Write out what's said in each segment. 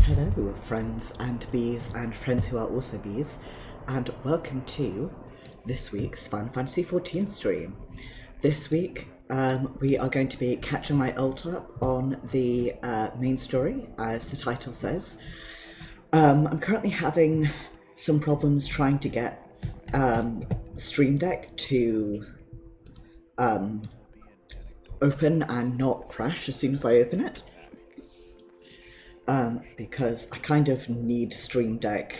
Hello, friends and bees and friends who are also bees, and welcome to this week's Final Fantasy XIV stream. This week, we are going to be catching my ult up on the main story, as the title says. I'm currently having some problems trying to get Stream Deck to open and not crash as soon as I open it. Because I kind of need Stream Deck,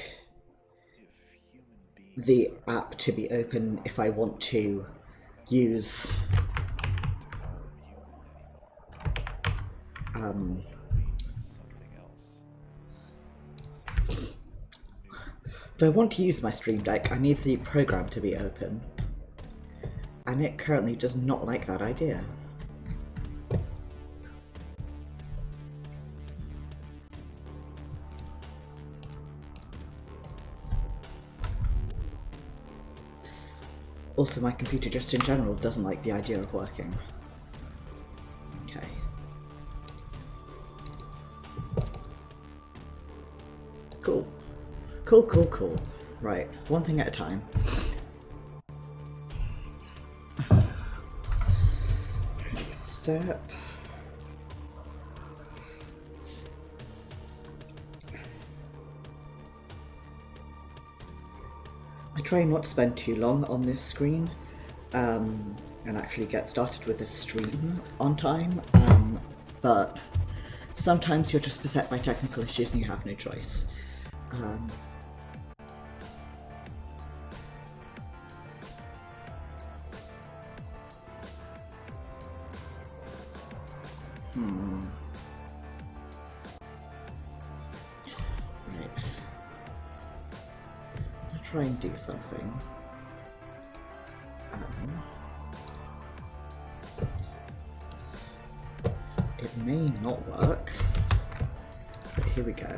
the app, to be open if I want to use if I want to use my Stream Deck, I need the program to be open, and it currently does not like that idea. Also, my computer just in general doesn't like the idea of working. Okay. Cool. Cool. Right, one thing at a time. Step. I try not to spend too long on this screen and actually get started with the stream on time, but sometimes you're just beset by technical issues and you have no choice. Right. I'll try and do something. It may not work, but here we go.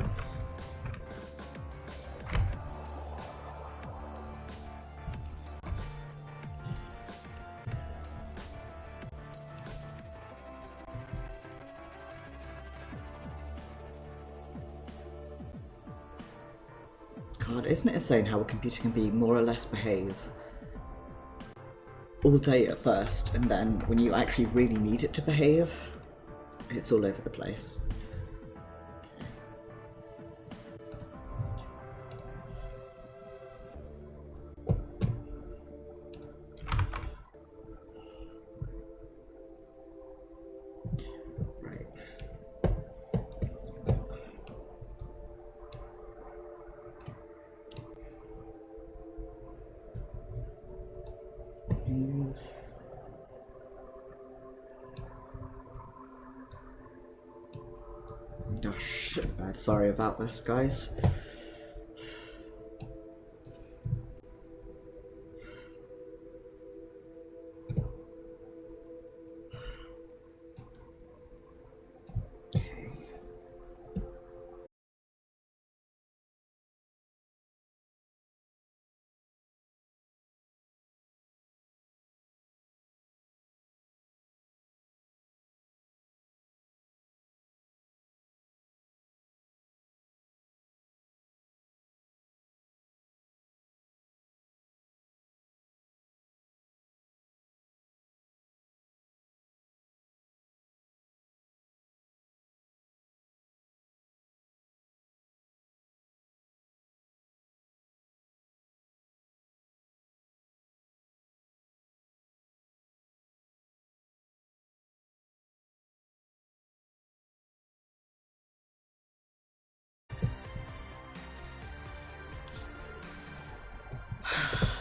God, isn't it insane how a computer can be more or less behave all day at first, and then when you actually really need it to behave, it's all over the place. Oh shit, sorry about this, guys.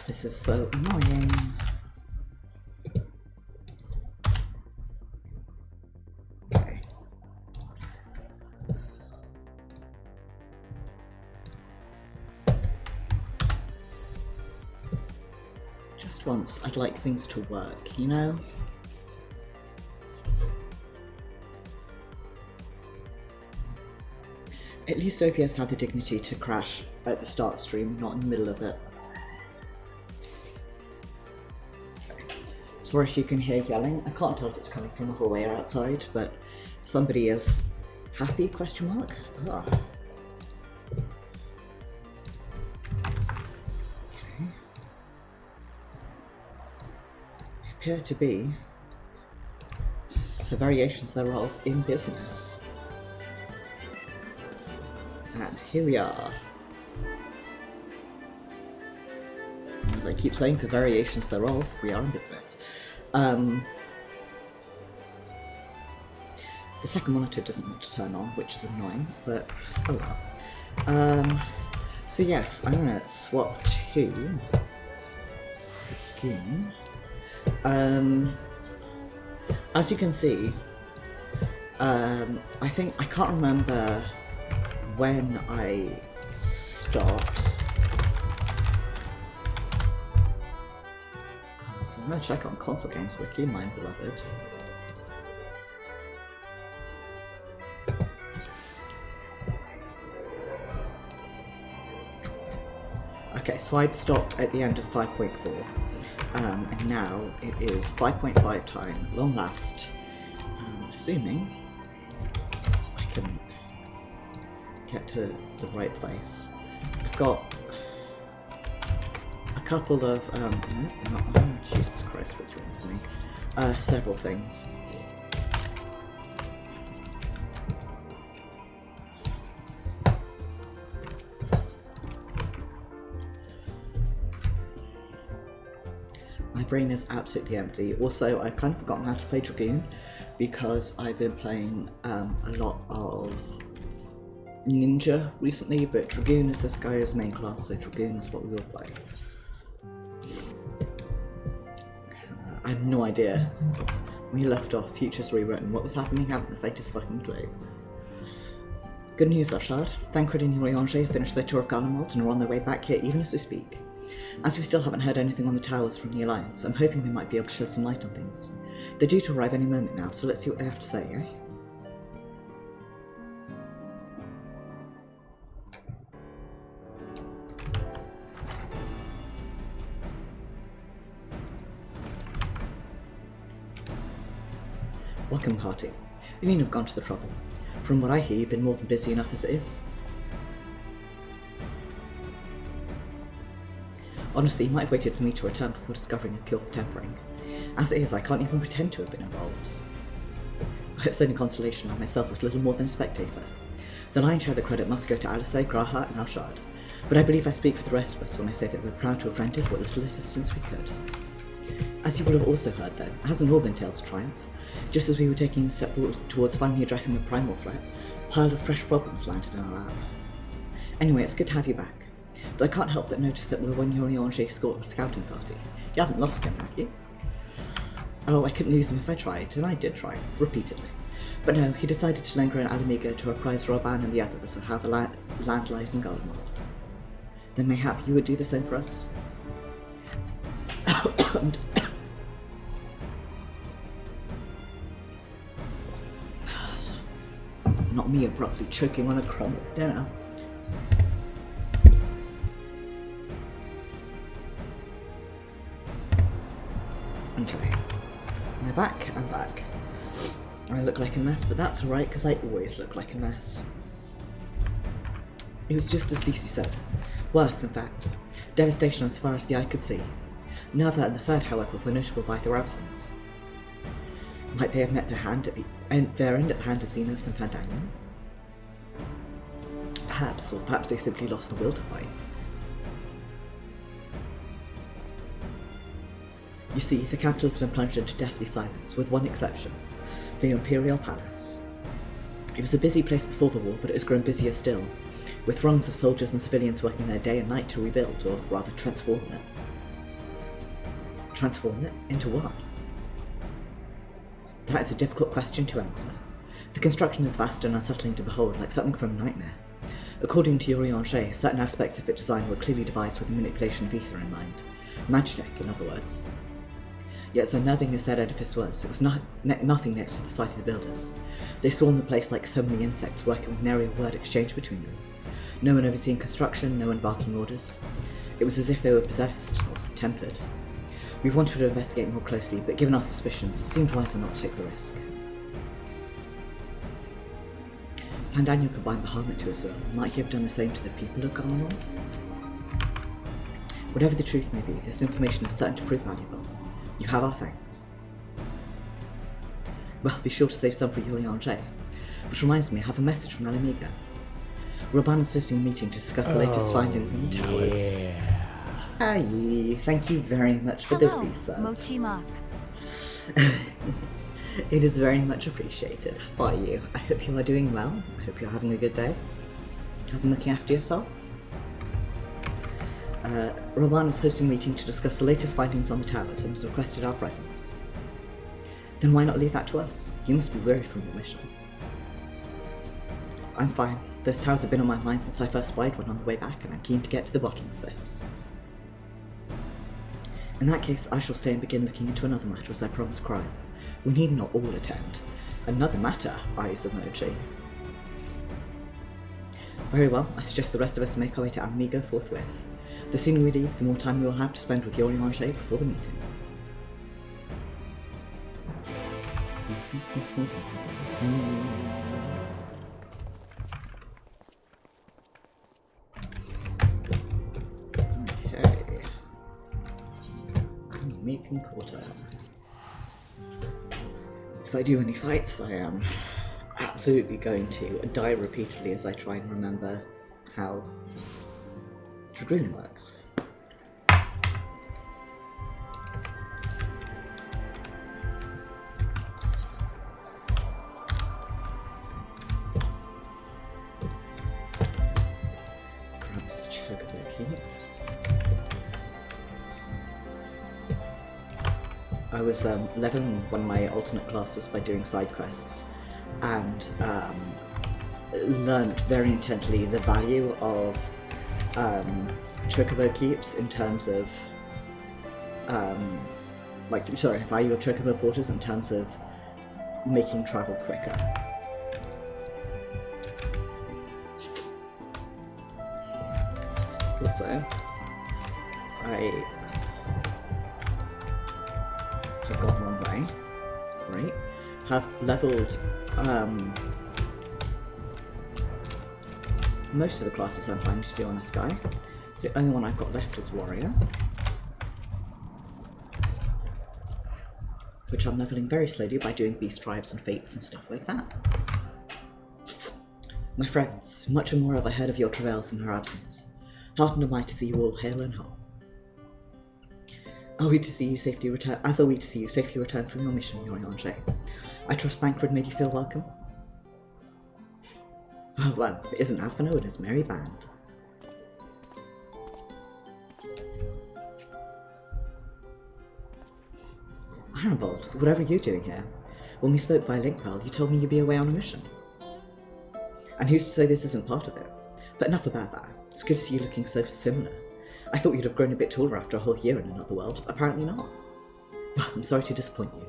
This is so annoying. Okay. Just once, I'd like things to work, you know? At least OPS had the dignity to crash at the start stream, not in the middle of it. Sorry if you can hear yelling. I can't tell if it's coming from the hallway or outside, but somebody is happy, question mark? Ah. appear to be the variations thereof in business. And here we are. As I keep saying, for variations thereof, we are in business. The second monitor doesn't want to turn on, which is annoying, but oh well. So yes, I'm gonna swap to game. As you can see, I can't remember when I stopped. So I'm gonna check on console games wiki, mine beloved. Okay, so I'd stopped at the end of 5.4, and now it is 5.5 time, long last. Assuming I can get to the right place. I've got a couple of, Jesus Christ, what's wrong with me? Several things. My brain is absolutely empty. Also, I've kind of forgotten how to play Dragoon because I've been playing a lot of Ninja recently, but Dragoon is this guy's main class, so Dragoon is what we will play. I have no idea. We left off, Future's rewritten. What was happening? Haven't the faintest fucking clue. Good news, Arshad. Thancred and Yuri have finished their tour of Bahamut and are on their way back here even as we speak. As we still haven't heard anything on the towers from the Alliance, I'm hoping they might be able to shed some light on things. They're due to arrive any moment now, so let's see what they have to say, eh? Welcome, party. You needn't have gone to the trouble. From what I hear, you've been more than busy enough as it is. Honestly, you might have waited for me to return before discovering a cure for tempering. As it is, I can't even pretend to have been involved. It's only consolation I myself was little more than a spectator. The lion's share of the credit must go to Alice, Graha, and Arshad, but I believe I speak for the rest of us when I say that we're proud to have rendered what little assistance we could. As you will have also heard, though, it hasn't all been tales of triumph. Just as we were taking a step forward towards finally addressing the primal threat, a pile of fresh problems landed in our lap. Anyway, it's good to have you back. But I can't help but notice that we're one Yuri scouting party. You haven't lost him, have you? Oh, I couldn't lose him if I tried, and I did try, repeatedly. But no, he decided to linger in Alamiga to apprise Roban and the others of how the land lies in Bahamut. Then mayhap you would do the same for us? Not me abruptly choking on a crumb at dinner. Okay, I'm back, I'm back. I look like a mess, but that's alright, because I always look like a mess. It was just as Lucy said. Worse, in fact. Devastation as far as the eye could see. Nerva and the Third, however, were notable by their absence. Might they have met their end at the hand of Xenos and Fandaniel? Perhaps, or perhaps they simply lost the will to fight. You see, the capital has been plunged into deathly silence, with one exception, the Imperial Palace. It was a busy place before the war, but it has grown busier still, with throngs of soldiers and civilians working there day and night to rebuild, or rather transform it. Transform it? Into what? That is a difficult question to answer. The construction is vast and unsettling to behold, like something from a nightmare. According to Yuri Angers, certain aspects of its design were clearly devised with the manipulation of ether in mind. Magitech, in other words. Yet so unnerving as said edifice was, it was nothing next to the sight of the builders. They swarmed the place like so many insects, working with nary a word exchanged between them. No one overseeing construction, no one barking orders. It was as if they were possessed, or tempered. We wanted to investigate more closely, but given our suspicions, it seemed wiser not to take the risk. Fandaniel could bind Bahamut to his will. Might he have done the same to the people of Bahamut? Whatever the truth may be, this information is certain to prove valuable. You have our thanks. Well, be sure to save some for Yuri-Angé. Which reminds me, I have a message from Alamiga. Roban is hosting a meeting to discuss the latest findings on the towers. Hi, thank you very much for the resub. Mochimak. It is very much appreciated. How are you? I hope you are doing well. I hope you're having a good day. Have been looking after yourself. Roban is hosting a meeting to discuss the latest findings on the towers and has requested our presence. Then why not leave that to us? You must be weary from your mission. I'm fine. Those towers have been on my mind since I first spied one on the way back, and I'm keen to get to the bottom of this. In that case, I shall stay and begin looking into another matter as I promised Crime. We need not all attend. Another matter, eyes emoji. Very well, I suggest the rest of us make our way to Amigo forthwith. The sooner we leave, the more time we will have to spend with Yuri-Angé before the meeting. Okay. Making quarter. If I do any fights, I am absolutely going to die repeatedly as I try and remember how Dragoon works. Grab this chocobo key. I was leveling one of my alternate classes by doing side quests, and learned very intently the value of chocobo keeps in terms of value of chocobo porters in terms of making travel quicker. Also, I have gone one way, right? Have leveled most of the classes I'm planning to do on this guy. So the only one I've got left is Warrior, which I'm leveling very slowly by doing beast tribes and fates and stuff like that. My friends, much more have I heard of your travails in her absence. Heartened am I to see you all hale and whole. As are we to see you safely return from your mission, Yuri-Angé. I trust Thancred made you feel welcome. Oh well, if it isn't Alphino, it is merry band. Ironbolt, what are you doing here? When we spoke via Linkwell, you told me you'd be away on a mission. And who's to say this isn't part of it? But enough about that. It's good to see you looking so similar. I thought you'd have grown a bit taller after a whole year in another world, but apparently not. Well, I'm sorry to disappoint you.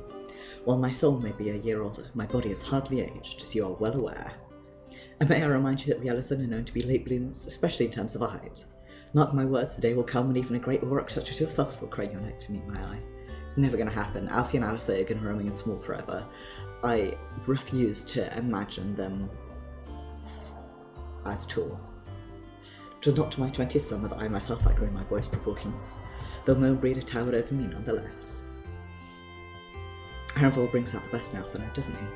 While my soul may be a year older, my body has hardly aged, as you are well aware. And may I remind you that we Ellison are known to be late bloomers, especially in terms of height. Mark my words, the day will come when even a great Auroch such as yourself will crane your neck to meet my eye. It's never going to happen. Alfie and Alice are going to remain small forever. I refuse to imagine them as tall. It was not to my 20th summer that I myself outgrew my boy's proportions, though Moan Breeder towered over me nonetheless. Harrenville brings out the best in Alphino, doesn't he?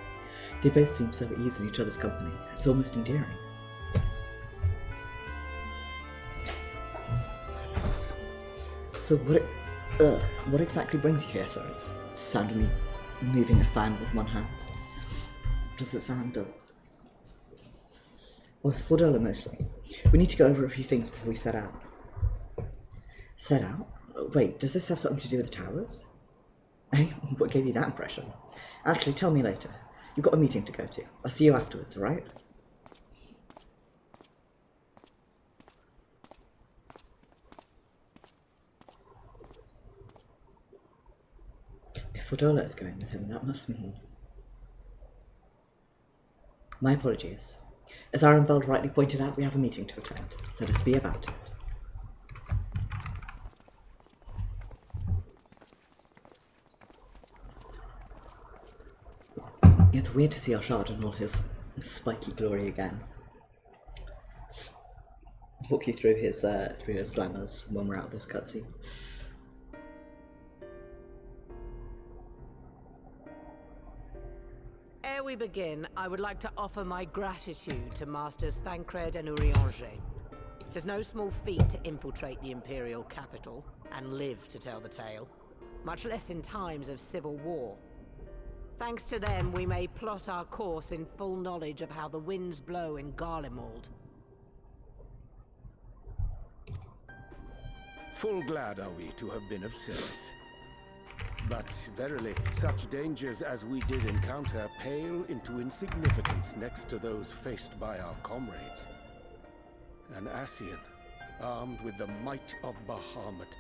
They both seem so at ease in each other's company. It's almost endearing. So what exactly brings you here? Sorry, it's the sound of me moving a fan with one hand. What does it sound of? Well, Fordola mostly. We need to go over a few things before we set out. Set out? Wait, does this have something to do with the towers? Hey, what gave you that impression? Actually, tell me later. You've got a meeting to go to. I'll see you afterwards, alright? If Fordola is going with him, that must mean... My apologies. As Arenveld rightly pointed out, we have a meeting to attend. Let us be about it. It's weird to see Arshad in all his spiky glory again. I'll walk you through his glamours when we're out of this cutscene. we begin, I would like to offer my gratitude to Masters Thancred and Urianger. It is no small feat to infiltrate the Imperial capital and live to tell the tale, much less in times of civil war. Thanks to them, we may plot our course in full knowledge of how the winds blow in Garlemald. Full glad are we to have been of service. But verily, such dangers as we did encounter pale into insignificance next to those faced by our comrades. An Ascian, armed with the might of Bahamut,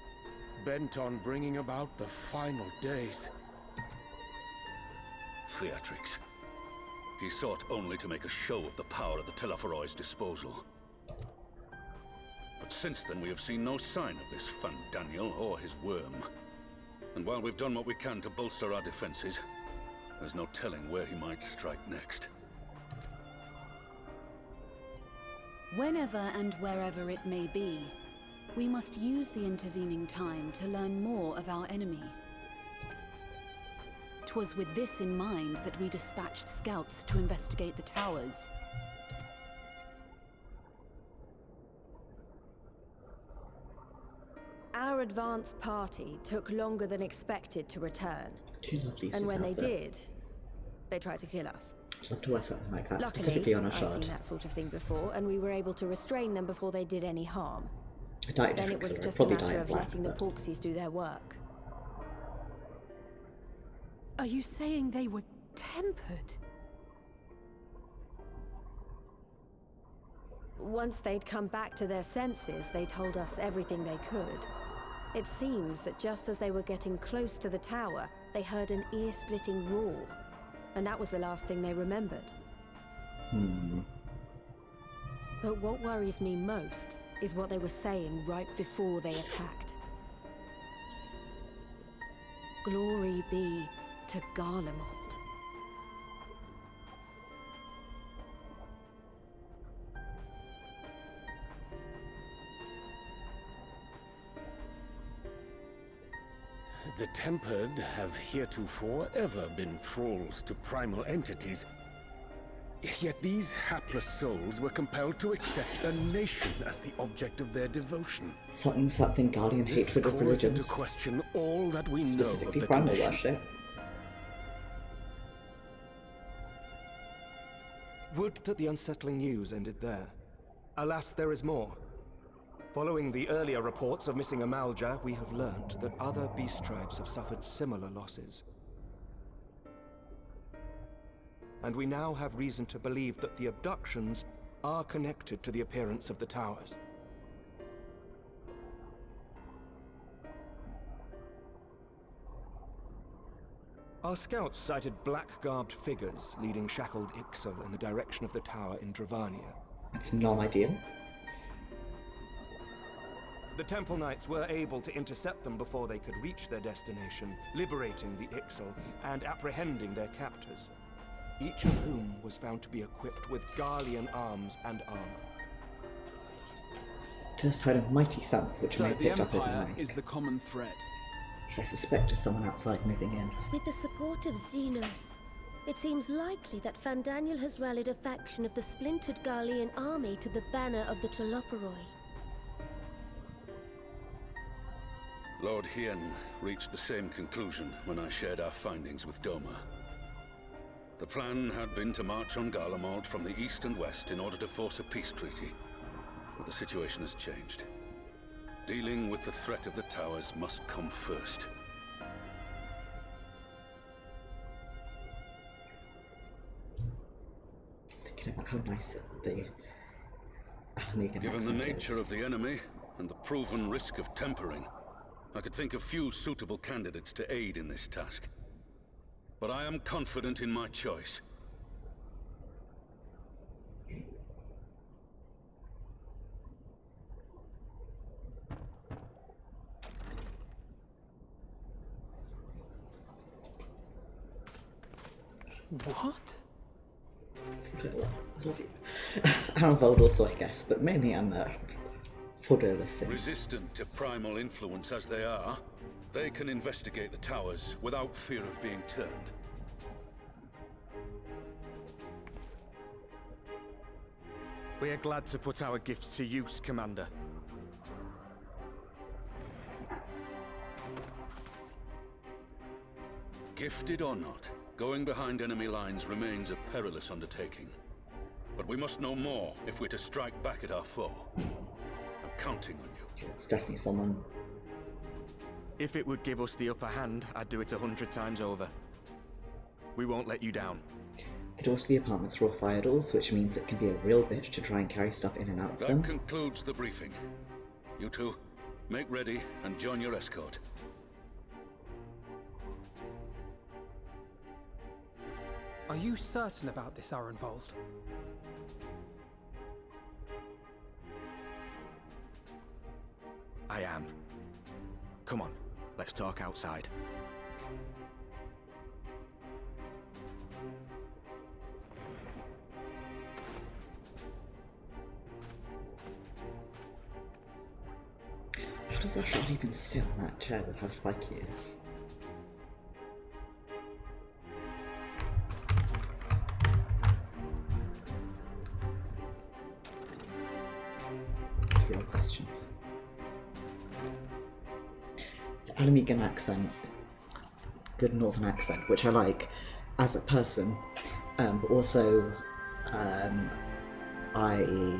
bent on bringing about the final days. Theatrics. He sought only to make a show of the power at the Teleforoi's disposal. But since then we have seen no sign of this Fandaniel or his worm. And while we've done what we can to bolster our defenses, there's no telling where he might strike next. Whenever and wherever it may be, we must use the intervening time to learn more of our enemy. 'Twas with this in mind that we dispatched scouts to investigate the towers. Our advance party took longer than expected to return. Two lovelies And when they out there. did, they tried to kill us. I'd love to wear something like that, Luckily, specifically on I'd Arshad. seen that sort of thing before, and we were able to restrain them before they did any harm. I died Then different it was colour. I'd just a probably die matter in of black, letting the but- Porksies do their work. Are you saying they were tempered? Once they'd come back to their senses, they told us everything they could. It seems that just as they were getting close to the tower, they heard an ear-splitting roar. And that was the last thing they remembered. But what worries me most is what they were saying right before they attacked. Glory be to Garlemald. The Tempered have heretofore ever been thralls to primal entities. Yet these hapless souls were compelled to accept a nation as the object of their devotion. Something guardian This hatred of calleth religions, into question all that we know of specifically the primal condition. worship. Would that the unsettling news ended there. Alas, there is more. Following the earlier reports of missing Amalja, we have learned that other beast tribes have suffered similar losses. And we now have reason to believe that the abductions are connected to the appearance of the towers. Our scouts sighted black-garbed figures leading shackled Ixal in the direction of the tower in Dravania. It's non-ideal. The Temple Knights were able to intercept them before they could reach their destination, liberating the Ixal and apprehending their captors, each of whom was found to be equipped with Garlean arms and armor. Just heard a mighty thump, which So may have the picked up Empire overnight. is the common thread. Which I suspect is someone outside moving in. With the support of Xenos, it seems likely that Fandaniel has rallied a faction of the splintered Garlean army to the banner of the Telophoroi. Lord Hien reached the same conclusion when I shared our findings with Doma. The plan had been to march on Garlemald from the east and west in order to force a peace treaty. But the situation has changed. Dealing with the threat of the towers must come first. Thinking about how nice the Alamegan Given the accent nature is. of the enemy and the proven risk of tempering, I could think of few suitable candidates to aid in this task. But I am confident in my choice. What? I love you. I'm Vold also, I guess, but mainly I'm Fodor's sake. Resistant to primal influence as they are, they can investigate the towers without fear of being turned. We are glad to put our gifts to use, Commander. Gifted or not, going behind enemy lines remains a perilous undertaking. But we must know more if we're to strike back at our foe. I'm counting on you. It's definitely someone. If it would give us the upper hand, I'd do it 100 times over. We won't let you down. The doors to the apartments are all fire doors, which means it can be a real bitch to try and carry stuff in and out of them. That concludes the briefing. You two, make ready and join your escort. Are you certain about this, Arenvold? I am. Come on, let's talk outside. How does Arshad even sit on that chair with how spiky it is? Real questions. The Alamegan accent is good northern accent, which I like as a person, but also I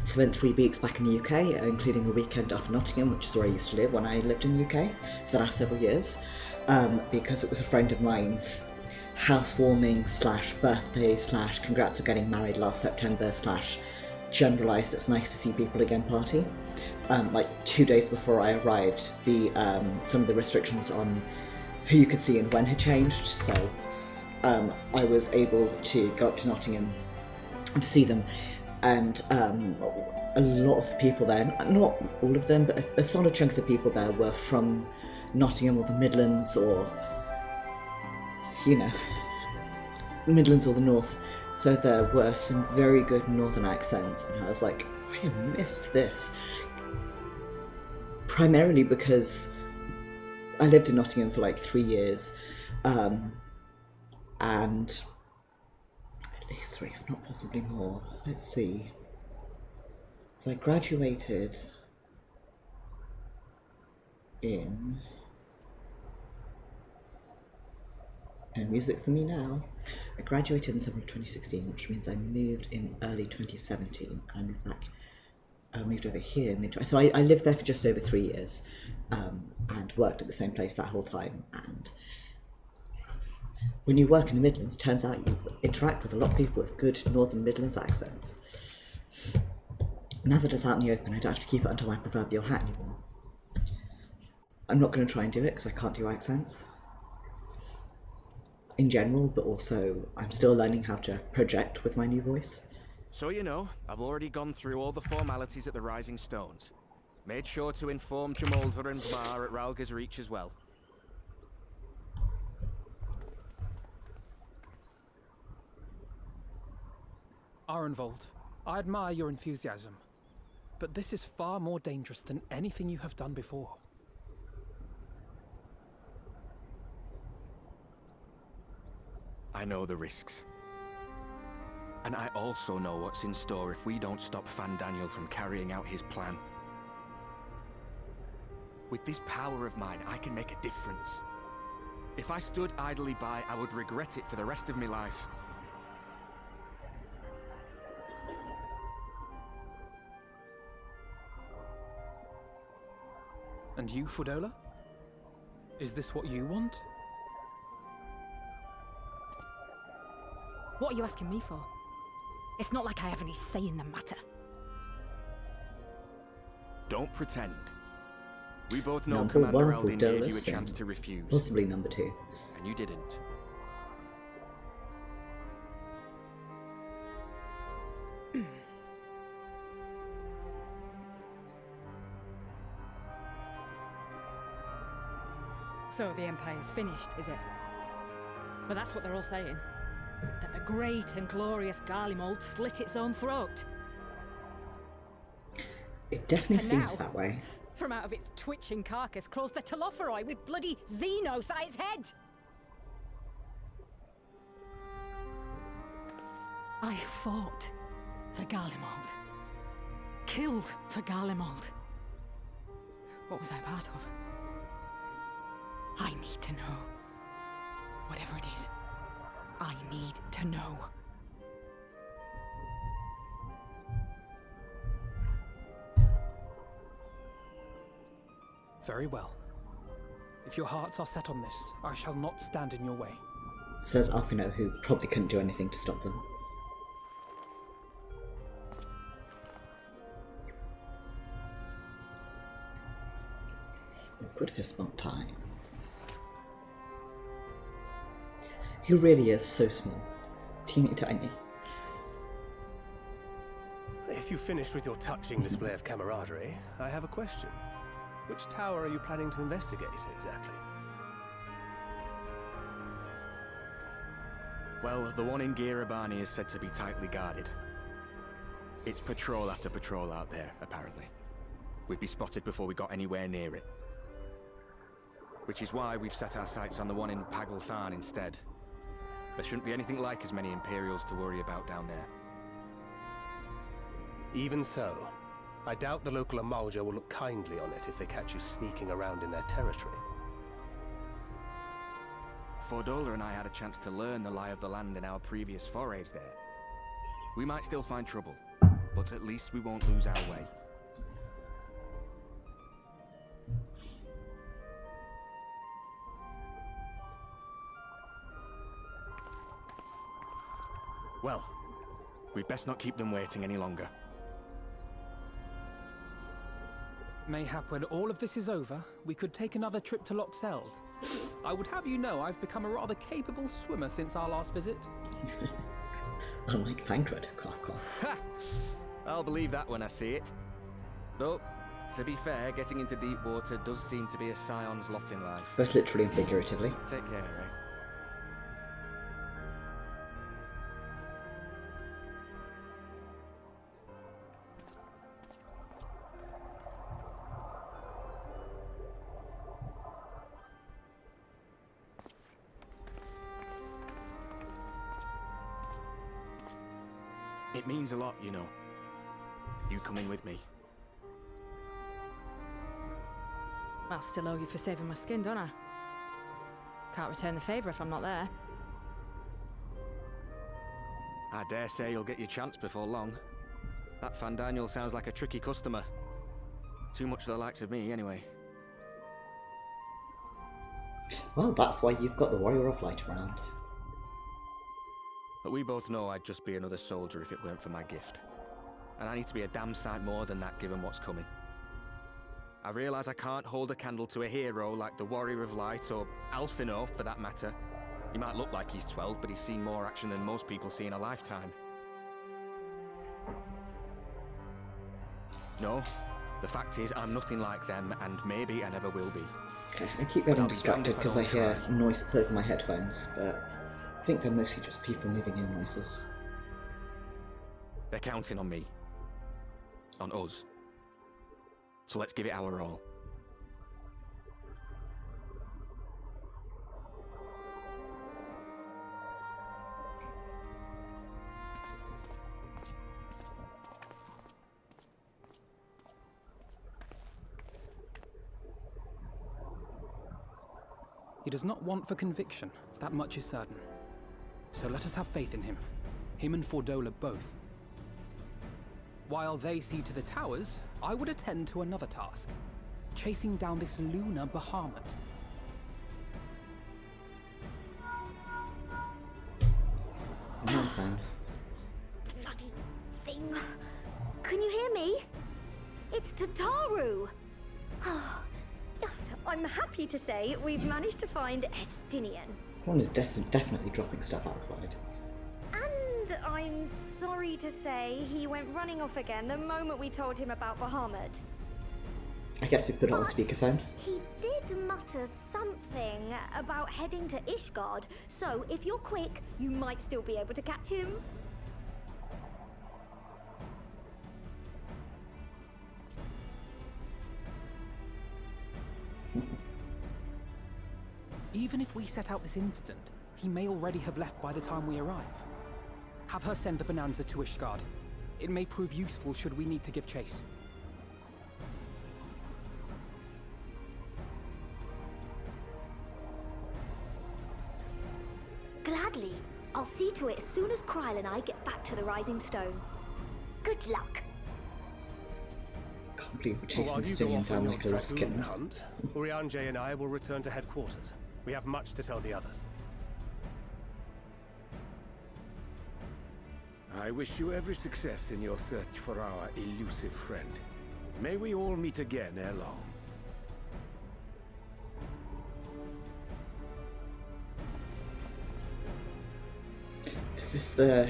spent 3 weeks back in the UK, including a weekend up in Nottingham, which is where I used to live when I lived in the UK for the last several years, because it was a friend of mine's housewarming / birthday / congrats on getting married last September / generalised it's nice to see people again party. Like 2 days before I arrived, some of the restrictions on who you could see and when had changed, so I was able to go up to Nottingham to see them. And a lot of the people there, not all of them, but a solid chunk of the people there were from Nottingham or the Midlands or, you know, Midlands or the North. So there were some very good northern accents, and I was like, I missed this. Primarily because I lived in Nottingham for like 3 years, and at least 3, if not possibly more. Let's see. So I graduated in... No music for me now. I graduated in summer of 2016, which means I moved in early 2017. I moved back. I moved over here. So I lived there for just over 3 years, and worked at the same place that whole time. And when you work in the Midlands, turns out you interact with a lot of people with good Northern Midlands accents. Now that it's out in the open, I don't have to keep it under my proverbial hat anymore. I'm not going to try and do it because I can't do accents in general, but also I'm still learning how to project with my new voice. So you know, I've already gone through all the formalities at the Rising Stones. Made sure to inform Jamolver and Vmar at Ralga's Reach as well. Arenvold, I admire your enthusiasm, but this is far more dangerous than anything you have done before. I know the risks. And I also know what's in store if we don't stop Fandaniel from carrying out his plan. With this power of mine, I can make a difference. If I stood idly by, I would regret it for the rest of my life. And you, Fudola? Is this what you want? What are you asking me for? It's not like I have any say in the matter. Don't pretend. We both know Number Commander 1 Eldin Fudola gave you a Singh. chance to refuse. Possibly number 2. And you didn't. So the Empire's finished, is it? Well, that's what they're all saying. That the great and glorious Garlemald slit its own throat. It definitely And seems now, that way. From out of its twitching carcass crawls the Telophoroi with bloody Xenos at its head! I fought for for Garlemald. Killed for Garlemald. What was I part of? I need to know. Whatever it is, I need to know. Very well. If your hearts are set on this, I shall not stand in your way. Says Alfino, who probably couldn't do anything to stop them. Good fist bump time. He really is so small. Teeny tiny. If you've finished with your touching display of camaraderie, I have a question. Which tower are you planning to investigate, exactly? Well, the one in Girabani is said to be tightly guarded. It's patrol after patrol out there, apparently. We'd be spotted before we got anywhere near it. Which is why we've set our sights on the one in Paglthan instead. There shouldn't be anything like as many Imperials to worry about down there. Even so, I doubt the local Amalja will look kindly on it if they catch you sneaking around in their territory. Fordola and I had a chance to learn the lie of the land in our previous forays there. We might still find trouble, but at least we won't lose our way. Well, we'd best not keep them waiting any longer. Mayhap when all of this is over, we could take another trip to Loxeld. I would have you know I've become a rather capable swimmer since our last visit. Unlike Thancred, cough cough. Ha! I'll believe that when I see it. Though, to be fair, getting into deep water does seem to be a scion's lot in life. Both literally and figuratively. Take care, Ray. It means a lot, you know. You coming with me. I'll still owe you for saving my skin, don't I? Can't return the favour if I'm not there. I dare say you'll get your chance before long. That Fandaniel sounds like a tricky customer. Too much for the likes of me, anyway. Well, that's why you've got the Warrior of Light around. But we both know I'd just be another soldier if it weren't for my gift. And I need to be a damn sight more than that given what's coming. I realise I can't hold a candle to a hero like the Warrior of Light, or Alfino for that matter. He might look like he's 12, but he's seen more action than most people see in a lifetime. No, the fact is I'm nothing like them, and maybe I never will be. Okay, I keep getting distracted because I hear noises over my headphones, but I think they're mostly just people moving in noises. They're counting on me. On us. So let's give it our all. He does not want for conviction, that much is certain. So let us have faith in him. Him and Fordola both. While they see to the towers, I would attend to another task. Chasing down this lunar Bahamut. I'm fine. Bloody thing. Can you hear me? It's Tataru. I'm happy to say we've managed to find Estinian. Someone is definitely dropping stuff outside. And I'm sorry to say he went running off again the moment we told him about Bahamut. I guess we put it on speakerphone. He did mutter something about heading to Ishgard, so if you're quick, you might still be able to catch him. Even if we set out this instant, he may already have left by the time we arrive. Have her send the Bonanza to Ishgard. It may prove useful should we need to give chase. Gladly. I'll see to it as soon as Kryl and I get back to the Rising Stones. Good luck. Can't believe we're Well, chasing while you go Stinian off on down your like a lost dragoon kitten. hunt, Urianger and I will return to headquarters. We have much to tell the others. I wish you every success in your search for our elusive friend. May we all meet again ere long. Is this the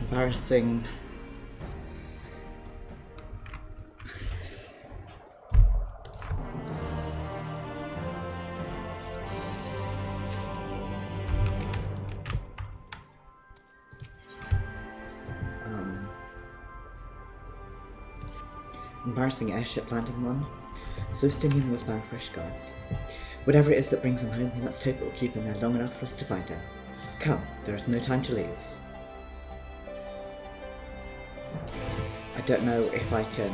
embarrassing embarrassing airship landing one? So Stinian was bound for Ishgard. Whatever it is that brings him home, we must hope it will keep him there long enough for us to find him. Come, there is no time to lose. I don't know if I can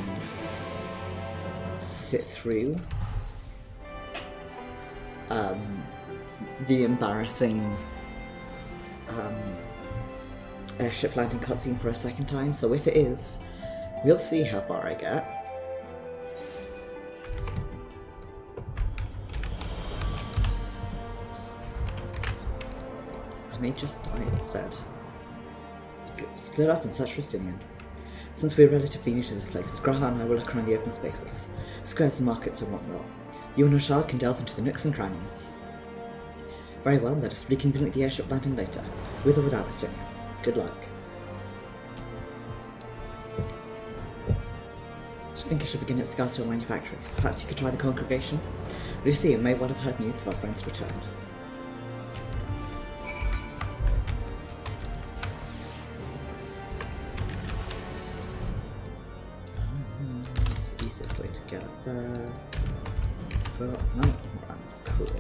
sit through the embarrassing airship landing cutscene for a second time, so if it is, we'll see how far I get. I may just die instead. Split up and search for Stinian. Since we're relatively new to this place, Graha and I will look around the open spaces, squares and markets and whatnot. You and Arshad can delve into the nooks and crannies. Very well, let us reconvene at the airship landing later, with or without Stinian. Good luck. I think I should begin at Scarstone Manufacturers. Perhaps you could try the congregation? Lucy may well have heard news of our friend's return. It's the easiest way to get up there. No, cool. There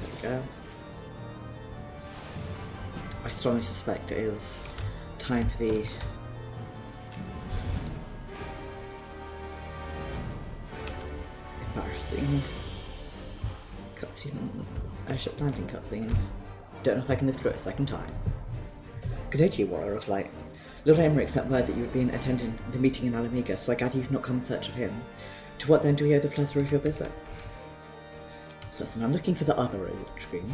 we go. I strongly suspect it is time for the embarrassing cutscene, airship landing cutscene. Don't know if I can live through it a second time. Good day to you, Warrior of Light. Lord Emmerich sent word that you had been attending the meeting in Alamega, so I gather you've not come in search of him. To what then do we owe the pleasure of your visit? Listen, I'm looking for the other Dragoon.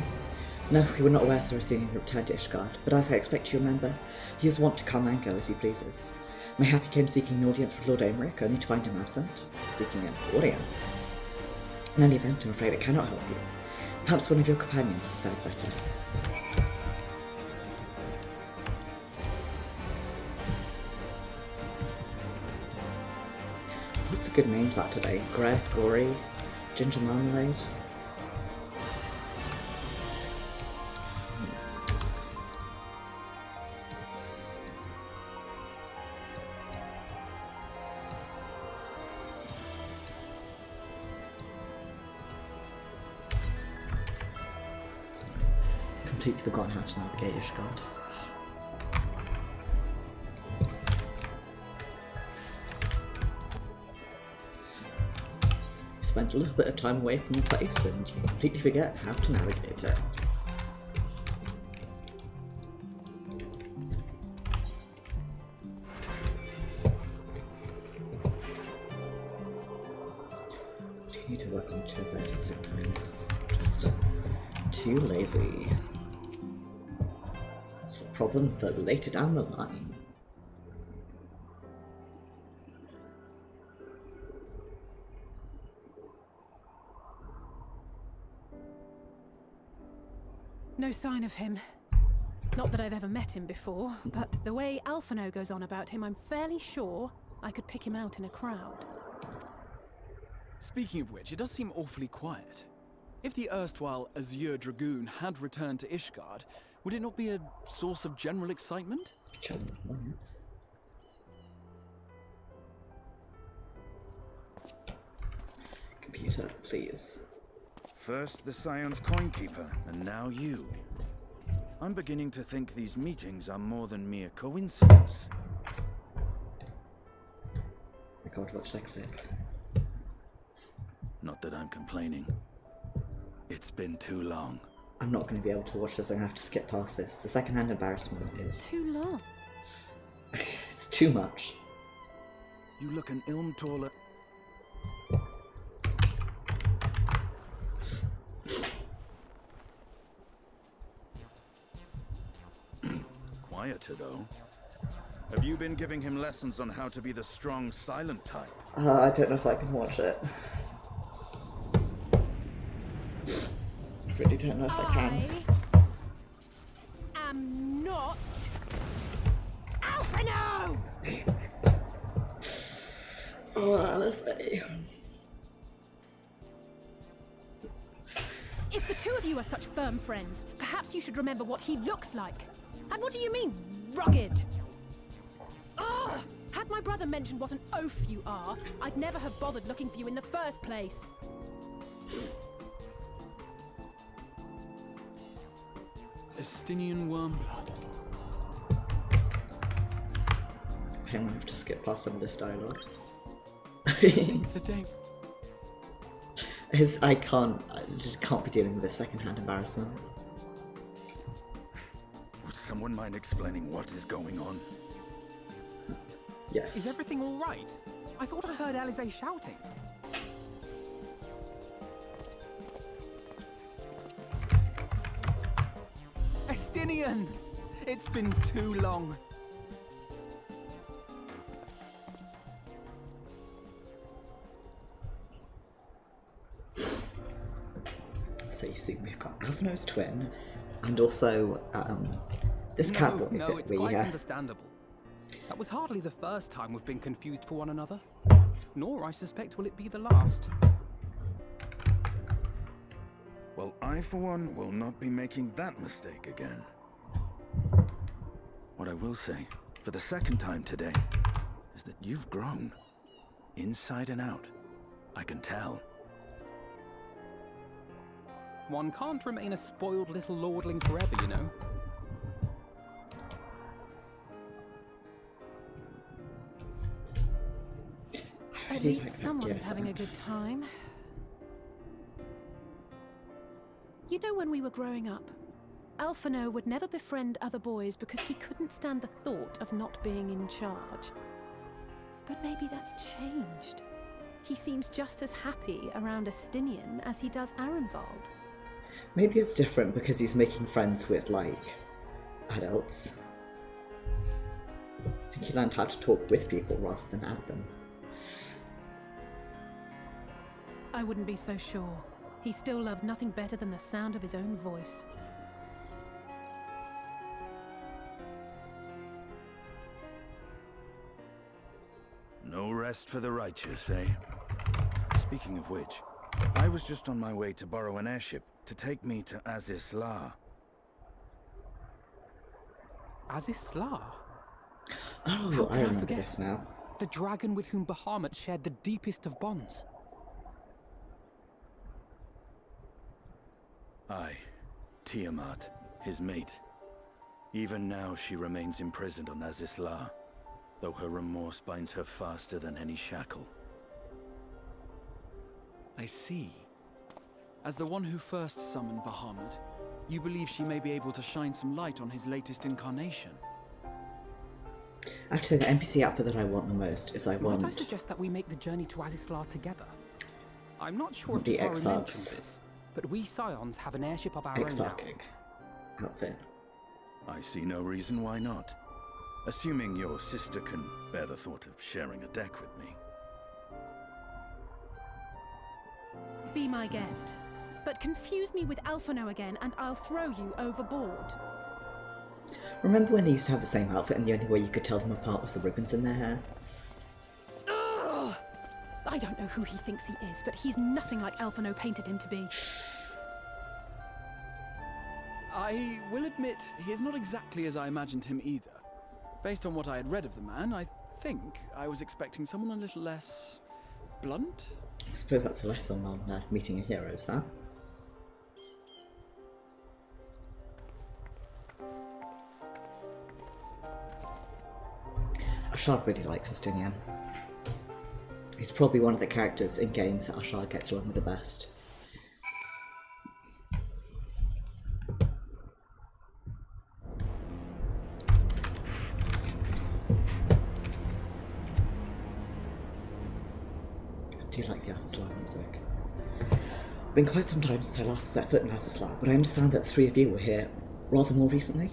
No, we were not aware Sir Astinian had returned to Ishgard, but as I expect you remember, he is wont to come and go as he pleases. Mayhap he came seeking an audience with Lord Emmerich, only to find him absent. Seeking an audience? In any event, I'm afraid I cannot help you. Perhaps one of your companions has fared better. Lots of good names out today. Greg, Gory, Ginger Marmalade. Completely forgotten how to navigate Ishgard. You spend a little bit of time away from your place and you completely forget how to navigate it. Do you need to work on two of those at the same time? Just too lazy. It's a problem for later down the line. No sign of him. Not that I've ever met him before, but the way Alphino goes on about him, I'm fairly sure I could pick him out in a crowd. Speaking of which, it does seem awfully quiet. If the erstwhile Azure Dragoon had returned to Ishgard, would it not be a source of general excitement? Computer, please. First the Scion's coinkeeper, and now you. I'm beginning to think these meetings are more than mere coincidence. My god, watch that clip. Not that I'm complaining. It's been too long. I'm not going to be able to watch this, I'm going to have to skip past this. The second-hand embarrassment is... Too long. It's too much. You look an ilm taller... Quieter, though. Have you been giving him lessons on how to be the strong, silent type? I don't know if I can watch it. I really don't know if I can. I am not Alphino! Oh, let's see. If the two of you are such firm friends, perhaps you should remember what he looks like. And what do you mean, rugged? Ugh! Had my brother mentioned what an oaf you are, I'd never have bothered looking for you in the first place. Estinian wormblood. Hang on, I have to skip past some of this dialogue. The day. I just can't be dealing with this second-hand embarrassment. Would someone mind explaining what is going on? Yes. Is everything all right? I thought I heard Alize shouting. Estinian! It's been too long. So you see, we've got Alphino's twin, and also this cowboy No, that it's we quite understandable. That was hardly the first time we've been confused for one another. Nor, I suspect, will it be the last. Well, I, for one, will not be making that mistake again. What I will say, for the second time today, is that you've grown. Inside and out. I can tell. One can't remain a spoiled little lordling forever, you know. At least someone's having a good time. You know, when we were growing up, Alphino would never befriend other boys because he couldn't stand the thought of not being in charge. But maybe that's changed. He seems just as happy around Estinian as he does Arenvald. Maybe it's different because he's making friends with, like, adults. I think he learned how to talk with people rather than at them. I wouldn't be so sure. He still loves nothing better than the sound of his own voice. No rest for the righteous, eh? Speaking of which, I was just on my way to borrow an airship to take me to Azisla. Azisla? Oh, I remember this now. The dragon with whom Bahamut shared the deepest of bonds. Aye, Tiamat, his mate. Even now she remains imprisoned on Azisla, though her remorse binds her faster than any shackle. I see. As the one who first summoned Bahamut, you believe she may be able to shine some light on his latest incarnation? Actually, the NPC outfit that I want the most is Might I suggest that we make the journey to Azisla together? I'm not sure if the Tataru mentioned Exarch's this, but we Scions have an airship of our own now. Exarchic outfit. I see no reason why not. Assuming your sister can bear the thought of sharing a deck with me. Be my guest. But confuse me with Alphino again and I'll throw you overboard. Remember when they used to have the same outfit and the only way you could tell them apart was the ribbons in their hair? Ugh! I don't know who he thinks he is, but he's nothing like Alphino painted him to be. I will admit, he is not exactly as I imagined him either. Based on what I had read of the man, I think I was expecting someone a little less... blunt? I suppose that's a lesson on meeting your heroes, huh? Arshad really likes Justinian. He's probably one of the characters in game that Arshad gets along with the best. I do like the Azazlar music. Been quite some time since I last set foot in Azazlar, but I understand that the three of you were here rather more recently.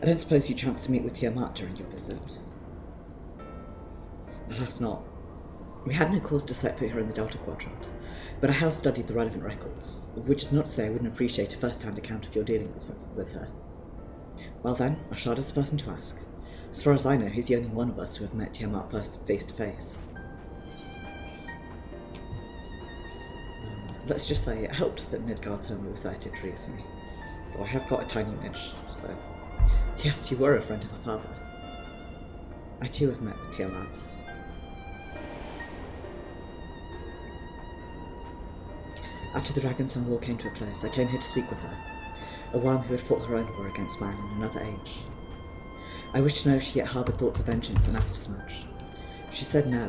I don't suppose you chanced to meet with Tiamat during your visit? Alas not. We had no cause to set foot here in the Delta Quadrant, but I have studied the relevant records, which is not to say I wouldn't appreciate a first-hand account of your dealings with her. Well then, Arshad is the person to ask. As far as I know, he's the only one of us who have met Tiamat first face to face. Let's just say it helped that Midgard's Homer was there to introduce me, though I have got a tiny image, so... Yes, you were a friend of my father. I too have met with Tiamat. After the Dragonstone War came to a close, I came here to speak with her, a worm who had fought her own war against man in another age. I wished to know if she yet harboured thoughts of vengeance and asked as much. She said no.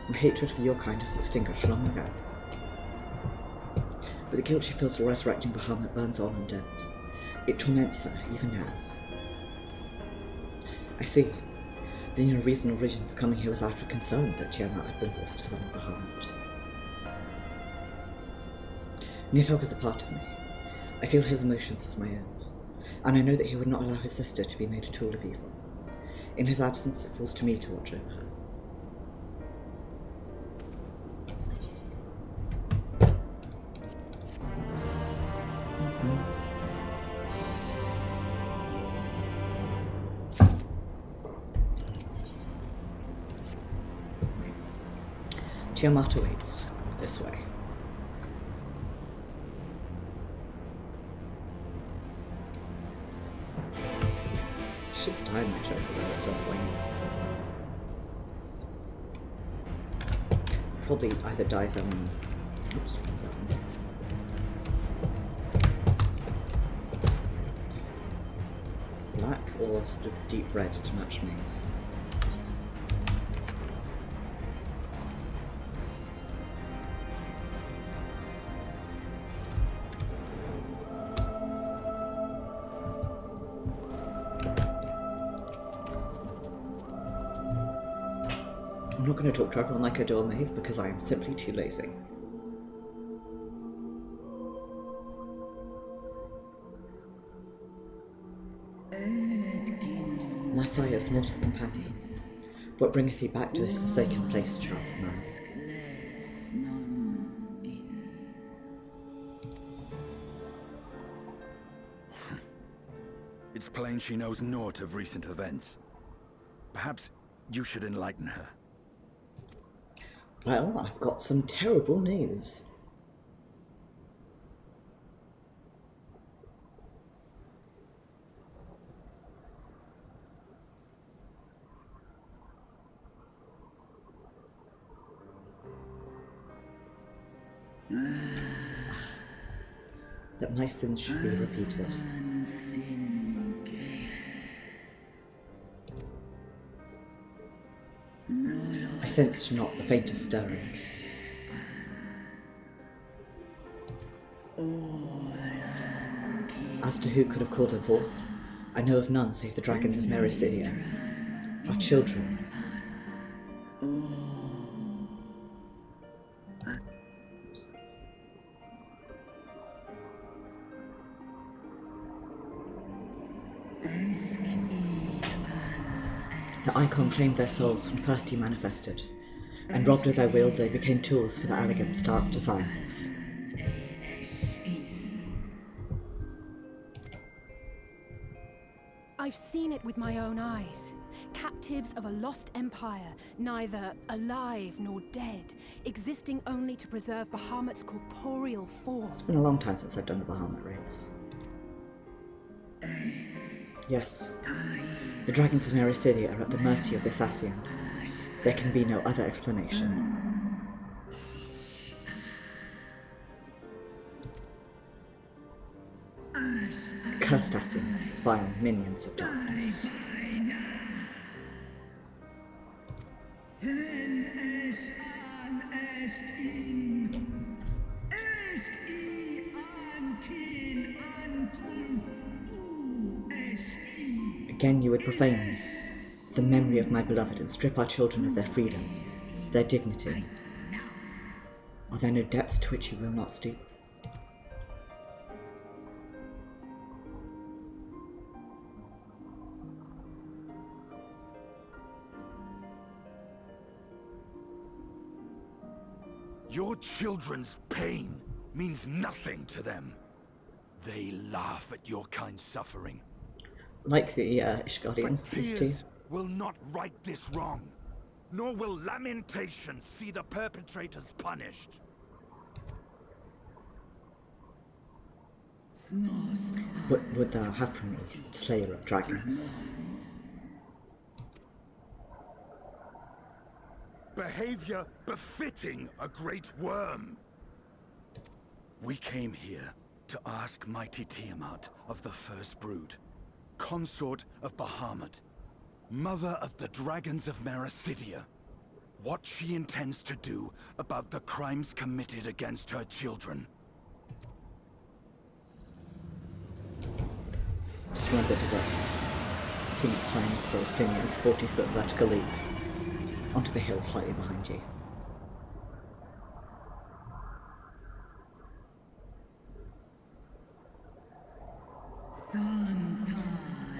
My hatred for your kind was extinguished long ago. But the guilt she feels for resurrecting Bahamut burns on undimmed. It torments her, even now. I see. Then your reason or reason for coming here was out of concern that Tiamat had been forced to summon Bahamut. Nidhogg is a part of me. I feel his emotions as my own, and I know that he would not allow his sister to be made a tool of evil. In his absence, it falls to me to watch over her. Tiamat awaits. This way. Should die my choker at some point. Probably either dye them. Oops, black or sort of deep red to match me. I'm not going to talk to everyone like a doormaid because I am simply too lazy. My sire is mortal than Pantheon. What bringeth thee back to this forsaken place, child of man? It's plain she knows naught of recent events. Perhaps you should enlighten her. Well, I've got some terrible news. That my sins should be repeated. I sensed not the faintest stirring. As to who could have called her forth, I know of none save the dragons of Mericidia, our children. The icon claimed their souls when first he manifested, and robbed of their will they became tools for the arrogant dark desires. I've seen it with my own eyes. Captives of a lost empire, neither alive nor dead, existing only to preserve Bahamut's corporeal form. It's been a long time since I've done the Bahamut raids. Yes. The dragons of Mericidia are at the mercy of this Ascian. There can be no other explanation. cursed assassins, vile minions of darkness. Again you would profane the memory of my beloved and strip our children of their freedom, their dignity. Are there no depths to which you will not stoop? Your children's pain means nothing to them. They laugh at your kind suffering. Like the Ishgardians used to. Tears will not right this wrong, nor will lamentation see the perpetrators punished. What would thou have from me, slayer of dragons? Behavior befitting a great worm. We came here to ask mighty Tiamat of the First Brood, consort of Bahamut, mother of the dragons of Mericidia, what she intends to do about the crimes committed against her children. Just one bit ago, it's Phoenix time for Estinian's 40-foot vertical leap onto the hill slightly behind you.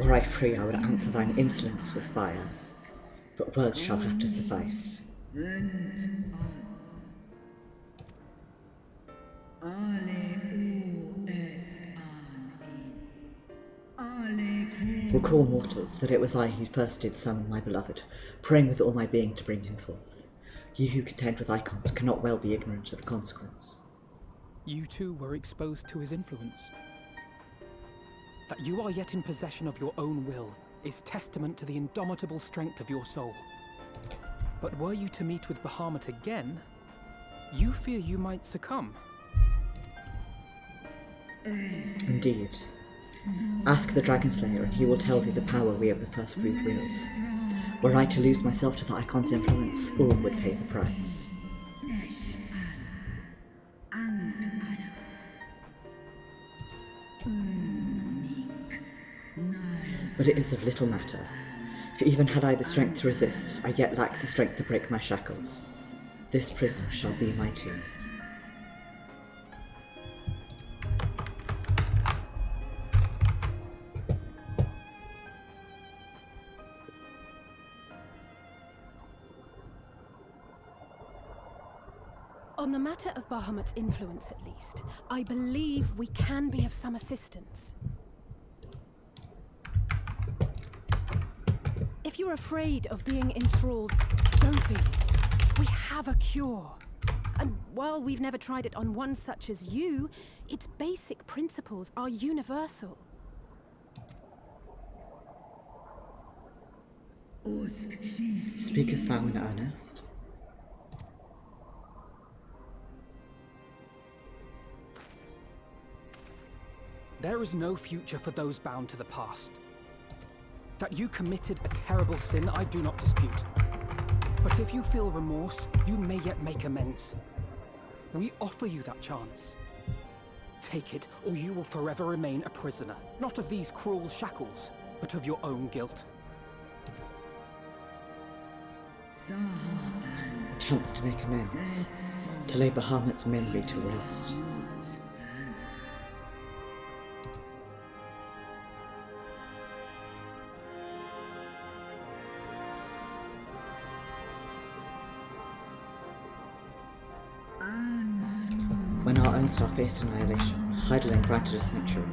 Were I free, I would answer thine insolence with fire, but words shall have to suffice. Recall, mortals, that it was I who first did summon my beloved, praying with all my being to bring him forth. You who contend with icons cannot well be ignorant of the consequence. You too were exposed to his influence. That you are yet in possession of your own will is testament to the indomitable strength of your soul. But were you to meet with Bahamut again, you fear you might succumb. Indeed. Ask the Dragon Slayer and he will tell thee the power we of the First Brood wield. Were I to lose myself to the Icon's influence, all would pay the price. But it is of little matter, for even had I the strength to resist, I yet lack the strength to break my shackles. This prison shall be my tomb. On the matter of Bahamut's influence, at least, I believe we can be of some assistance. If you're afraid of being enthralled, don't be. We have a cure. And while we've never tried it on one such as you, its basic principles are universal. Speakest thou in earnest? There is no future for those bound to the past. That you committed a terrible sin, I do not dispute. But if you feel remorse, you may yet make amends. We offer you that chance. Take it, or you will forever remain a prisoner, not of these cruel shackles, but of your own guilt. A chance to make amends, to lay Bahamut's memory to rest. When our own star faced annihilation, Heidelin granted us sanctuary,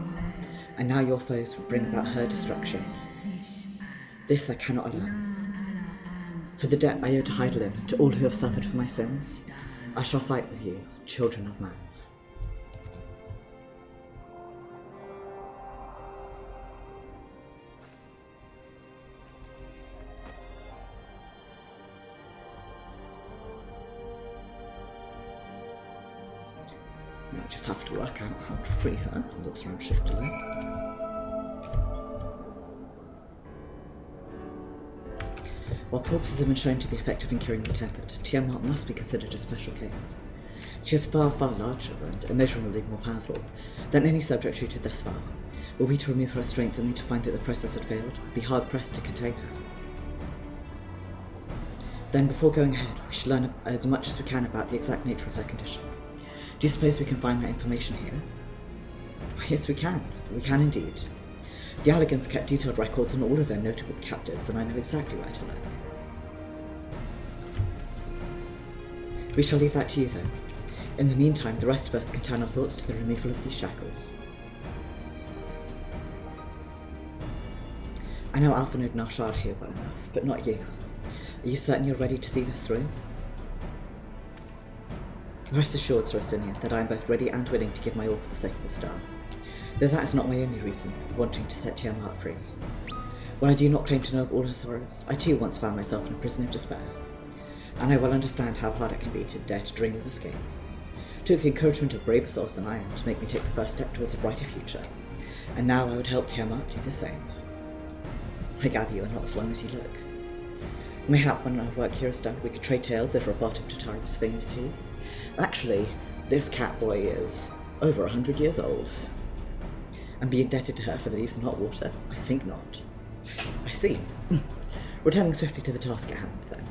and now your foes will bring about her destruction. This I cannot allow. For the debt I owe to Heidelin and to all who have suffered for my sins, I shall fight with you, children of man. Now I just have to work out how to free her. Looks around shiftily. While porpoises have been shown to be effective in curing the tempered, Tiamat must be considered a special case. She is far, far larger and immeasurably more powerful than any subject treated thus far. Were we to remove her restraints only to find that the process had failed, we'd be hard-pressed to contain her. Then, before going ahead, we should learn as much as we can about the exact nature of her condition. Do you suppose we can find that information here? Yes, we can. We can indeed. The Alligans kept detailed records on all of their notable captives, and I know exactly where to look. We shall leave that to you then. In the meantime, the rest of us can turn our thoughts to the removal of these shackles. I know Alphonse and Arshad here well enough, but not you. Are you certain you're ready to see this through? Rest assured, Saracenian, that I am both ready and willing to give my all for the sake of the star. Though that is not my only reason for wanting to set Tiamat free. While I do not claim to know of all her sorrows, I too once found myself in a prison of despair. And I well understand how hard it can be to dare to dream of escape. It took the encouragement of braver souls than I am to make me take the first step towards a brighter future. And now I would help Tiamat do the same. I gather you are not as long as you look. Mayhap when our work here is done, we could trade tales over a pot of Tatara's famous tea. Actually, this cat boy is over 100 years old. And be indebted to her for the leaves and hot water? I think not. I see. Returning swiftly to the task at hand, then.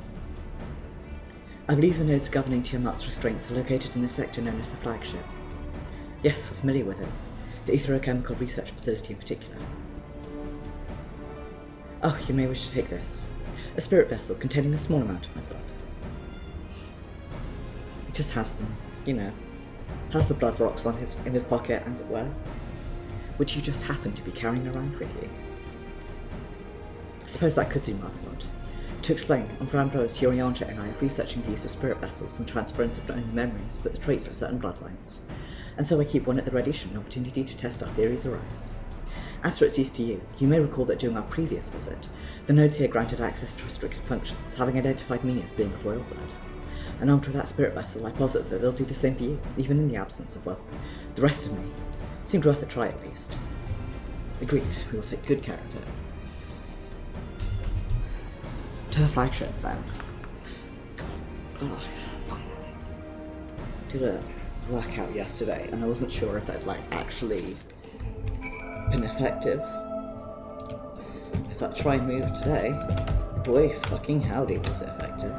I believe the nodes governing Tiamat's restraints are located in the sector known as the flagship. Yes, we're familiar with it. The Etherochemical Research Facility in particular. Oh, you may wish to take this. A spirit vessel containing a small amount of my blood. It just has them, you know. Has the blood rocks in his pocket, as it were. Which you just happen to be carrying around with you. I suppose that could seem rather odd. To explain, on Ambrose, Urianger and I are researching the use of spirit vessels and transference of not only memories, but the traits of certain bloodlines. And so I keep one at the ready should an opportunity to test our theories arise. As for its use to you, you may recall that during our previous visit, the nodes here granted access to restricted functions, having identified me as being of royal blood. And armed with that spirit vessel, I posit that they'll do the same for you, even in the absence of, well, the rest of me. Seemed worth a try at least. Agreed, we will take good care of it. To the flagship, then. Did a workout yesterday, and I wasn't sure if it, actually been effective. So I try and move today. Boy, fucking howdy was it effective.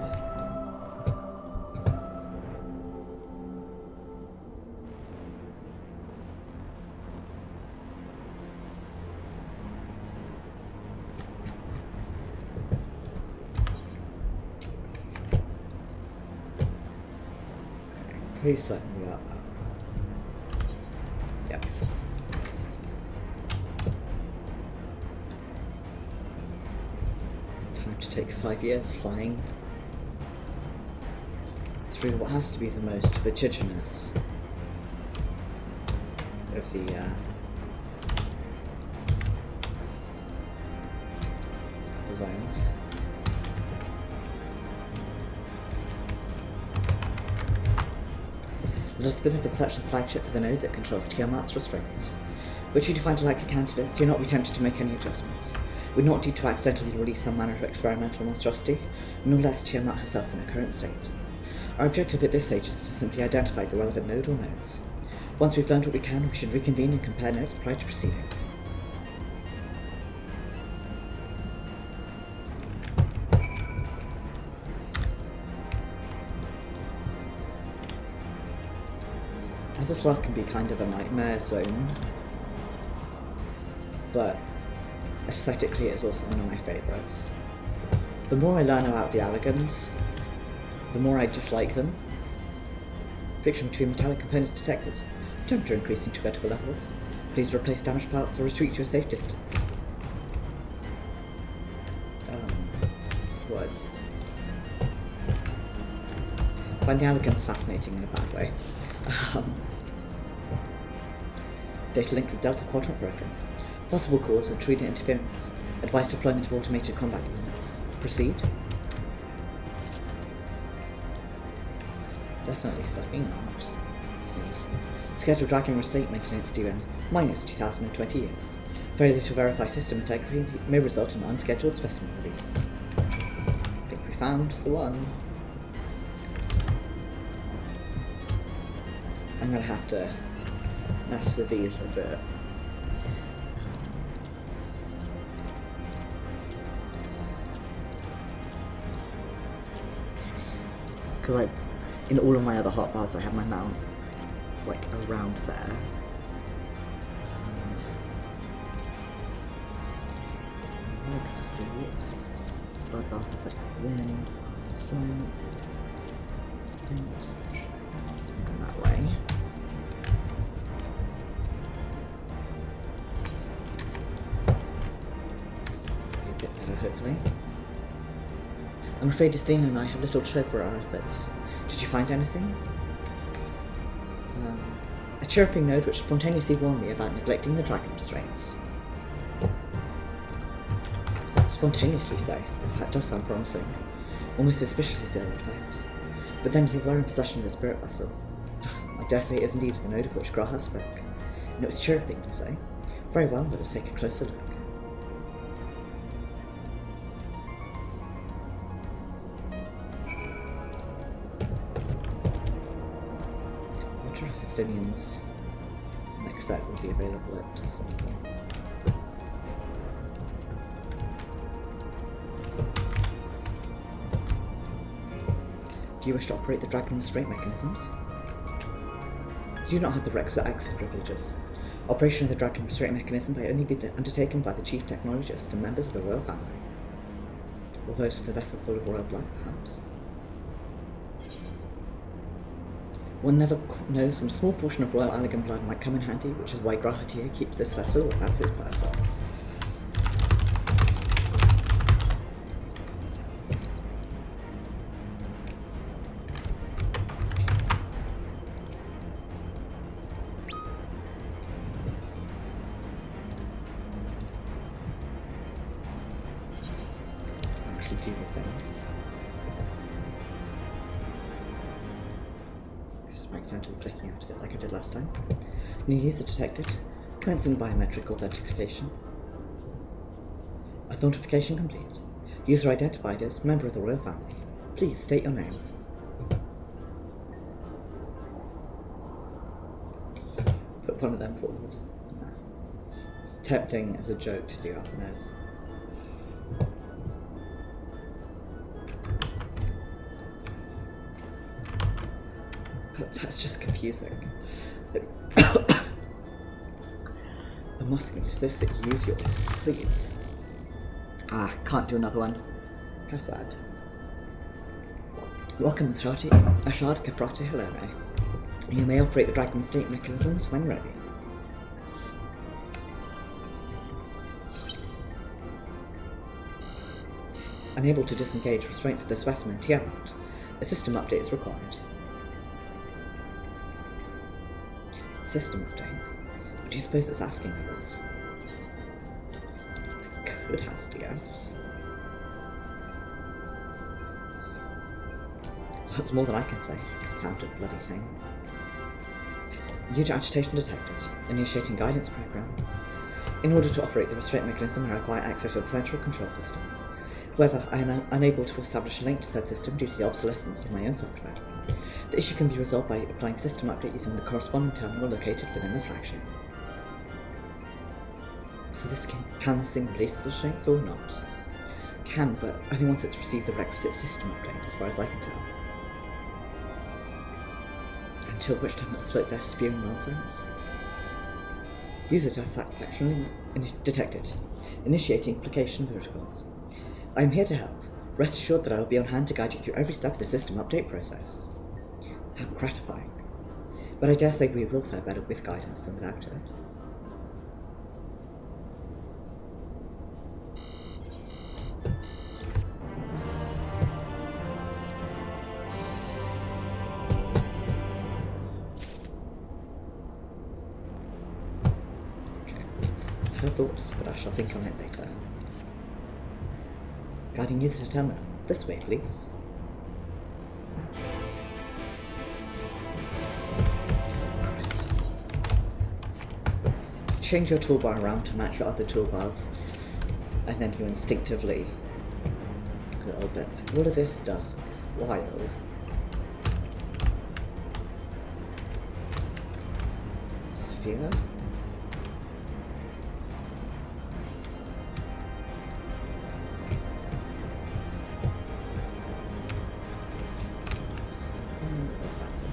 Pretty certain we are up. Yep. Time to take 5 years flying through what has to be the most vertiginous of the zones. Let us spin up and search the flagship for the node that controls Tiamat's restraints. Were you to find a likely candidate, do not be tempted to make any adjustments. We do not need to accidentally release some manner of experimental monstrosity, nor less Tiamat herself in her current state. Our objective at this stage is to simply identify the relevant node or nodes. Once we've learned what we can, we should reconvene and compare notes prior to proceeding. As a slot can be kind of a nightmare zone, but aesthetically it's also one of my favourites. The more I learn about the Alligans, the more I dislike them. Friction between metallic components detected. Temperature increasing to critical levels. Please replace damaged parts or retreat to a safe distance. Words. Find the Alligans fascinating in a bad way. Data linked with Delta Quadrant broken. Possible cause intruder interference. Advised deployment of automated combat units. Proceed. Definitely fucking not. Sneeze. Scheduled Dragon Restate maintenance due in minus 2020 years. Failure to verify system integrity may result in unscheduled specimen release. found the one. I'm gonna have to mess with these a bit. It's because in all of my other hotbars I have my mount like around there. Leg sweep. Bloodbath is like wind, strength, and that way. A bit better, hopefully. I'm afraid Justina and I have little show for our efforts. Did you find anything? A chirping node which spontaneously warned me about neglecting the dragon restraints. Spontaneously so. That does sound promising. Almost suspiciously so, in fact. But then you were in possession of the spirit vessel. I dare say it is indeed the node of which Graha spoke. And it was chirping, you say? Very well, let us take a closer look. I wonder if Estinian's next set will be available at some point. Do you wish to operate the dragon restraint mechanisms? You do not have the requisite access privileges. Operation of the dragon restraint mechanism may only be undertaken by the chief technologist and members of the royal family. Or those with a vessel full of royal blood, perhaps. One never knows when a small portion of royal Allegan blood might come in handy, which is why Grahatir keeps this vessel at his person. Clicking out of it like I did last time. New user detected. Commencing biometric authentication. Authentication complete. User identified as member of the royal family. Please state your name. Put one of them forward. No. It's tempting as a joke to do up a nose. But that's just confusing. I must insist that you use yours, please. Ah, can't do another one. How sad. Welcome, Arshad Caprate Helene. You may operate the dragon state mechanisms when ready. Unable to disengage restraints of the specimen Tiamat. A system update is required. System update? What do you suppose it's asking of us? Could hazard a guess. That's more than I can say. Confounded bloody thing. Huge agitation detected. Initiating guidance program. In order to operate the restraint mechanism, I require access to the central control system. However, I am unable to establish a link to said system due to the obsolescence of my own software. The issue can be resolved by applying system update using the corresponding terminal located within the flagship. So can this thing release the restraints or not? Can, but only once it's received the requisite system update, as far as I can tell. Until which time it'll float there spewing nonsense. User satisfaction detected. Initiating application protocols. I am here to help. Rest assured that I will be on hand to guide you through every step of the system update process. How gratifying. But I dare say we will fare better with guidance than without it. I had a thought, but I shall think on it later. Guiding you to the terminal. This way, please. Change your toolbar around to match your other toolbars, and then you instinctively little bit. All of this stuff is wild. Sphere. What's that?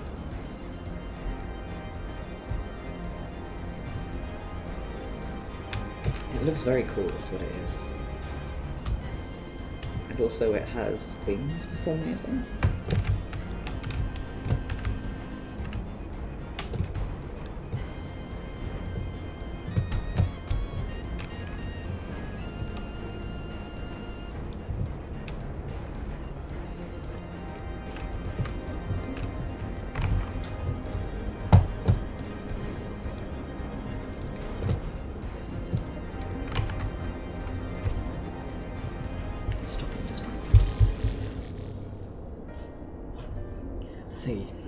It looks very cool, is what it is. And also it has wings for some reason.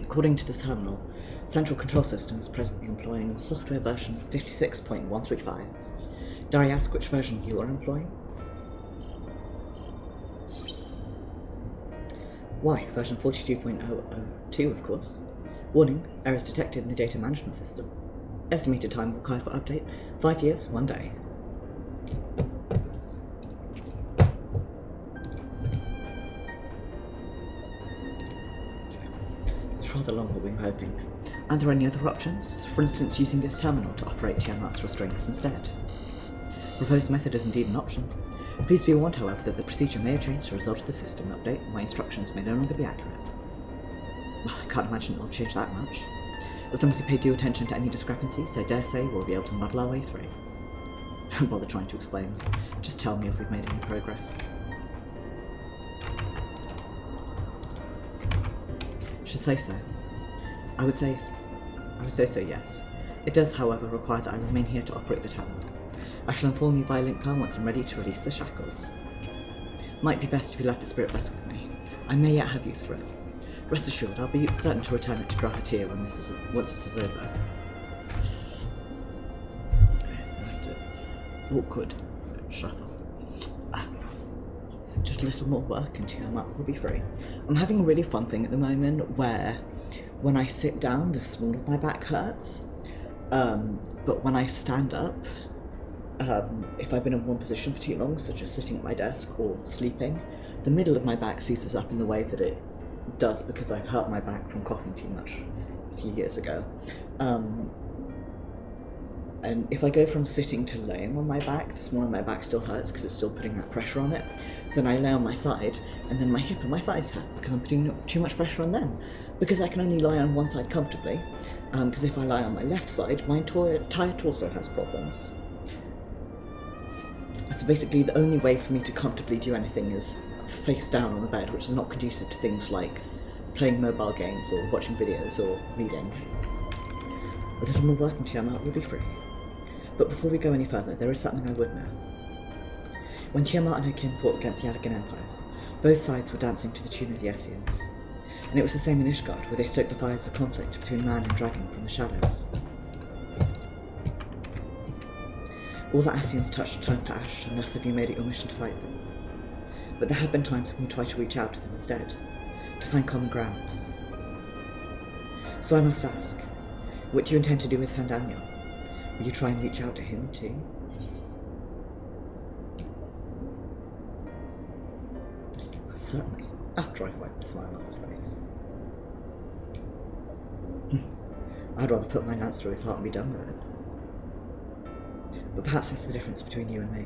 According to this terminal, Central Control System is presently employing software version 56.135. Dare I ask which version you are employing? Why, version 42.002, of course. Warning, errors detected in the data management system. Estimated time required for update, 5 years, 1 day. Rather long what we were hoping. Are there any other options? For instance, using this terminal to operate Tiamat's restraints instead. Proposed method is indeed an option. Please be warned, however, that the procedure may have changed as a result of the system update, and my instructions may no longer be accurate. Well, I can't imagine it'll change that much. As long as you pay due attention to any discrepancies, I dare say we'll be able to muddle our way through. Don't bother trying to explain. Just tell me if we've made any progress. Should say so. I would say so, yes. It does, however, require that I remain here to operate the terminal. I shall inform you via link once I'm ready to release the shackles. Might be best if you left the spirit vessel with me. I may yet have use for it. Rest assured, I'll be certain to return it to Grahatir once this is over. After awkward shuffle. Just a little more work and Tiamat will be free. I'm having a really fun thing at the moment where when I sit down, the small of my back hurts. But when I stand up, if I've been in one position for too long, such as sitting at my desk or sleeping, the middle of my back seizes up in the way that it does because I hurt my back from coughing too much a few years ago. And if I go from sitting to laying on my back, the small of my back still hurts because it's still putting that pressure on it. So then I lay on my side, and then my hip and my thighs hurt because I'm putting too much pressure on them. Because I can only lie on one side comfortably, because if I lie on my left side, my entire torso has problems. So basically the only way for me to comfortably do anything is face down on the bed, which is not conducive to things like playing mobile games or watching videos or reading. A little more work and Tiamat will be free. But before we go any further, there is something I would know. When Tiamat and her kin fought against the Yadigan Empire, both sides were dancing to the tune of the Esseans. And it was the same in Ishgard, where they stoked the fires of conflict between man and dragon from the shadows. All the Ascians touched turned to ash, and thus have you made it your mission to fight them. But there have been times when you try to reach out to them instead, to find common ground. So I must ask, what do you intend to do with Fandaniel? Will you try and reach out to him too? Certainly, after I've wiped the smile off his face. I'd rather put my lance through his heart and be done with it. But perhaps that's the difference between you and me.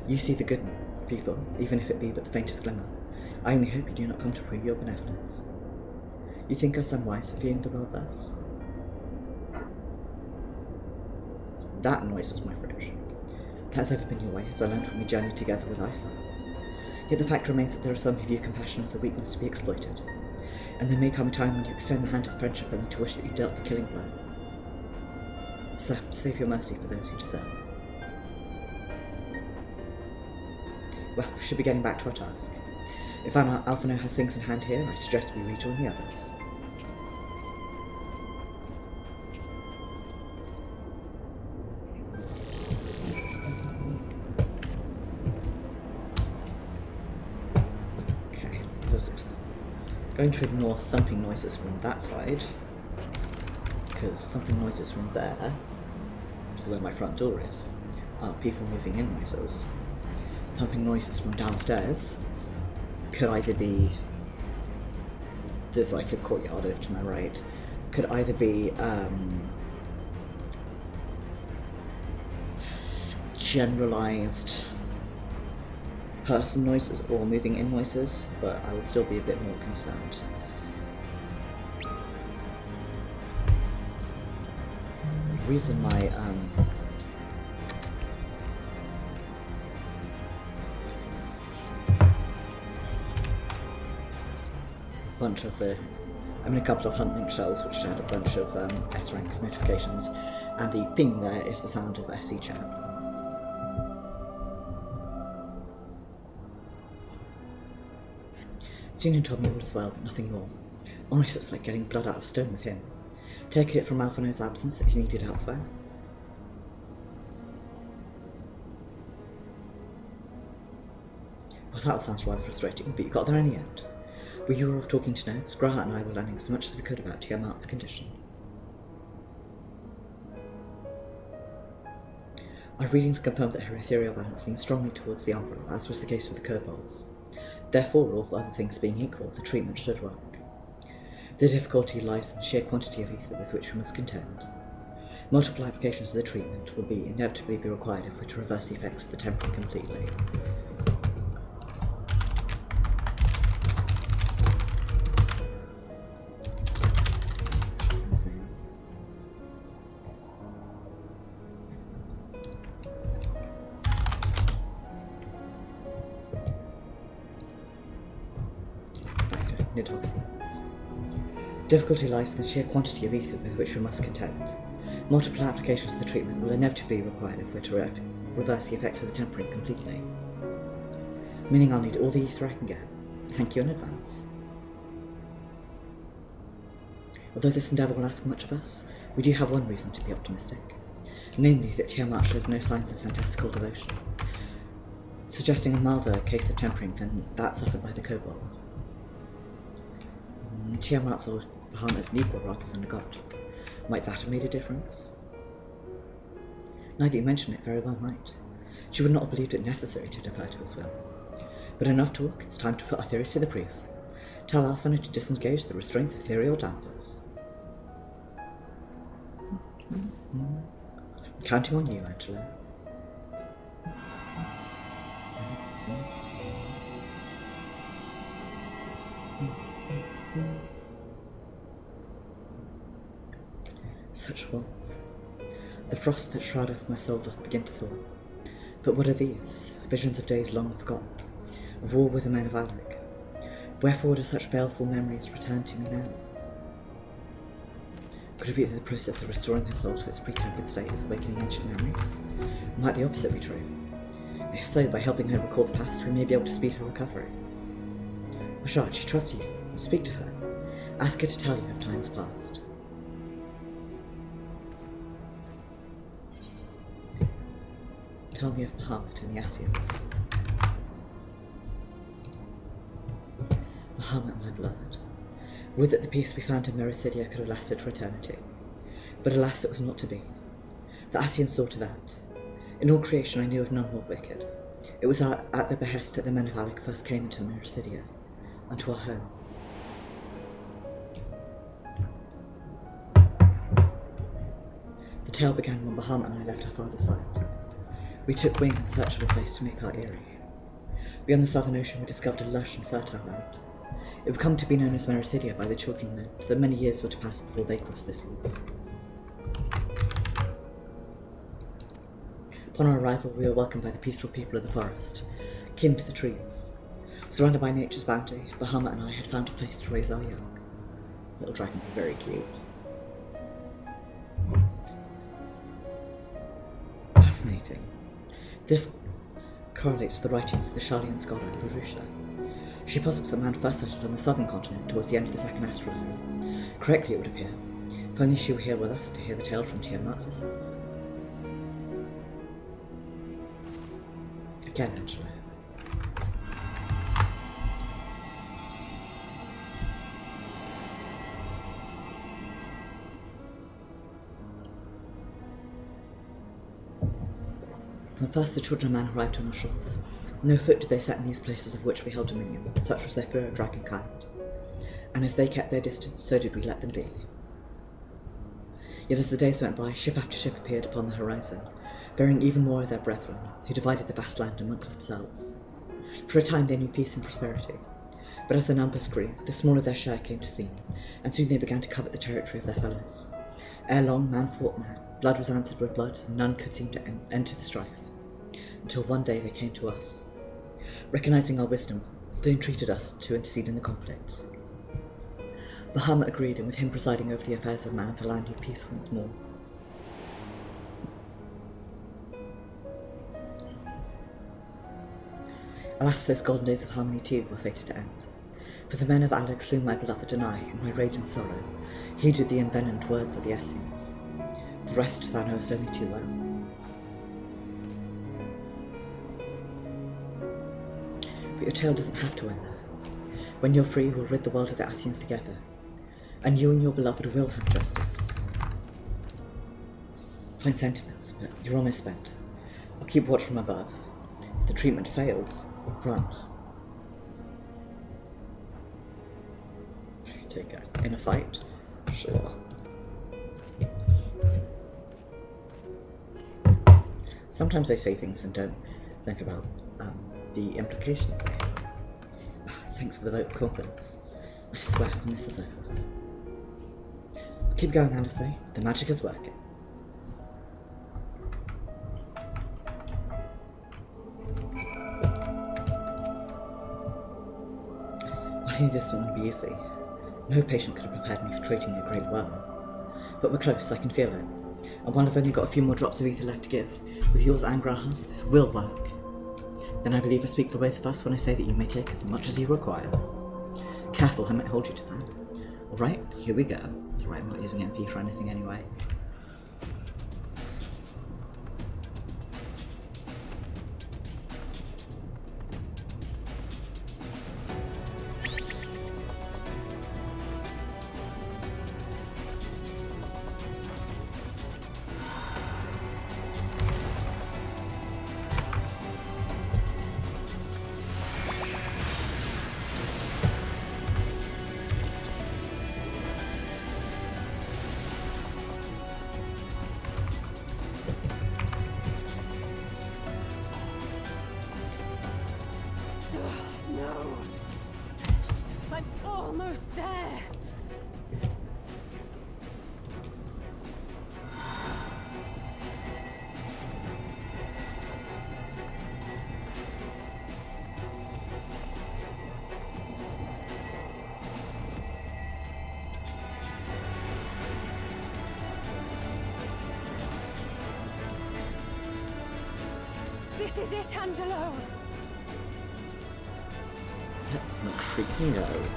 You see the good in people, even if it be but the faintest glimmer. I only hope you do not come to prove your benevolence. You think us unwise for viewing the world thus? That noise was my fridge. That has ever been your way, as I learned when we journeyed together with Isar. Yet the fact remains that there are some who view compassion as a weakness to be exploited, and there may come a time when you extend the hand of friendship only to wish that you dealt the killing blow. So, save your mercy for those who deserve. Well, we should be getting back to our task. If Alphino has things in hand here, I suggest we rejoin the others. was going to ignore thumping noises from that side, because thumping noises from there, which is where my front door is, are people moving in noises. Thumping noises from downstairs could either be, there's like a courtyard over to my right, could either be generalized person noises or moving in noises, but I will still be a bit more concerned. The reason my bunch of the, I mean a couple of hunting shells which had a bunch of S-rank notifications, and the ping there is the sound of SC chat. Julian told me all is well, but nothing more. Honestly, it's like getting blood out of stone with him. Take it from Alphino's absence that he's needed elsewhere. Well, that sounds rather frustrating, but you got there in the end. We were off talking to notes. Grahat and I were learning as much as we could about Tiamat's condition. Our readings confirmed that her ethereal balance leaned strongly towards the Umbral, as was the case with the kobolds. Therefore, all other things being equal, the treatment should work. The difficulty lies in the sheer quantity of ether with which we must contend. Multiple applications of the treatment will inevitably be required if we're to reverse the effects of the temporal completely. Difficulty lies in the sheer quantity of ether with which we must contend. Multiple applications of the treatment will inevitably be required if we're to reverse the effects of the tempering completely. Meaning I'll need all the ether I can get. Thank you in advance. Although this endeavour will ask much of us, we do have one reason to be optimistic. Namely that Tiamat shows no signs of fantastical devotion, suggesting a milder case of tempering than that suffered by the kobolds. Tiamat saw Bahamut as an equal rather than a god. Might that have made a difference? Now that you mention it, very well might. She would not have believed it necessary to defer to his will. But enough talk, it's time to put our theories to the proof. Tell Alphino to disengage the restraints of ethereal dampers. I'm counting on you, Angelo. Such warmth. The frost that shroudeth my soul doth begin to thaw. But what are these? Visions of days long forgotten, of war with the men of Alec. Wherefore do such baleful memories return to me now? Could it be that the process of restoring her soul to its pre-tempered state is awakening ancient memories? Or might the opposite be true? If so, by helping her recall the past, we may be able to speed her recovery. Arshad, she trusts you. Speak to her. Ask her to tell you of times past. Tell me of Bahamut and the Asians. Bahamut, my beloved. Would that the peace we found in Mericidia could have lasted for eternity. But alas, it was not to be. The Asians saw to that. In all creation I knew of none more wicked. It was at their behest that the men of Alec first came into Mericidia, unto our home. The tale began when Bahamut and I left our father's side. We took wing in search of a place to make our eyrie. Beyond the southern ocean we discovered a lush and fertile land. It would come to be known as Mericidia by the children then, though many years were to pass before they crossed the seas. Upon our arrival we were welcomed by the peaceful people of the forest, kin to the trees. Surrounded by nature's bounty, Bahamut and I had found a place to raise our young. Little dragons are very cute. Fascinating. This correlates with the writings of the Sharlayan scholar Purusha. She posits that man first sighted on the southern continent towards the end of the second astral era. Correctly, it would appear. If only she were here with us to hear the tale from Tiamat herself. Again, Angelo. When first the children of man arrived on our shores, no foot did they set in these places of which we held dominion, such was their fear of dragonkind. And as they kept their distance, so did we let them be. Yet as the days went by, ship after ship appeared upon the horizon, bearing even more of their brethren, who divided the vast land amongst themselves. For a time they knew peace and prosperity, but as their numbers grew, the smaller their share came to seem, and soon they began to covet the territory of their fellows. Ere long, man fought man, blood was answered with blood, and none could seem to enter the strife. Until one day they came to us. Recognizing our wisdom, they entreated us to intercede in the conflicts. Bahamut agreed, and with him presiding over the affairs of man, the land knew peace once more. Alas, those golden days of harmony too were fated to end. For the men of Alec slew my beloved and I, in my rage and sorrow, heeded the envenomed words of the Essenes. The rest thou knowest only too well. But your tale doesn't have to end there. When you're free, we'll rid the world of the Asians together, and you and your beloved will have justice. Fine sentiments, but you're almost spent. I'll keep watch from above. If the treatment fails, run. Take it. In a fight? Sure. Sometimes they say things and don't think about the implications they have. Thanks for the vote of confidence. I swear, when this is over. Keep going, Alice. The magic is working. I knew this wouldn't be easy. No patient could have prepared me for treating a great worm. But we're close, I can feel it. And while I've only got a few more drops of ether left to give, with yours and Graha's, this will work. Then I believe I speak for both of us when I say that you may take as much as you require. Careful, I might hold you to that. Alright, here we go. It's alright, I'm not using MP for anything anyway. Almost there! This is it, Angelo! Let's not freaking out.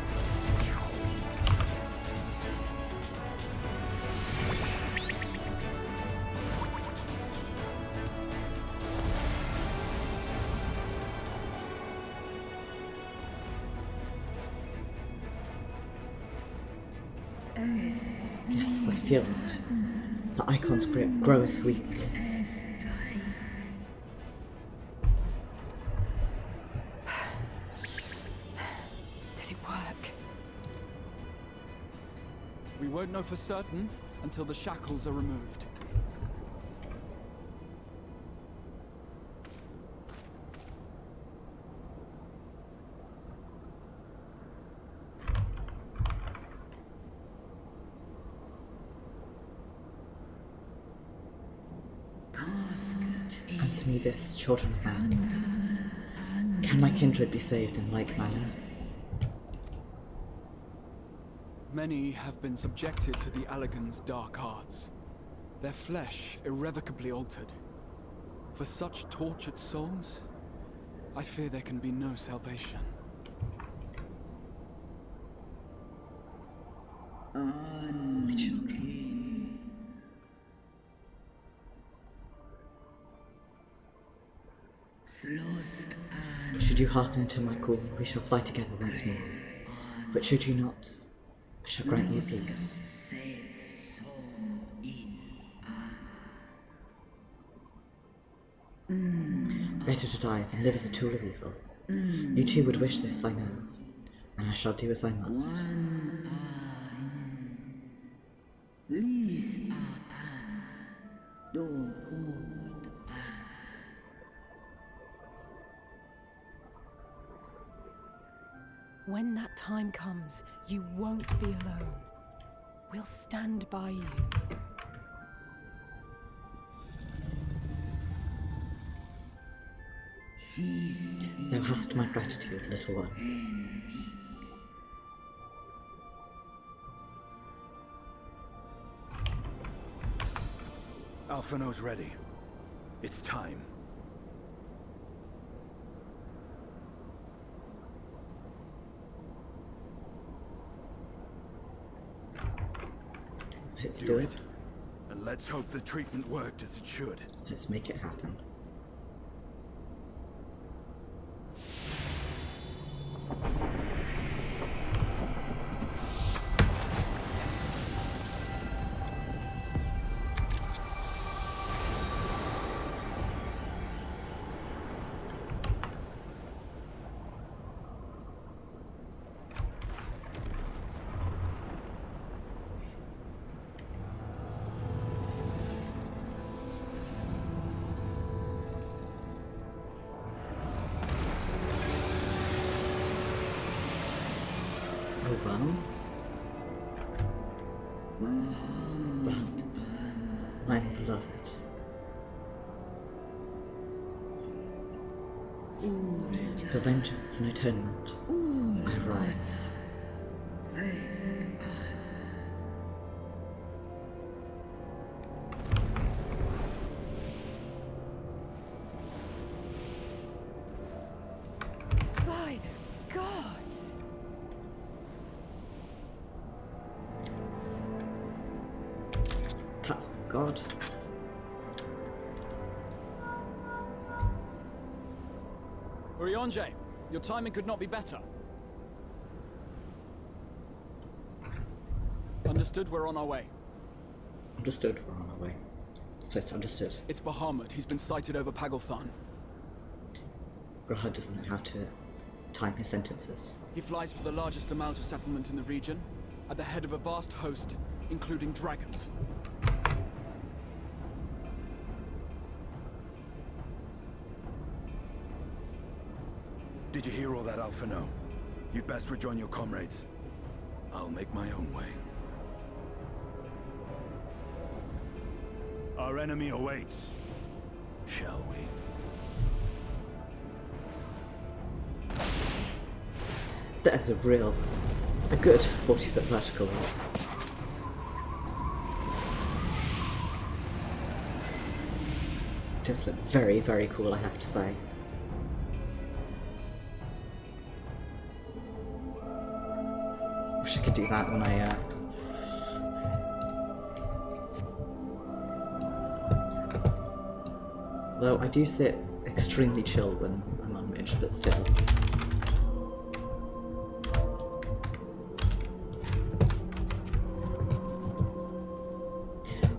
Yes, I feel it. The icon's grip groweth weak. Did it work? We won't know for certain until the shackles are removed. Answer me this, children of man. Can my kindred be saved in like manner? Many have been subjected to the Allegan's dark arts, their flesh irrevocably altered. For such tortured souls, I fear there can be no salvation. Should you hearken to my call, we shall fly together once more. But should you not, I shall grant you peace. Better to die than live as a tool of evil. You too would wish this, I know, and I shall do as I must. When that time comes, you won't be alone. We'll stand by you. Thou hast my gratitude, little one. Alphino's ready. It's time. Let's do it. And let's hope the treatment worked as it should. Let's make it happen. Oh well. But my blood. For vengeance and atonement, I rise. By the gods! That's God. Urianger, your timing could not be better. Understood, we're on our way. Understood, we're on our way. Place understood. It's Bahamut. He's been sighted over Pagalthan. Arshad doesn't know how to time his sentences. He flies for the largest amount of settlement in the region, at the head of a vast host, including dragons. Did you hear all that, Alphino? You'd best rejoin your comrades. I'll make my own way. Our enemy awaits. Shall we? That is a good 40-foot vertical leap. Does look very, very cool, I have to say. Wish I could do that when I Though I do sit extremely chill when I'm on Midge, but still.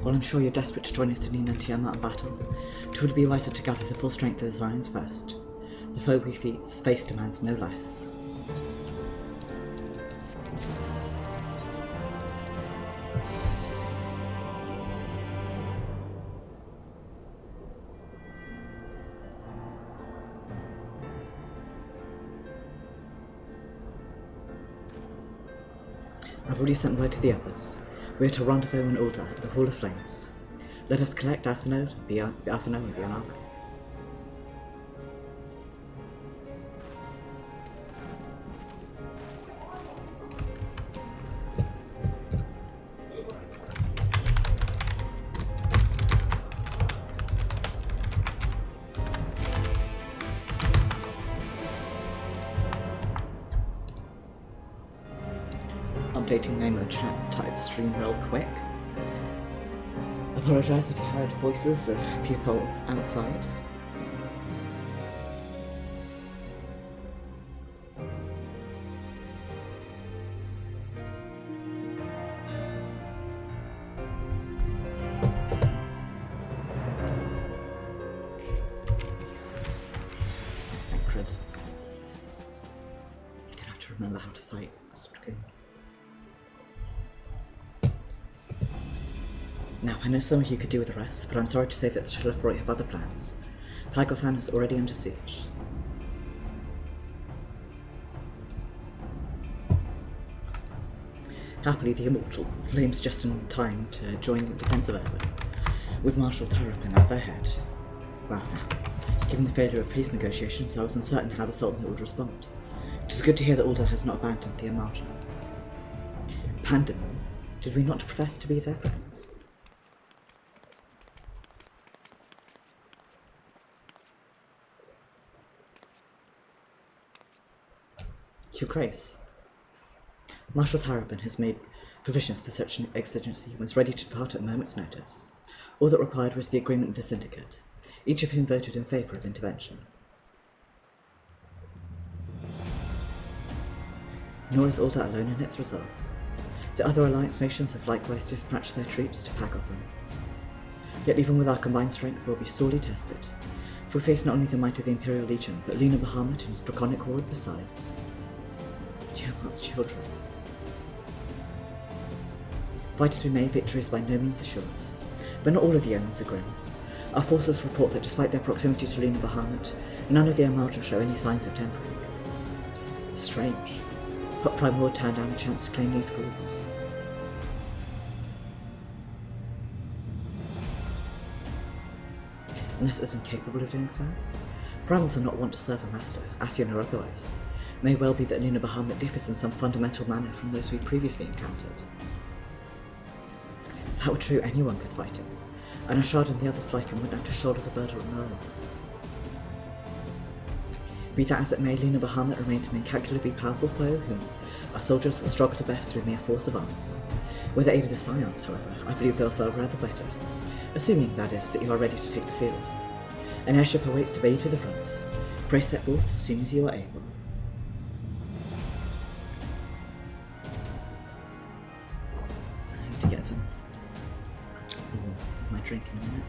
While I'm sure you're desperate to join us to Nina and Tiamat in battle, it would be wiser to gather the full strength of the Zions first. The foe we face demands no less. I've already sent word to the others. We are to rendezvous in Ulda at the Hall of Flames. Let us collect Alphino and be on our way. Updating name of chat type stream real quick. Apologise if you heard voices of people outside. good. I'm gonna have to remember how to fight. That's good. Now, I know some of you could do with the rest, but I'm sorry to say that the Shadowfront have other plans. Pagothan is already under siege. Happily, the Immortal flames just in time to join the defense of Erwin, with Marshal Tarapin at their head. Well, given the failure of peace negotiations, I was uncertain how the Sultanate would respond. It is good to hear that Ulda has not abandoned the Immortal. Abandoned them? Did we not profess to be their friends? Your Grace, Marshal Tarapin has made provisions for such an exigency and was ready to depart at a moment's notice. All that required was the agreement of the Syndicate, each of whom voted in favour of intervention. Nor is Ulda alone in its resolve. The other Alliance nations have likewise dispatched their troops to Pagothan. Yet even with our combined strength, we will be sorely tested, for we face not only the might of the Imperial Legion, but Lunar Bahamut and his draconic horde besides. Tiamat's children. Fight as we may, victory is by no means assured. But not all of the omens are grim. Our forces report that despite their proximity to Lunar Bahamut, none of the Immortal show any signs of tempering. Strange. But Prime Lord turned down a chance to claim new thrones. Unless isn't capable of doing so? Primals are not wont to serve a master, Ascian or otherwise. It may well be that Lunar Bahamut differs in some fundamental manner from those we previously encountered. If that were true, anyone could fight him, and Arshad and the others like him wouldn't have to shoulder the burden alone. Be that as it may, Lunar Bahamut remains an incalculably powerful foe whom our soldiers will struggle to best through mere force of arms. With the aid of the Scions, however, I believe they'll fare rather better, assuming, that is, that you are ready to take the field. An airship awaits to bear you to the front. Pray set forth as soon as you are able. I need to get some my drink in a minute.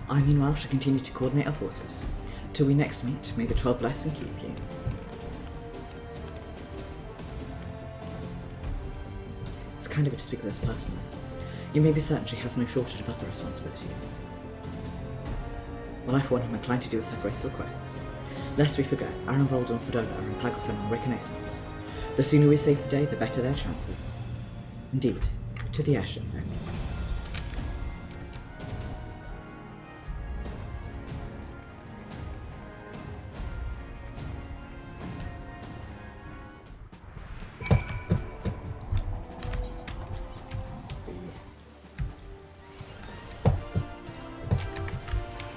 I, meanwhile, shall continue to coordinate our forces. Till we next meet, may the 12 bless and keep you. It's kind of good to speak with us personally. You may be certain she has no shortage of other responsibilities. Well, I for one am inclined to do as her Grace requests. Lest we forget, Arenvold and Fedola are in Pagothan on reconnaissance. The sooner we save the day, the better their chances. Indeed, to the airship then.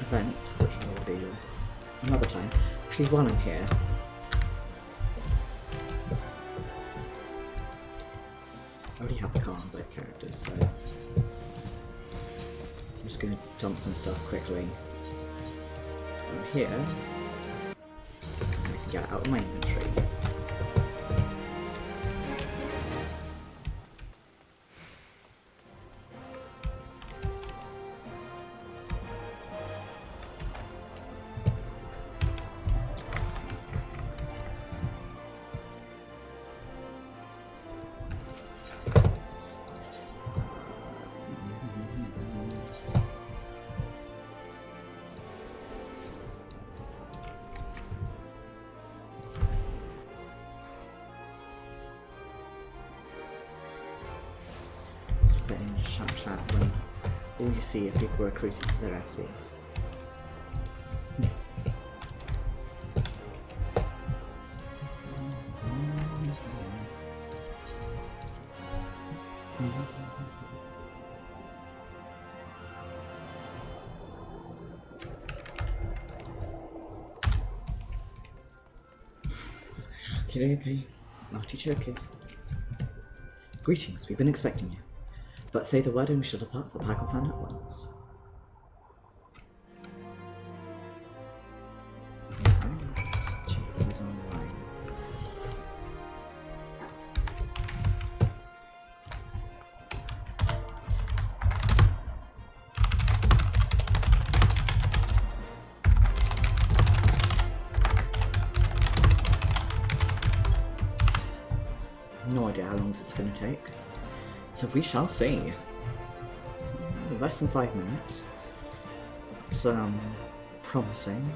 Event, which I will do another time. Actually, while I'm here, I already have the car on both characters, so I'm just going to dump some stuff quickly. So I'm here, I can get it out of my inventory. Chat when all you see are people recruiting for their FCs. Okay, artichoke. Greetings, we've been expecting you. But say the word and we shall depart for Pagothan at once. idea how long this is going to take. So we shall see. Less than 5 minutes. That's promising.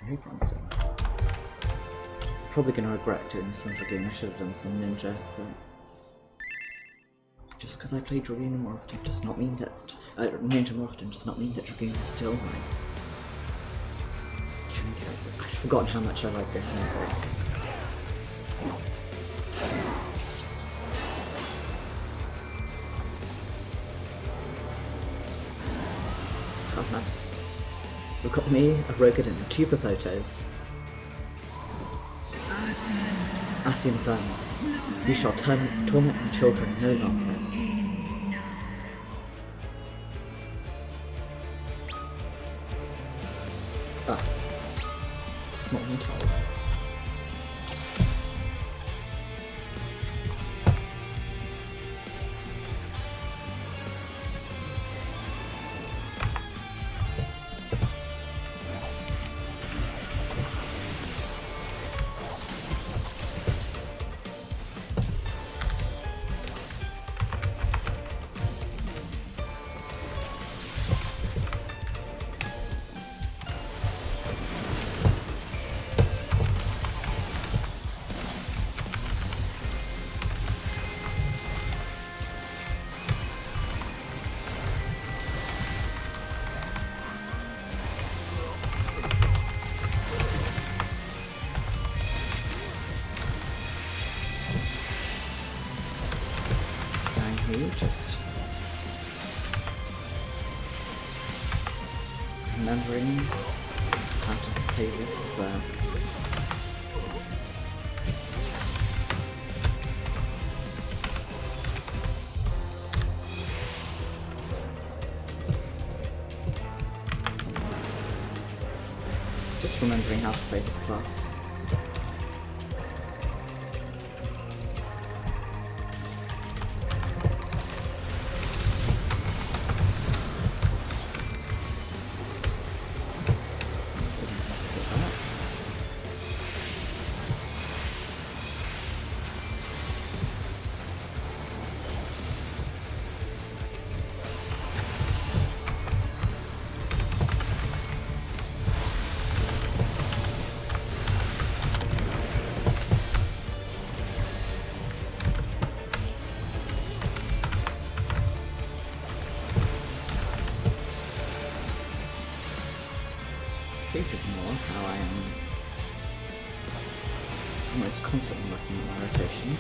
Very promising. Probably going to regret doing this on Dragoon. I should have done some ninja, but just because I play Dragoon more often does not mean that ninja more often does not mean that Dragoon is still mine. I'd forgotten how much I like this music. How nice. We've got me, a Rogan, and 2 Popotos. Assi Infernal. We shall torment the children no longer. Ah. Small and tall. Just remembering how to play this. Just remembering how to play this class. Please ignore how I am almost constantly looking at my rotation.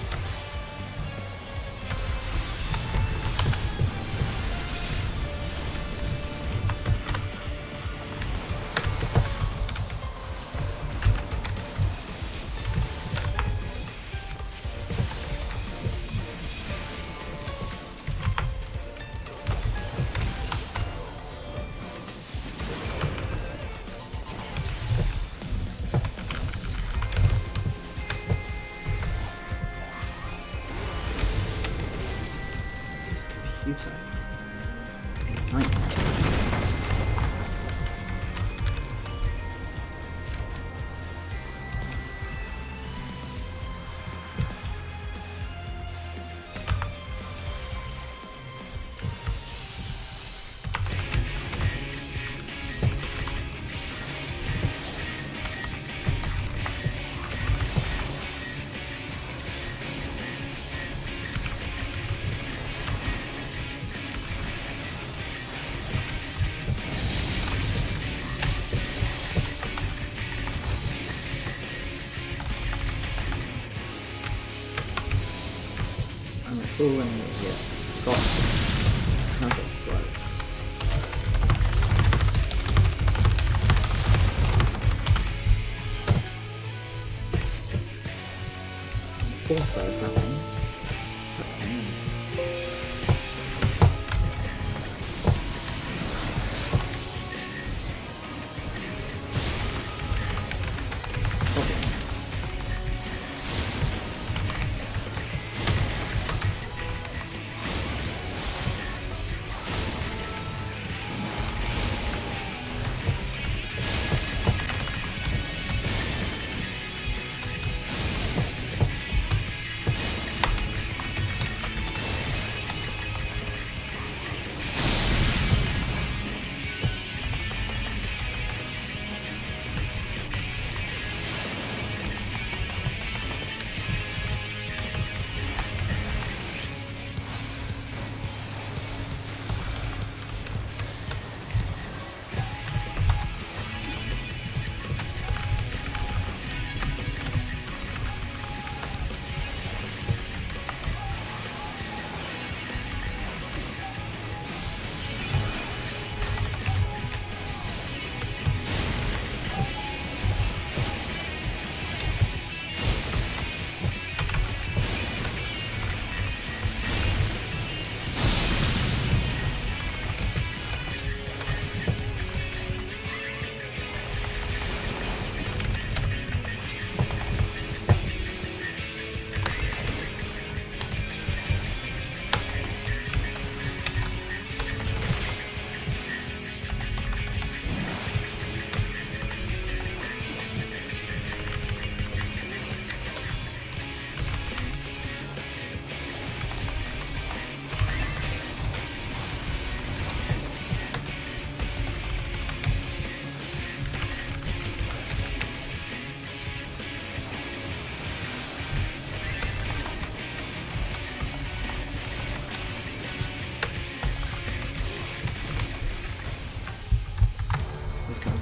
Computer. It's a nightmare sometimes. Fool and idiot. Got how this works. Also having problems.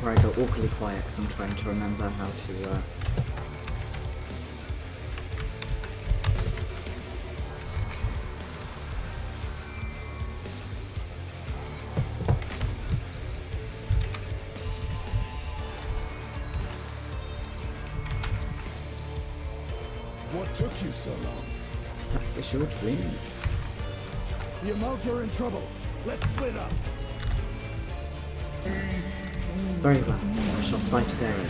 where I go awkwardly quiet because I'm trying to remember how to. What took you so long? Is that the short dream? The Amalt are in trouble. Let's split up. Very well. I shall fight to their end.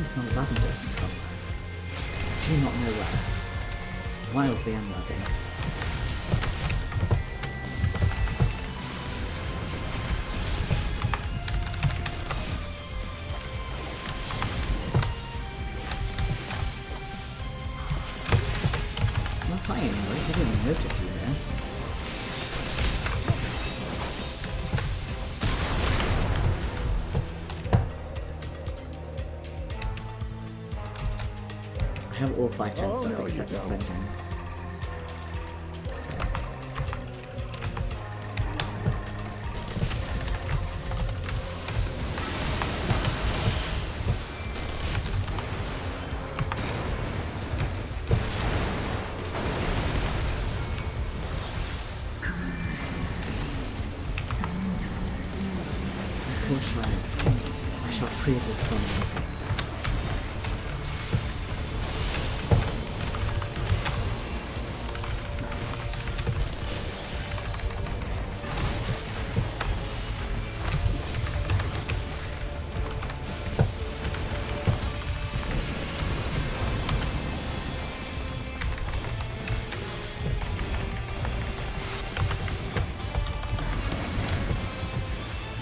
Smell lavender from somewhere. I do not know where. It's wildly unnerving. Well, hi anyway. I didn't notice you there. I have all 5 turn stuff except for fending. So. Poor child. I shall free thee from the pain.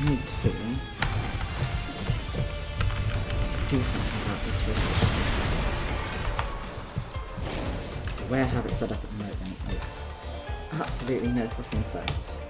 Need to do something about this rotation. The way I have it set up at the moment makes absolutely no fucking sense.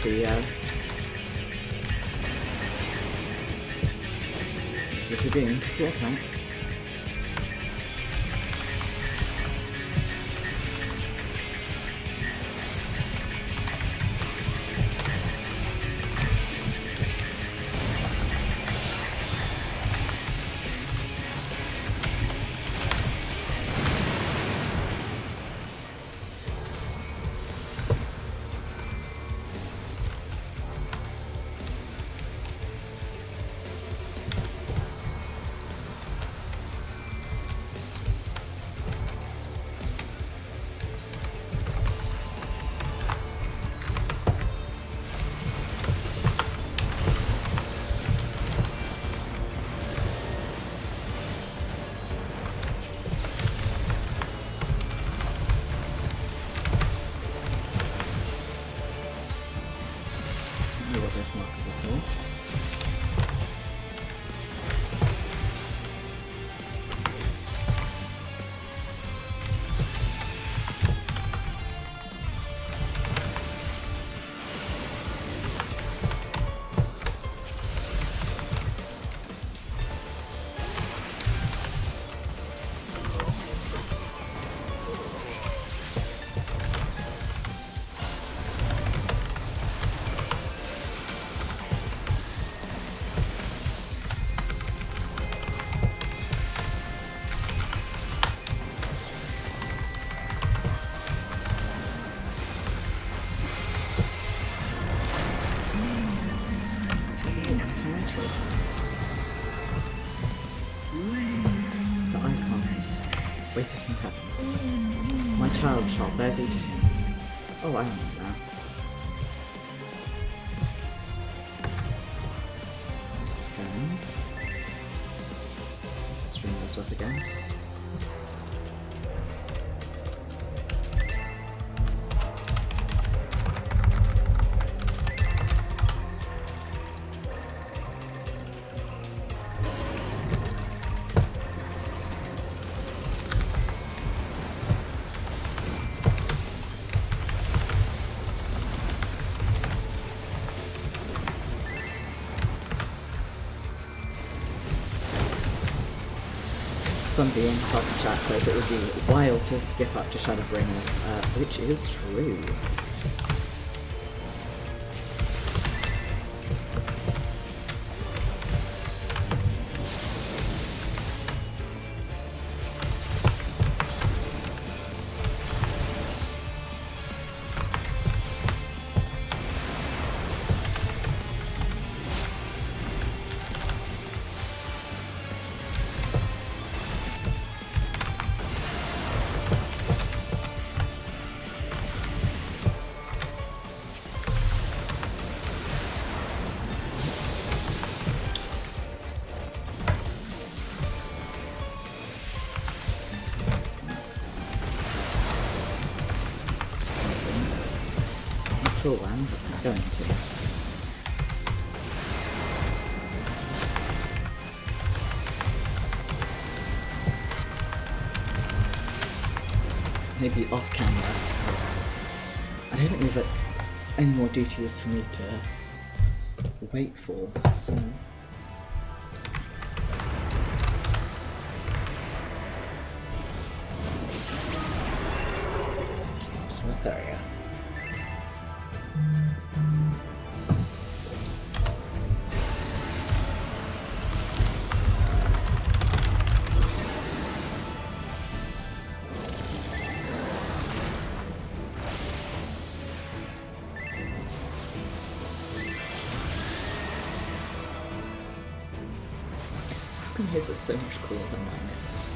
the Dragoon floor tank. Wait if it happens. My child shall bear thee to him. Oh, I remember that. This is going. Let's string those up again. Somebody in the chat says it would be wild to skip up to Shadowbringers, which is true. When, but I'm going to. Maybe off camera. I don't think there's like any more duties for me to wait for, so. There we go. How come his is so much cooler than mine is?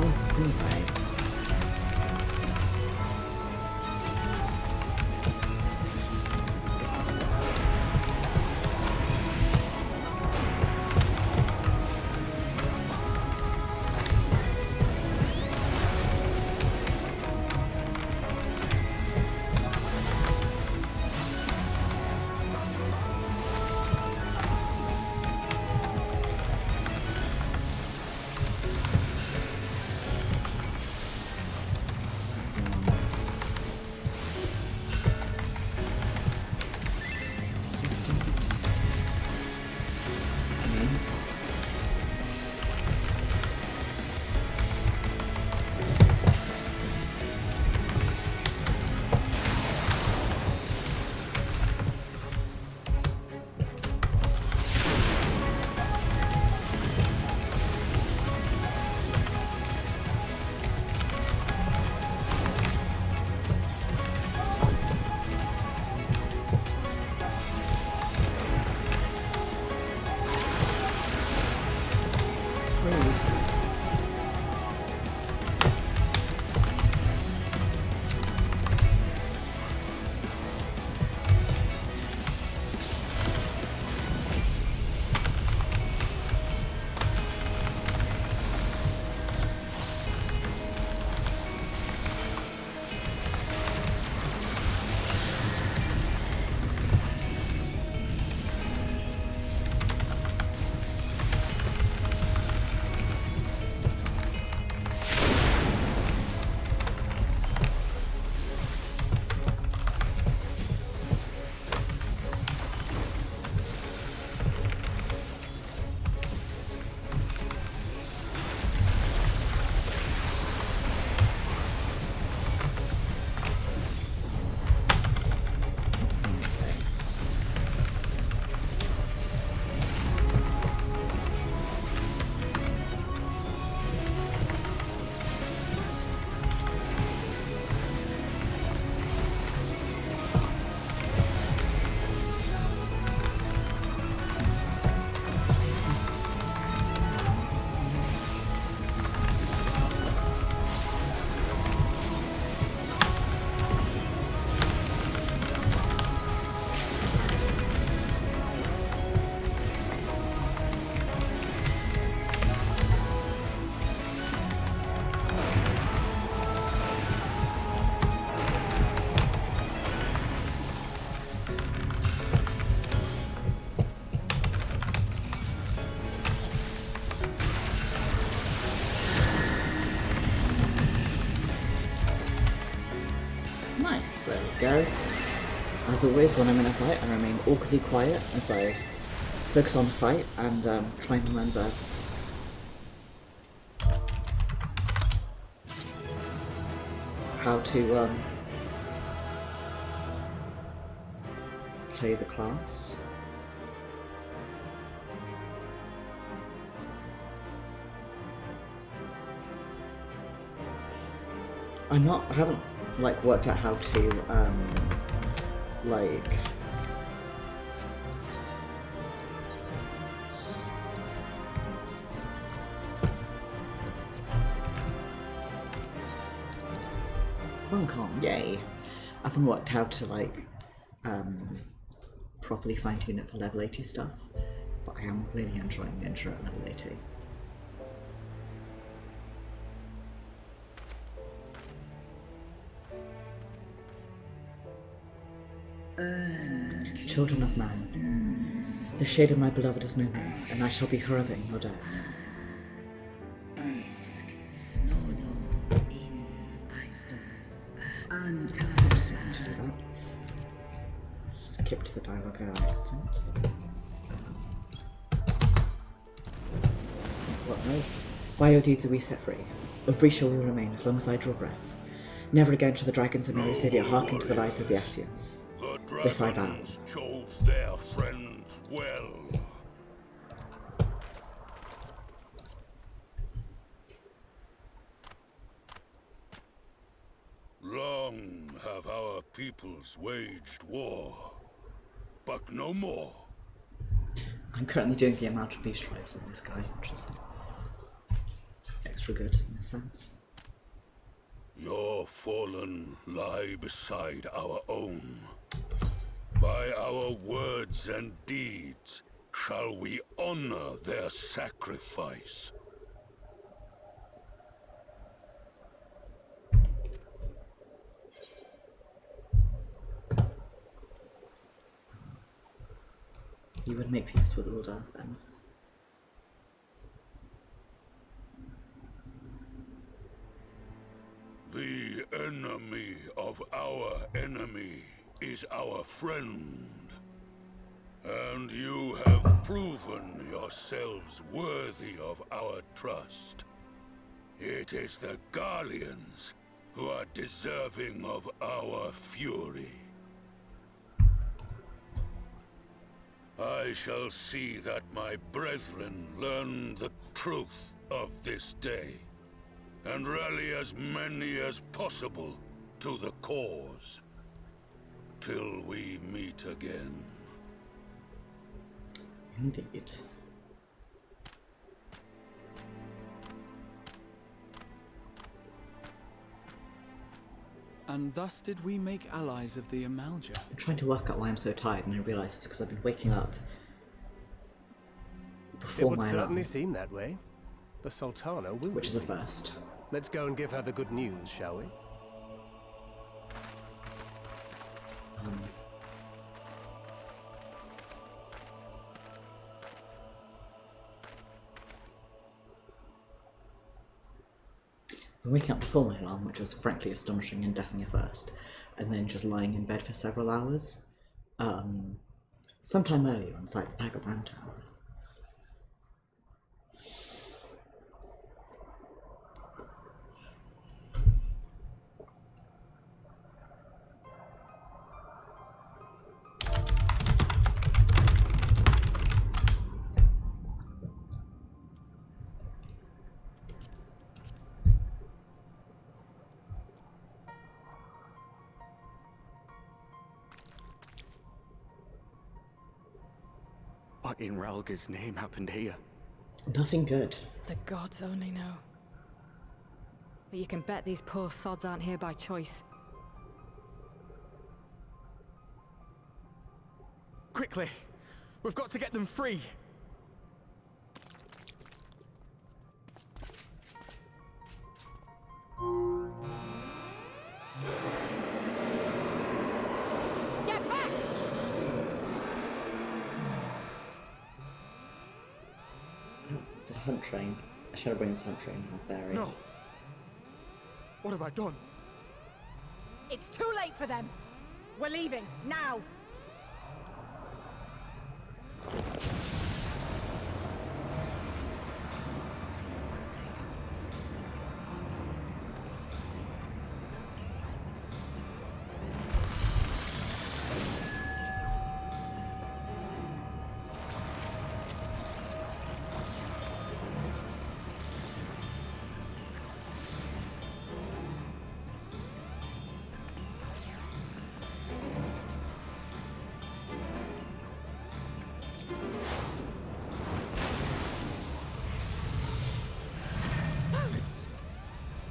anyway. Nice, there we go. As always, when I'm in a fight, I remain awkwardly quiet as I focus on the fight and try and remember how to play the class. I haven't like worked out how to like Runcom, yay! I haven't worked out to like properly fine-tune it for level 80 stuff, but I am really enjoying Ninja at level 80. Children of man, the shade of my beloved is no more, and I shall be forever in your debt. Skip to the dialogue there by accident. What was? By your deeds are we set free. Of free shall we remain as long as I draw breath. Never again shall the dragons of Mericidia hearken to the lies of the Asians. This I vow. Chose their friends well. Long have our peoples waged war, but no more. I'm currently doing the amount of beast tribes on this guy, which is for good, in a sense. Your fallen lie beside our own. By our words and deeds shall we honor their sacrifice. You would make peace with Ulda, then. The enemy of our enemy is our friend. And you have proven yourselves worthy of our trust. It is the Garleans who are deserving of our fury. I shall see that my brethren learn the truth of this day, and rally as many as possible to the cause, till we meet again. Indeed. And thus did we make allies of the Amalja. I'm trying to work out why I'm so tired, and I realise it's because I've been waking up before it would my certainly alarm. seem that way. The Sultana will. Which is a first. Let's go and give her the good news, shall we? I'm waking up before my alarm, which was frankly astonishing and definitely a first, and then just lying in bed for several hours. Sometime earlier inside the Pagaban Tower. What in Ralga's name happened here? Nothing good. The gods only know. But you can bet these poor sods aren't here by choice. Quickly! We've got to get them free! Get back! It's a hunt train. A Shadowbringers hunt train, not Barry. No! What have I done? It's too late for them! We're leaving, now!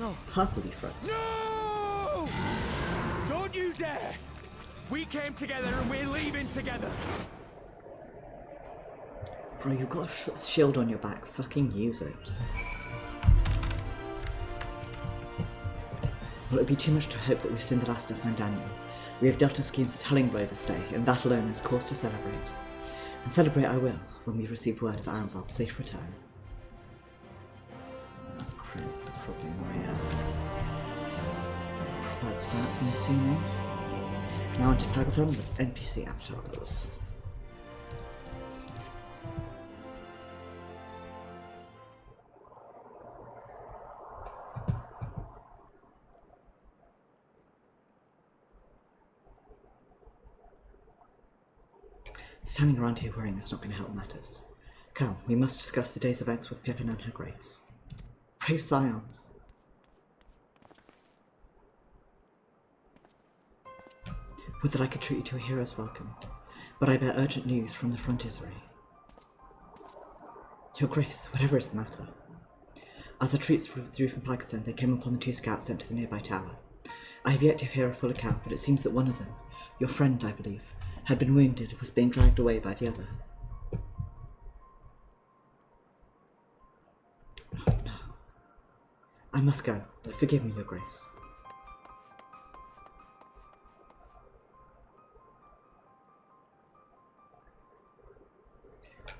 No! Purpley front. No! Don't you dare! We came together and we're leaving together! Bro, you've got a shield on your back. Fucking use it. Well, it would be too much to hope that we've seen the last of Fandaniel. We have dealt our schemes to Tellingbro this day, and that alone is cause to celebrate. And celebrate I will, when we receive word of Arenvald's safe return. Oh, crap. Probably my preferred start, I'm assuming. Now into Pagathon with NPC avatars. Standing around here worrying is not going to help matters. Come, we must discuss the day's events with Pippin and her grace. Brave scions. Would that I could treat you to a hero's welcome, but I bear urgent news from the frontiersry. Your grace, whatever is the matter. As the troops withdrew from Pagathon, they came upon the 2 scouts sent to the nearby tower. I have yet to hear a full account, but it seems that one of them, your friend, I believe, had been wounded and was being dragged away by the other. Oh, no. I must go. Forgive me, Your Grace.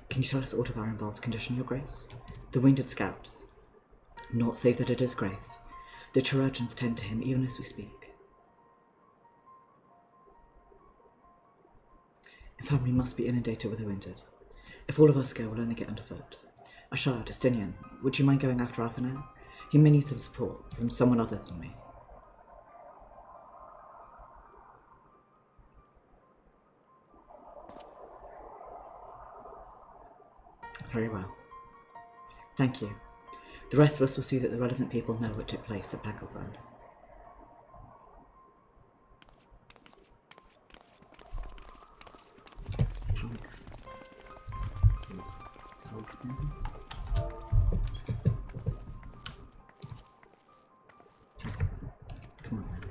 Can you tell us aught of Arenvald's condition, Your Grace? The wounded scout. Naught save that it is grave. The chirurgeons tend to him even as we speak. Infirmary must be inundated with the wounded. If all of us go, we'll only get underfoot. Arshad, Estinian, would you mind going after Alphino? He may need some support from someone other than me. Very well. Thank you. The rest of us will see that the relevant people know what took place at Pagathon. Come on then.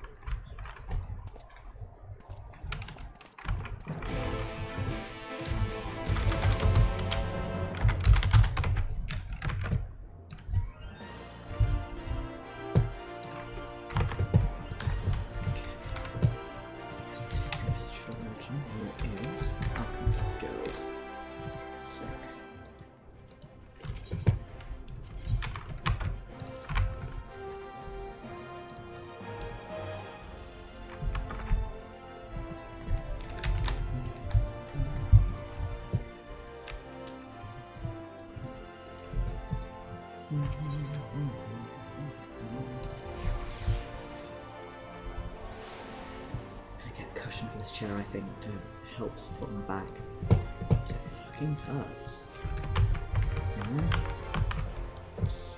I get a cushion for this chair, I think, to help support my back. So it fucking hurts. Oops.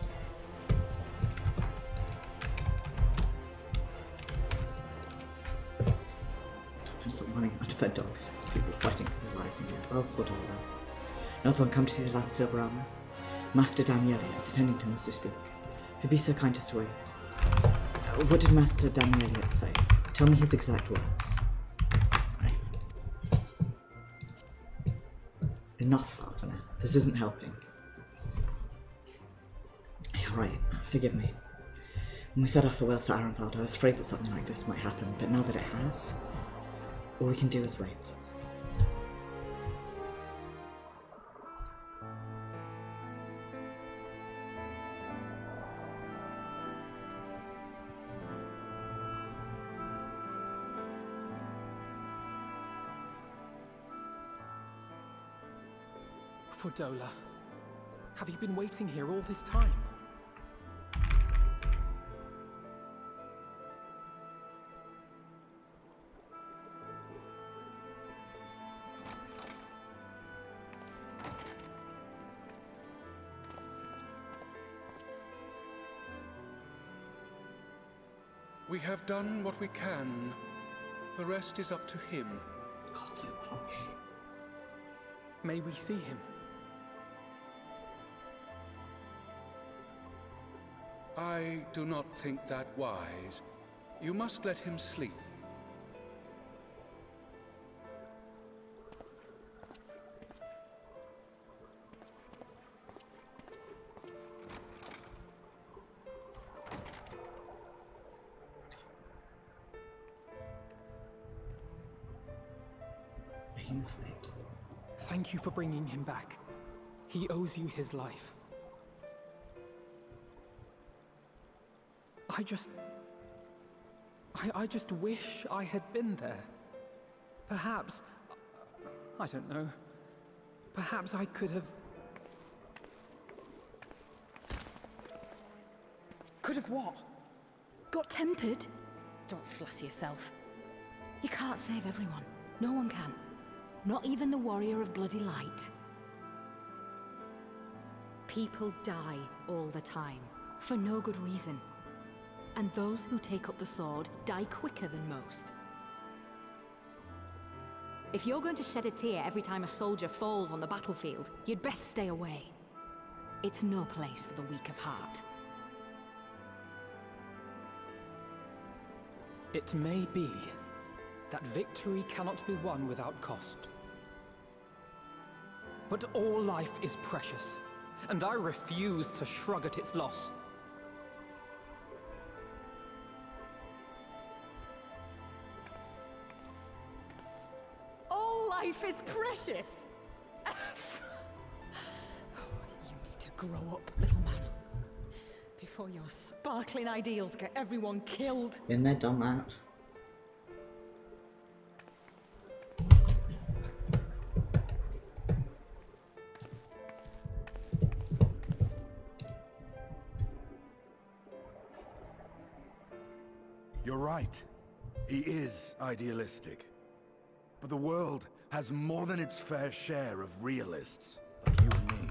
I'm still running unfed dog. People fighting for their lives in here. Oh, for dollar. Another one come to see the lad in silver armour. Master Daniele is attending to him as we speak. He'd be so kind as to wait. What did Master Daniele say? Tell me his exact words. Sorry. Enough, Alphino. This isn't helping. You're right. Forgive me. When we set off for Wales to Arenvald, I was afraid that something like this might happen, but now that it has, all we can do is wait. Fordola, have you been waiting here all this time? We have done what we can. The rest is up to him. God, so posh. May we see him? I do not think that wise. You must let him sleep. Thank you for bringing him back. He owes you his life. I just wish I had been there. Perhaps, I don't know, perhaps I could have... Could have what? Got tempered? Don't flatter yourself. You can't save everyone. No one can. Not even the warrior of bloody light. People die all the time, for no good reason. And those who take up the sword die quicker than most. If you're going to shed a tear every time a soldier falls on the battlefield, you'd best stay away. It's no place for the weak of heart. It may be that victory cannot be won without cost. But all life is precious, and I refuse to shrug at its loss. All life is precious! You need to grow up, little man. Before your sparkling ideals get everyone killed. Been there, done that. You're right. He is idealistic. But the world has more than its fair share of realists, like you and me.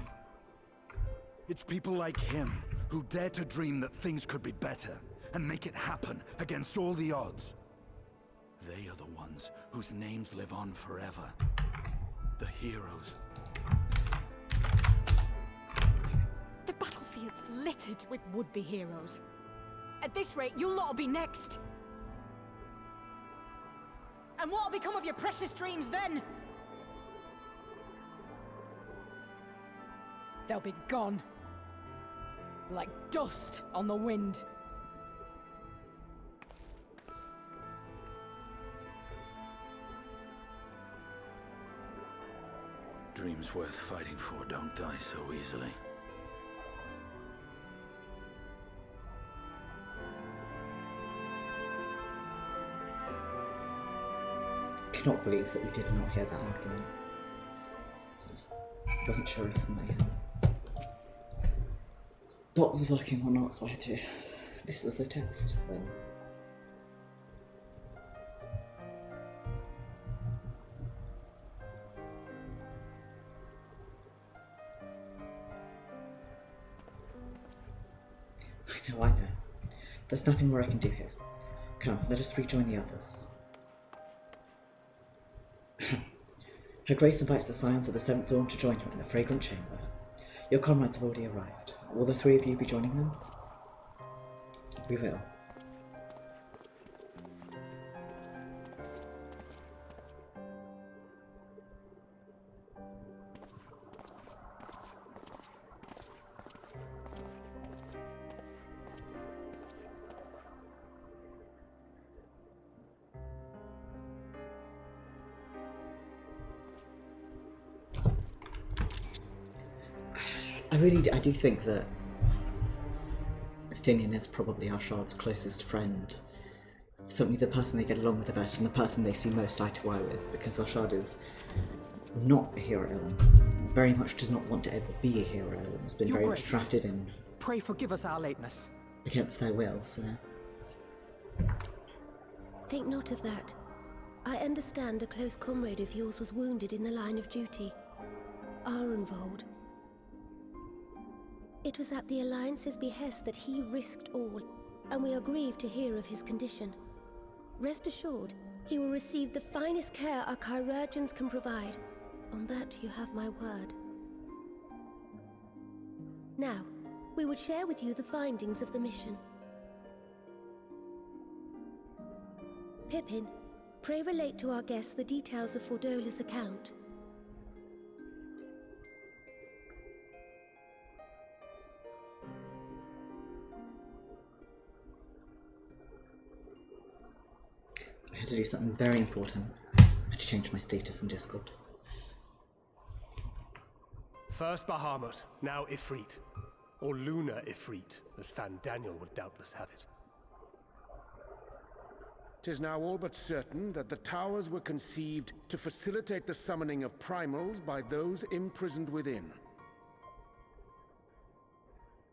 It's people like him who dare to dream that things could be better and make it happen against all the odds. They are the ones whose names live on forever. The heroes. The battlefield's littered with would-be heroes. At this rate, you'll lot be next. And what'll become of your precious dreams then? They'll be gone. Like dust on the wind. Dreams worth fighting for don't die so easily. I cannot believe that we did not hear that argument. I just wasn't sure if my bot was working or not, so I had to. This is the test then. I know. There's nothing more I can do here. Come, let us rejoin the others. Her Grace invites the Scions of the Seventh Dawn to join her in the Fragrant Chamber. Your comrades have already arrived. Will the three of you be joining them? We will. I do think that Estinian is probably Arshad's closest friend. Certainly the person they get along with the best and the person they see most eye to eye with, because Arshad is not a hero element. Very much does not want to ever be a hero element. Has been Your very Grace, much drafted in. Pray forgive us our lateness. Against their will, so. Think not of that. I understand a close comrade of yours was wounded in the line of duty. Arenvold. It was at the Alliance's behest that he risked all, and we are grieved to hear of his condition. Rest assured, he will receive the finest care our chirurgeons can provide. On that you have my word. Now, we would share with you the findings of the mission. Pippin, pray relate to our guests the details of Fordola's account. I had to do something very important. I had to change my status in Discord. First Bahamut, now Ifrit. Or Lunar Ifrit, as Fandaniel would doubtless have it. 'Tis now all but certain that the towers were conceived to facilitate the summoning of primals by those imprisoned within.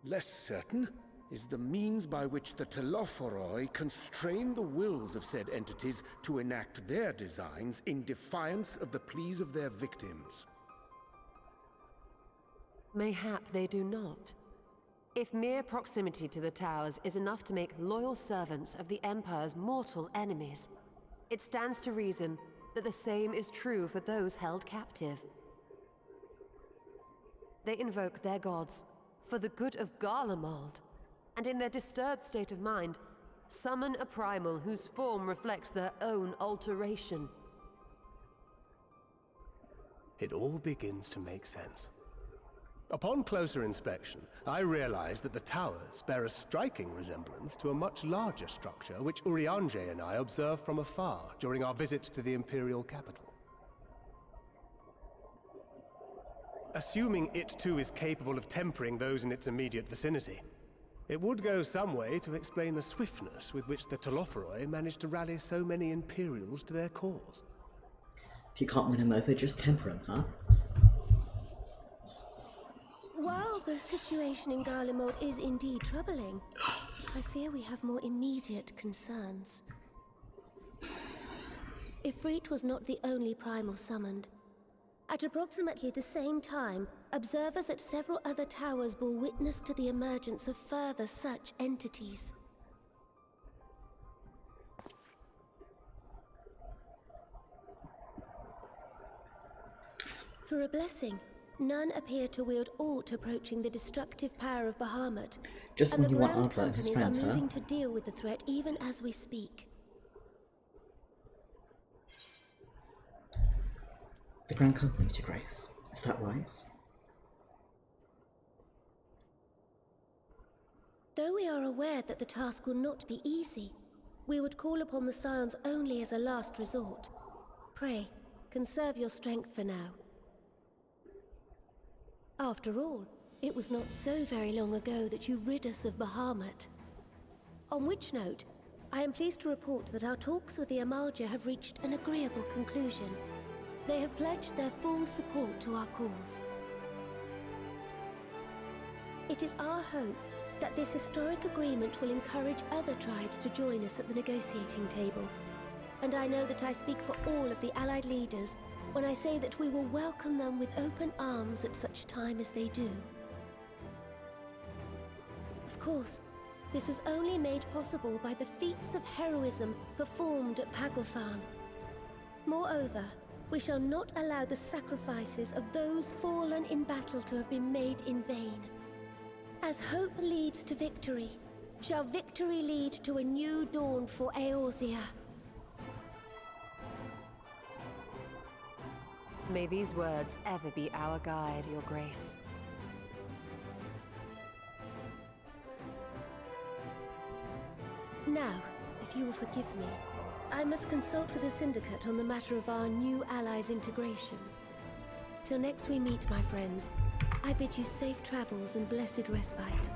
Less certain is the means by which the Telophoroi constrain the wills of said entities to enact their designs in defiance of the pleas of their victims. Mayhap they do not. If mere proximity to the towers is enough to make loyal servants of the Empire's mortal enemies, it stands to reason that the same is true for those held captive. They invoke their gods for the good of Garlemald, and in their disturbed state of mind, summon a primal whose form reflects their own alteration. It all begins to make sense. Upon closer inspection, I realized that the towers bear a striking resemblance to a much larger structure which Urianger and I observed from afar during our visit to the Imperial capital. Assuming it too is capable of tempering those in its immediate vicinity, it would go some way to explain the swiftness with which the Telophoroi managed to rally so many Imperials to their cause. If you can't win them over, just temper them, huh? While the situation in Garlemald is indeed troubling, I fear we have more immediate concerns. Ifrit was not the only primal summoned. At approximately the same time, observers at several other towers bore witness to the emergence of further such entities. For a blessing, none appear to wield aught approaching the destructive power of Bahamut. Just and when the you want Grand Arbor and his Companies friends, are huh? moving to deal with the threat even as we speak. The Grand Company to grace. Is that wise? Though we are aware that the task will not be easy, we would call upon the Scions only as a last resort. Pray, conserve your strength for now. After all, it was not so very long ago that you rid us of Bahamut. On which note, I am pleased to report that our talks with the Amalja have reached an agreeable conclusion. They have pledged their full support to our cause. It is our hope that this historic agreement will encourage other tribes to join us at the negotiating table. And I know that I speak for all of the Allied leaders when I say that we will welcome them with open arms at such time as they do. Of course, this was only made possible by the feats of heroism performed at Paglfan. Moreover, we shall not allow the sacrifices of those fallen in battle to have been made in vain. As hope leads to victory, shall victory lead to a new dawn for Eorzea. May these words ever be our guide, Your Grace. Now, if you will forgive me, I must consult with the Syndicate on the matter of our new allies' integration. Till next we meet, my friends, I bid you safe travels and blessed respite.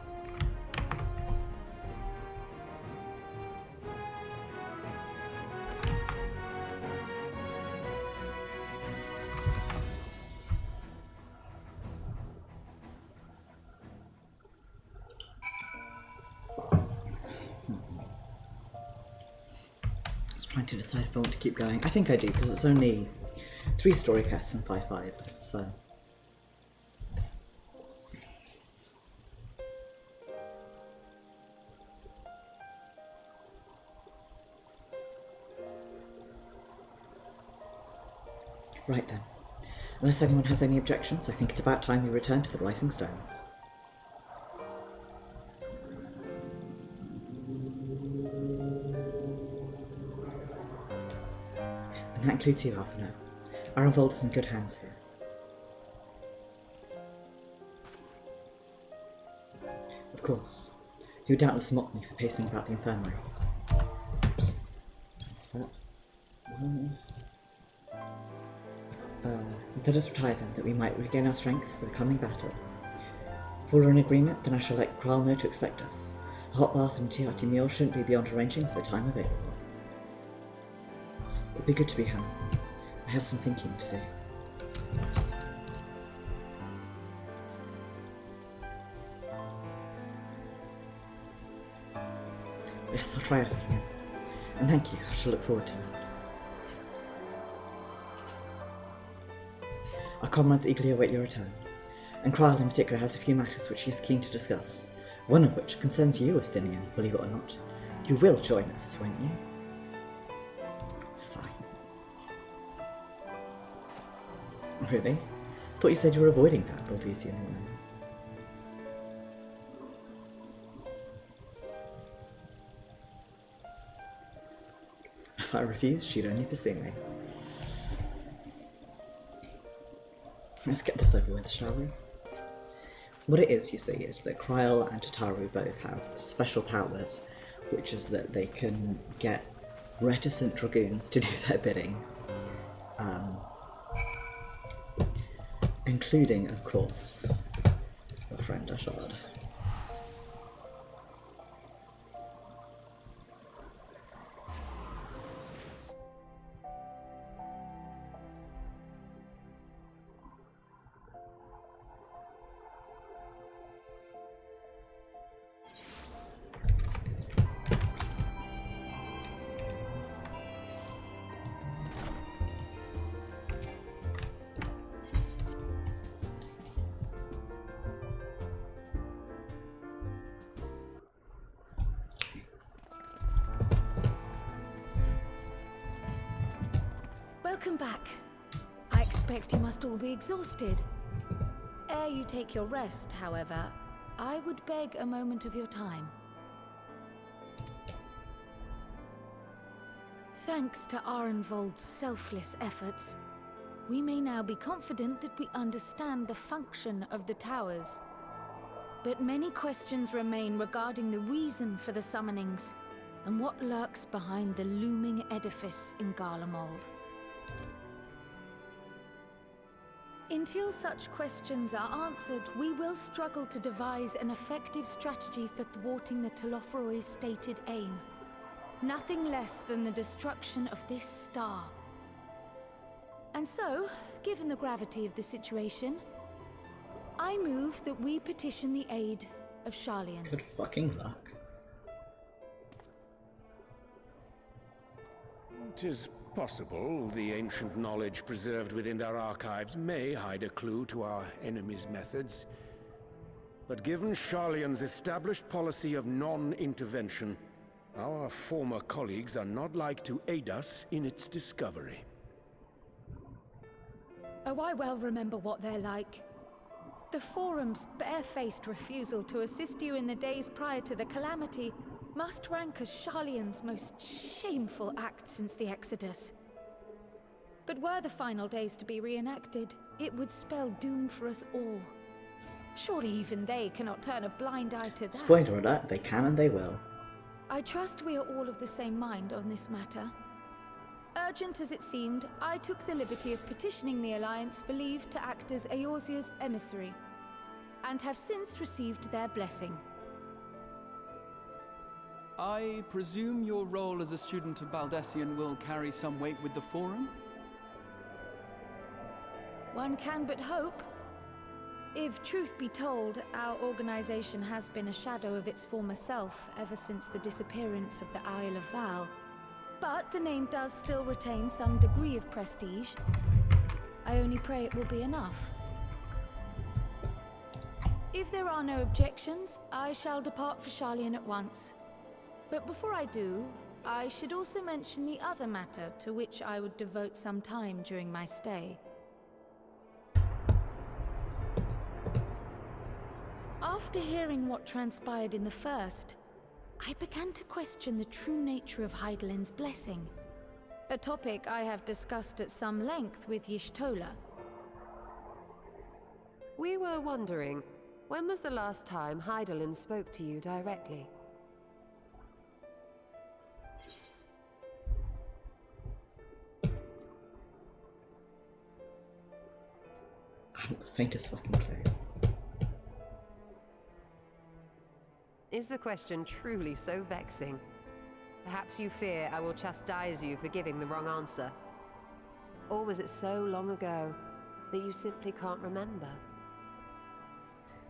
Trying to decide if I want to keep going. I think I do, because it's only 3 story quests and 5-5, so... Right then. Unless anyone has any objections, I think it's about time we return to the Rising Stones. And that includes you, Alphino. Arenvold is in good hands here. Of course, you doubtless mock me for pacing about the infirmary. Oops. What's that? Let us retire then, that we might regain our strength for the coming battle. If we're in agreement, then I shall let Kral know to expect us. A hot bath and tea meal shouldn't be beyond arranging for the time available. It'd be good to be home. I have some thinking to do. Yes, I'll try asking him. And thank you, I shall look forward to it. Our comrades eagerly await your return, and Kral in particular has a few matters which he is keen to discuss, one of which concerns you, Estinian, believe it or not. You will join us, won't you? Really? Thought you said you were avoiding that, Baldesian woman. If I refused, she'd only pursue me. Let's get this over with, shall we? What it is, you see, is that Kryl and Tataru both have special powers, which is that they can get reticent dragoons to do their bidding. Including, of course, your friend Arshad. Welcome back. I expect you must all be exhausted. Ere you take your rest, however, I would beg a moment of your time. Thanks to Arenvold's selfless efforts, we may now be confident that we understand the function of the towers. But many questions remain regarding the reason for the summonings, and what lurks behind the looming edifice in Garlemald. Until such questions are answered, we will struggle to devise an effective strategy for thwarting the Telophoroi's stated aim. Nothing less than the destruction of this star. And so, given the gravity of the situation, I move that we petition the aid of Sharlayan. Good fucking luck. 'Tis possible the ancient knowledge preserved within their archives may hide a clue to our enemy's methods. But given Sharlayan's established policy of non-intervention, our former colleagues are not like to aid us in its discovery. Oh, I well remember what they're like. The Forum's barefaced refusal to assist you in the days prior to the calamity must rank as Sharlayan's most shameful act since the Exodus. But were the final days to be reenacted, it would spell doom for us all. Surely even they cannot turn a blind eye to that. Spoiler alert, they can and they will. I trust we are all of the same mind on this matter. Urgent as it seemed, I took the liberty of petitioning the Alliance for leave to act as Eorzea's emissary, and have since received their blessing. I presume your role as a student of Baldessian will carry some weight with the Forum? One can but hope. If truth be told, our organization has been a shadow of its former self ever since the disappearance of the Isle of Val. But the name does still retain some degree of prestige. I only pray it will be enough. If there are no objections, I shall depart for Sharlayan at once. But before I do, I should also mention the other matter to which I would devote some time during my stay. After hearing what transpired in the first, I began to question the true nature of Hydaelyn's blessing. A topic I have discussed at some length with Y'shtola. We were wondering, when was the last time Hydaelyn spoke to you directly? I haven't the faintest fucking clue. Is the question truly so vexing? Perhaps you fear I will chastise you for giving the wrong answer. Or was it so long ago that you simply can't remember?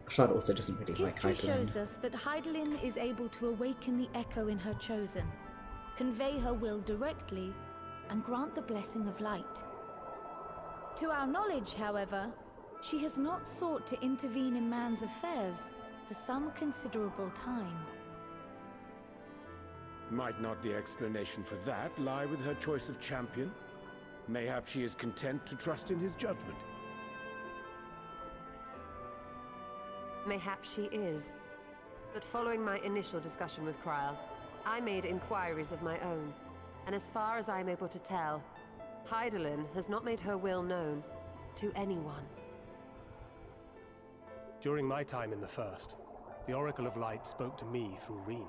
Arshad also doesn't really like History Hydaelyn. shows us that Hydaelyn is able to awaken the echo in her chosen, convey her will directly, and grant the blessing of light. To our knowledge, however, she has not sought to intervene in man's affairs for some considerable time. Might not the explanation for that lie with her choice of champion? Mayhap she is content to trust in his judgment. Mayhap she is. But following my initial discussion with Kryl, I made inquiries of my own. And as far as I'm able to tell, Hydaelyn has not made her will known to anyone. During my time in the First, the Oracle of Light spoke to me through Reen.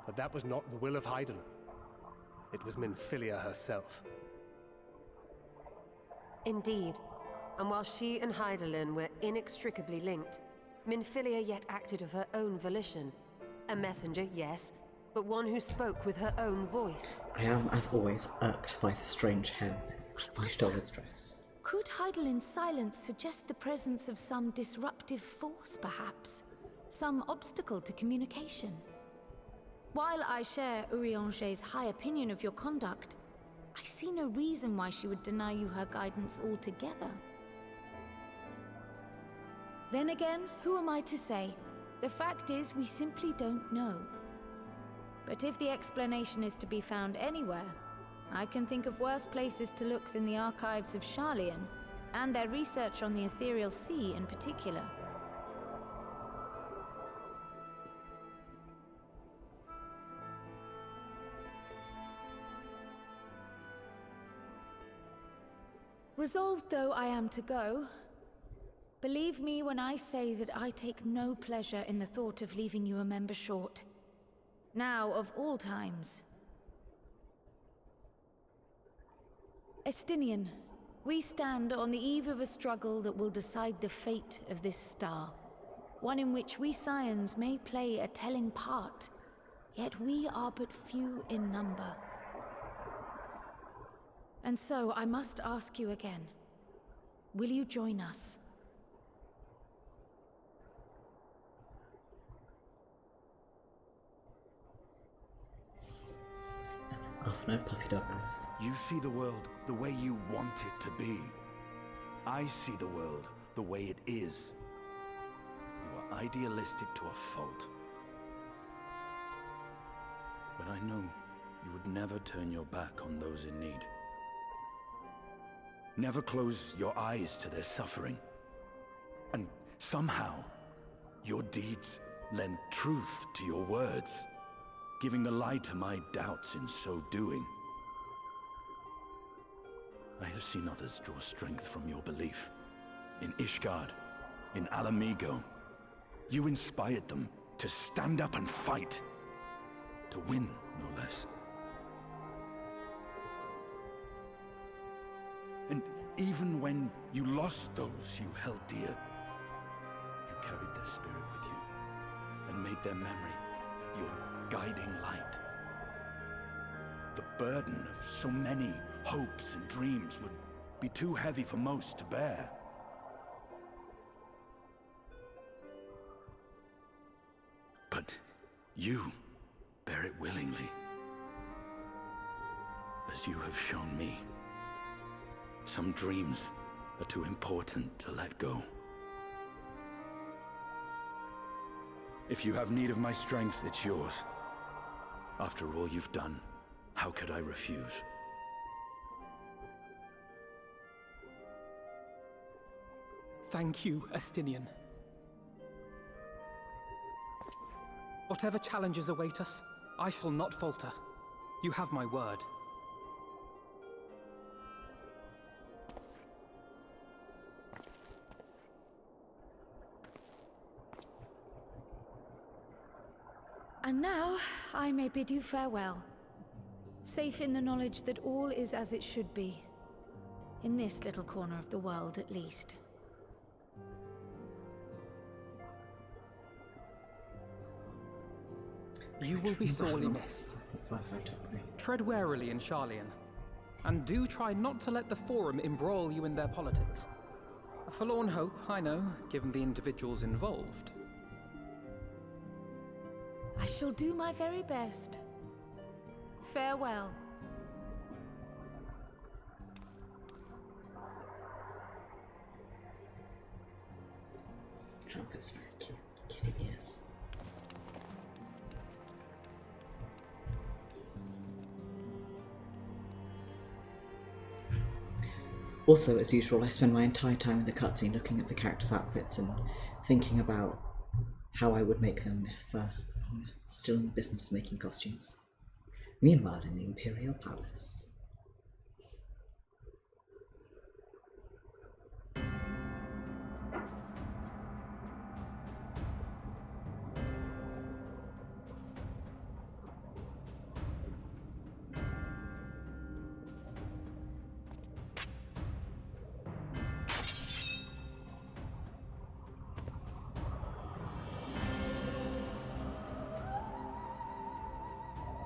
But that was not the will of Hydaelyn. It was Minfilia herself. Indeed. And while she and Hydaelyn were inextricably linked, Minfilia yet acted of her own volition. A messenger, yes, but one who spoke with her own voice. I am, as always, irked by the strange hen. I stole his dress. Could Hydaelyn's silence suggest the presence of some disruptive force, perhaps? Some obstacle to communication? While I share Urianger's high opinion of your conduct, I see no reason why she would deny you her guidance altogether. Then again, who am I to say? The fact is, we simply don't know. But if the explanation is to be found anywhere, I can think of worse places to look than the archives of Sharlayan, and their research on the Ethereal Sea in particular. Resolved though I am to go, believe me when I say that I take no pleasure in the thought of leaving you a member short. Now, of all times. Estinian, we stand on the eve of a struggle that will decide the fate of this star. One in which we Scions may play a telling part, yet we are but few in number. And so I must ask you again, will you join us? Alphino puppy dog eyes. You see the world the way you want it to be. I see the world the way it is. You are idealistic to a fault. But I know you would never turn your back on those in need. Never close your eyes to their suffering. And somehow, your deeds lend truth to your words, giving the lie to my doubts in so doing. I have seen others draw strength from your belief. In Ishgard, in Alamigo, you inspired them to stand up and fight. To win, no less. And even when you lost those you held dear, you carried their spirit with you and made their memory your guiding light. The burden of so many hopes and dreams would be too heavy for most to bear. But you bear it willingly, as you have shown me. Some dreams are too important to let go. If you have need of my strength, it's yours. After all you've done, how could I refuse? Thank you, Estinian. Whatever challenges await us, I shall not falter. You have my word. And now, I may bid you farewell. Safe in the knowledge that all is as it should be. In this little corner of the world, at least. You will be sorely missed. Tread warily in Sharlayan, and do try not to let the Forum embroil you in their politics. A forlorn hope, I know, given the individuals involved. I shall do my very best. Farewell. Outfit's very cute. Kitty ears. Also, as usual, I spend my entire time in the cutscene looking at the characters' outfits and thinking about how I would make them if I were still in the business of making costumes. Meanwhile, in the Imperial Palace.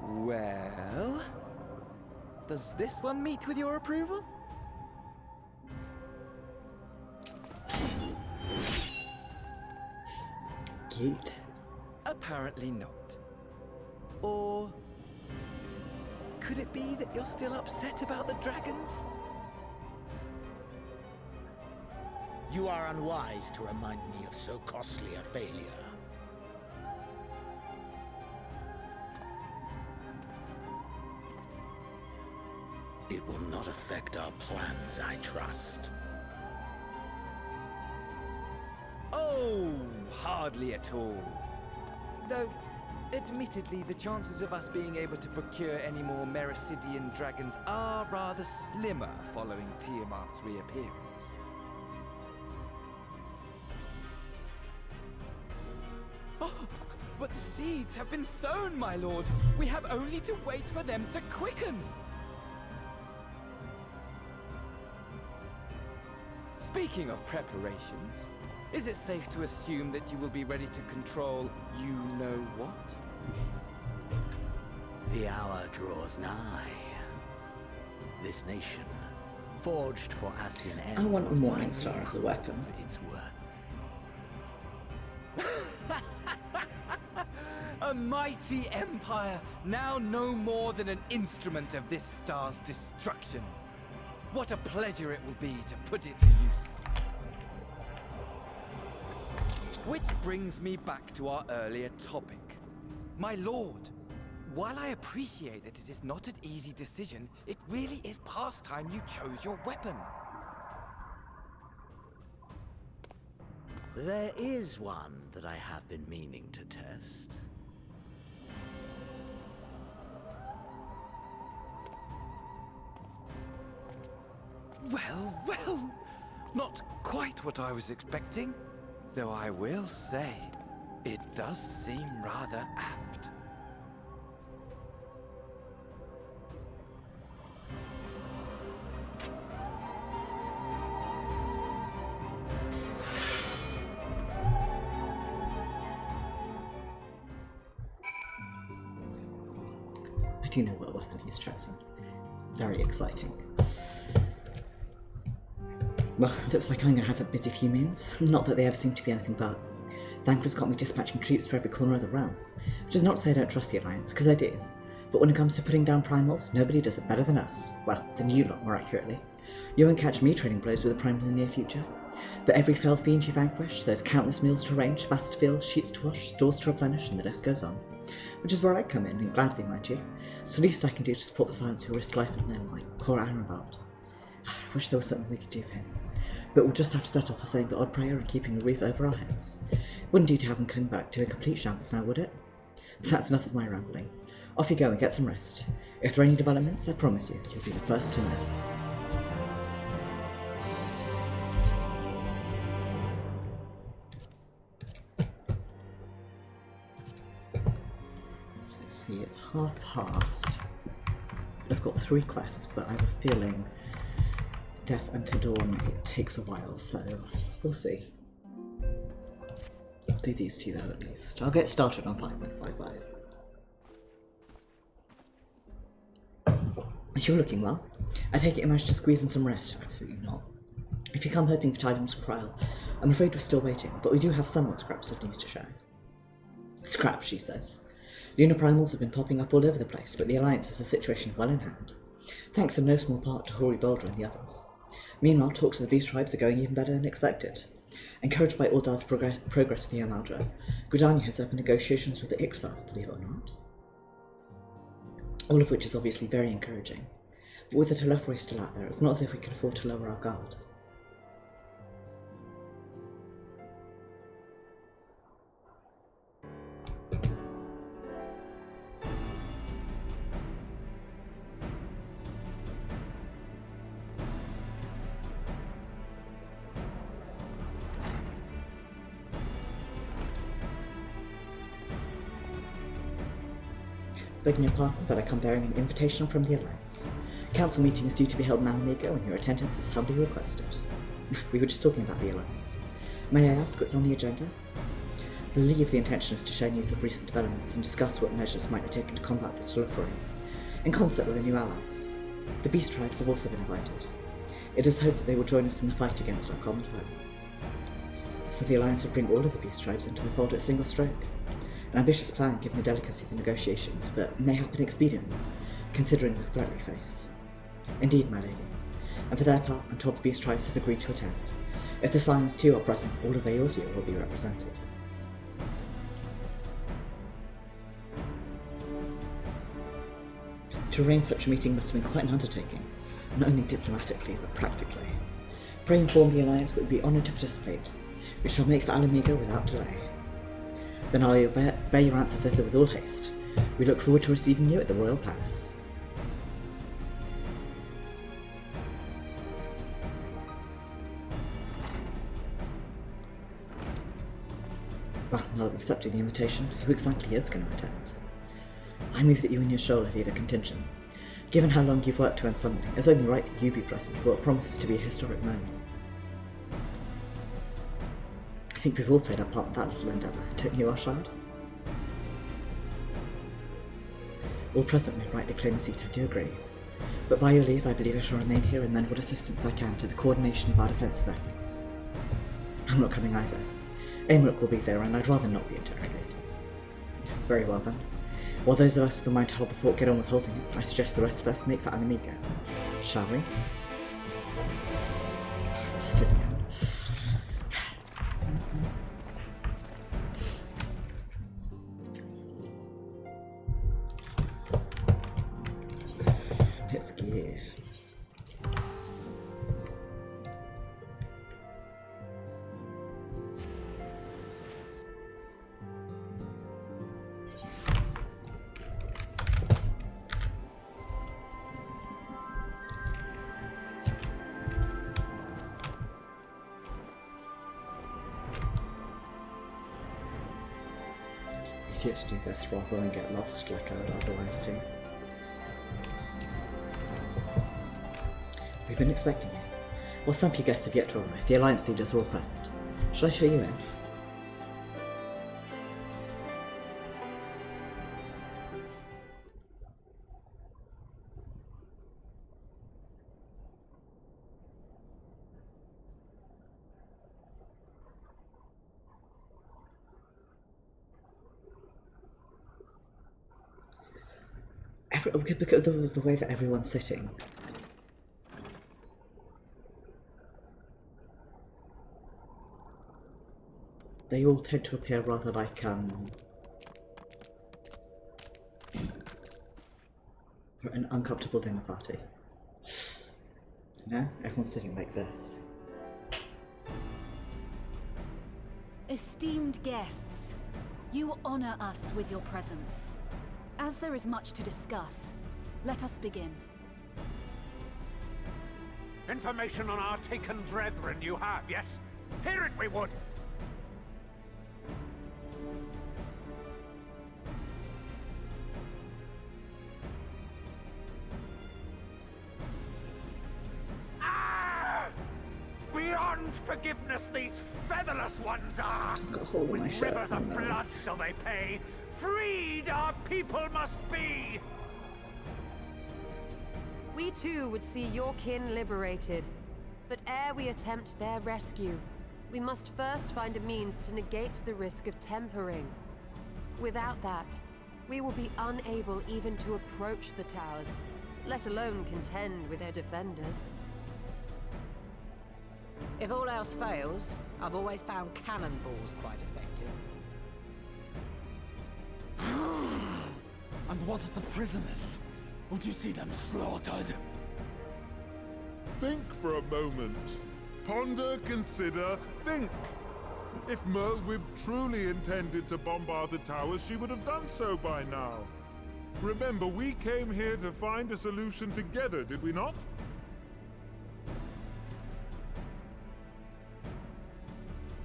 Well, does this one meet with your approval? Cute. Apparently not. Or could it be that you're still upset about the dragons? You are unwise to remind me of so costly a failure. It will not affect our plans, I trust. Oh, hardly at all. Though, admittedly, the chances of us being able to procure any more Mericidian dragons are rather slimmer following Tiamat's reappearance. Oh, but the seeds have been sown, my lord. We have only to wait for them to quicken. Speaking of preparations, is it safe to assume that you will be ready to control you-know-what? The hour draws nigh. This nation, forged for Ascian ends, I want a will Morning finally Star as a weapon. prove its worth. A mighty empire, now no more than an instrument of this star's destruction. What a pleasure it will be to put it to use. Which brings me back to our earlier topic. My lord, while I appreciate that it is not an easy decision, it really is past time you chose your weapon. There is one that I have been meaning to test. Well, well, not quite what I was expecting. Though I will say, it does seem rather apt. I do know what weapon he's chosen. It's very exciting. Well, looks like I'm going to have a busy few moons. Not that they ever seem to be anything but. Thancred's got me dispatching troops to every corner of the realm. Which is not to say I don't trust the Alliance, because I do. But when it comes to putting down primals, nobody does it better than us. Well, than you lot, more accurately. You won't catch me trading blows with a primal in the near future. But every fell fiend you vanquish, there's countless meals to arrange, baths to fill, sheets to wash, stores to replenish, and the list goes on. Which is where I come in, and gladly, mind you. It's the least I can do to support the Silence who risk life and limb, like poor Ironvald. I wish there was something we could do for him. But we'll just have to settle for saying the odd prayer and keeping a roof over our heads. Wouldn't do to have him come back to a complete shambles now, would it? But that's enough of my rambling. Off you go and get some rest. If there are any developments, I promise you, you'll be the first to know. So let's see, it's past. I've got 3 quests, but I have a feeling Death unto Dawn, it takes a while, so we'll see. I'll do these 2 though at least. I'll get started on 5.55. You're looking well. I take it you managed to squeeze in some rest. Absolutely not. If you come hoping for tidings from Kryl, I'm afraid we're still waiting, but we do have somewhat scraps of news to share. Scraps, she says. Lunar primals have been popping up all over the place, but the Alliance has the situation well in hand. Thanks in no small part to Hoary Boulder and the others. Meanwhile, talks of the beast tribes are going even better than expected. Encouraged by Uldar's progress with the Amaldra, Gridania has opened negotiations with the Ixar, believe it or not. All of which is obviously very encouraging. But with the Telophorus still out there, it's not as if we can afford to lower our guard. Begging your pardon, but I come bearing an invitation from the Alliance. Council meeting is due to be held in Alamigo, and your attendance is humbly requested. We were just talking about the Alliance. May I ask what's on the agenda? I believe the intention is to share news of recent developments and discuss what measures might be taken to combat the Telophori, in concert with the new allies. The Beast Tribes have also been invited. It is hoped that they will join us in the fight against our common foe. So the Alliance would bring all of the Beast Tribes into the fold at a single stroke. An ambitious plan given the delicacy of the negotiations, but mayhap inexpedient, considering the threat we face. Indeed, my lady. And for their part, I'm told the Beast Tribes have agreed to attend. If the Scions too are present, all of Eorzea will be represented. To arrange such a meeting must have been quite an undertaking, not only diplomatically, but practically. Pray inform the Alliance that we be honoured to participate. We shall make for Alamigo without delay. Then I'll bear your answer thither with all haste. We look forward to receiving you at the Royal Palace. Well, now that we've accepted the invitation, who exactly is going to attend? I move that you and your shoulder lead a contingent. Given how long you've worked to end summoning, it's only right that you be present for what promises to be a historic moment. I think we've all played our part in that little endeavour, don't you, Arshad? All present may rightly claim a seat, I do agree. But by your leave, I believe I shall remain here and lend what assistance I can to the coordination of our defensive efforts. I'm not coming either. Aymeric will be there, and I'd rather not be interrogated. Very well then. While those of us with the mind to hold the fort get on with holding it, I suggest the rest of us make for Alamigo. Shall we? Still. Let's gear. Easier to do this rather than get lost like I would otherwise do. We've been expecting you. While some few guests have yet to arrive, the Alliance leaders are all present. Shall I show you in? Because of the way that everyone's sitting. They all tend to appear rather like, an uncomfortable dinner party. You know? Everyone's sitting like this. Esteemed guests, you honor us with your presence. As there is much to discuss, let us begin. Information on our taken brethren you have, yes? Hear it we would! Ah! Beyond forgiveness these featherless ones are! With rivers of blood shall they pay! Freed our people must be! We too would see your kin liberated. But ere we attempt their rescue, we must first find a means to negate the risk of tempering. Without that, we will be unable even to approach the towers, let alone contend with their defenders. If all else fails, I've always found cannonballs quite effective. And what of the prisoners? Would you see them slaughtered? Think for a moment. Ponder, consider, think. If Merlwyb truly intended to bombard the towers, she would have done so by now. Remember, we came here to find a solution together, did we not?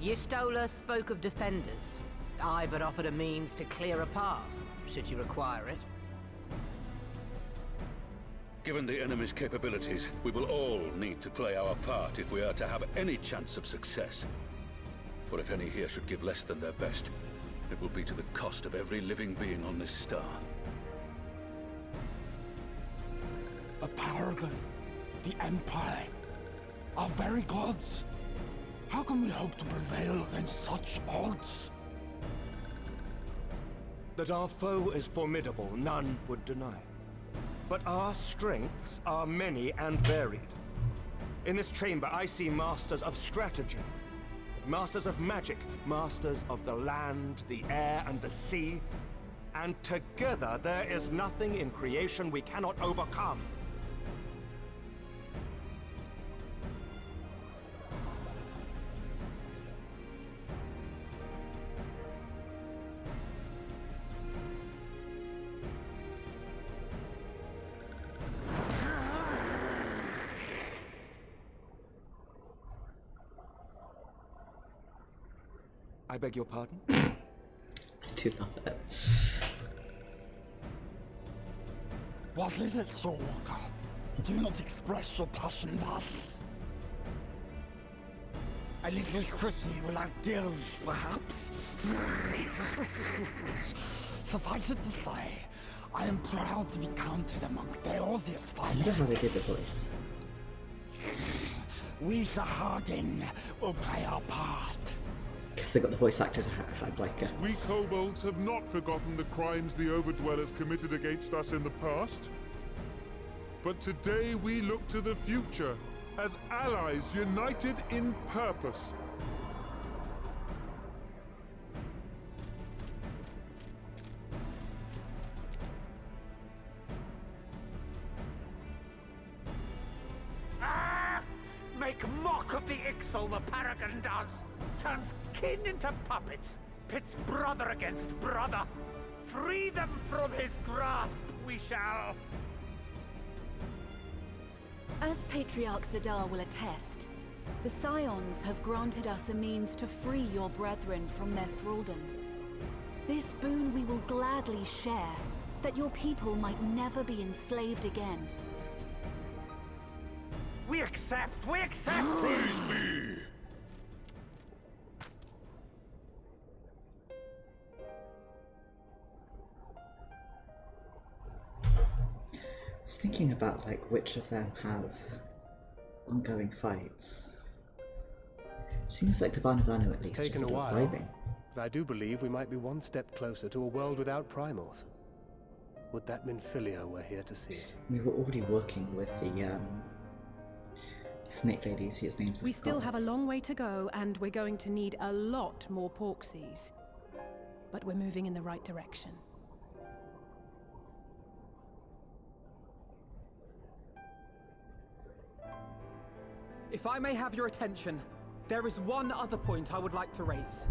Y'shtola spoke of defenders. I but offered a means to clear a path, should you require it. Given the enemy's capabilities, we will all need to play our part if we are to have any chance of success. For if any here should give less than their best, it will be to the cost of every living being on this star. A paragon, the Empire, our very gods. How can we hope to prevail against such odds? That our foe is formidable, none would deny. But our strengths are many and varied. In this chamber, I see masters of strategy, masters of magic, masters of the land, the air, and the sea. And together, there is nothing in creation we cannot overcome. I beg your pardon? I do love it. What is it, Soulwalker? Do not express your passion thus. A little pretty without gills, perhaps? Suffice it to say, I am proud to be counted amongst Eorzea's finest. I wonder how they did the voice. We Sahagin will play our part. Guess they got the voice actor to have like a... We kobolds have not forgotten the crimes the Overdwellers committed against us in the past. But today we look to the future, as allies united in purpose. Make mock of the Ixal, the Paragon does! Turns kin into puppets, pits brother against brother. Free them from his grasp, we shall! As Patriarch Zadar will attest, the Scions have granted us a means to free your brethren from their thraldom. This boon we will gladly share, that your people might never be enslaved again. We accept! We accept! Praise me! I was thinking about like which of them have ongoing fights. Seems like the Vanavanu at least It's taken is a while, reviving. but I do believe we might be one step closer to a world without primals. Would that Minfilia were here to see it? We were already working with the snake ladies whose names We still have a long way to go, and we're going to need a lot more Porksies. But we're moving in the right direction. If I may have your attention, there is one other point I would like to raise.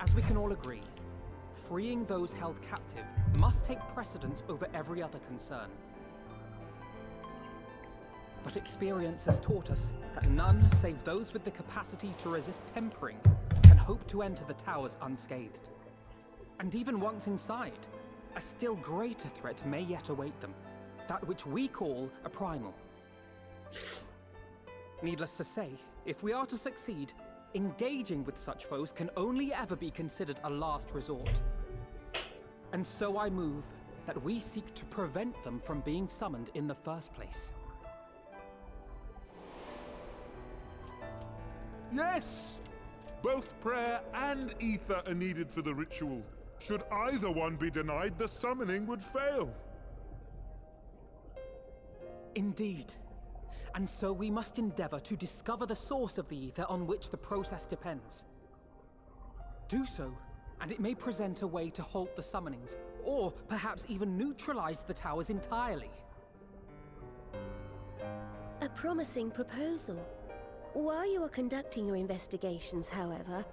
As we can all agree, freeing those held captive must take precedence over every other concern. But experience has taught us that none save those with the capacity to resist tempering can hope to enter the towers unscathed. And even once inside, a still greater threat may yet await them, that which we call a primal. Needless to say, if we are to succeed, engaging with such foes can only ever be considered a last resort. And so I move that we seek to prevent them from being summoned in the first place. Yes! Both prayer and ether are needed for the ritual. Should either one be denied, the summoning would fail. Indeed. And so we must endeavor to discover the source of the ether on which the process depends. Do so, and it may present a way to halt the summonings, or perhaps even neutralize the towers entirely. A promising proposal. While you are conducting your investigations, however,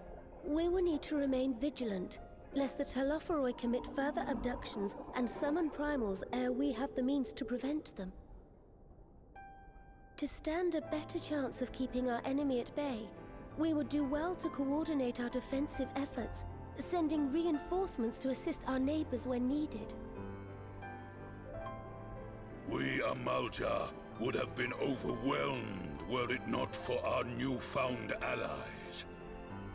we will need to remain vigilant, lest the Telophoroi commit further abductions and summon primals ere we have the means to prevent them. To stand a better chance of keeping our enemy at bay, we would do well to coordinate our defensive efforts, sending reinforcements to assist our neighbors when needed. We Amalja would have been overwhelmed were it not for our newfound allies.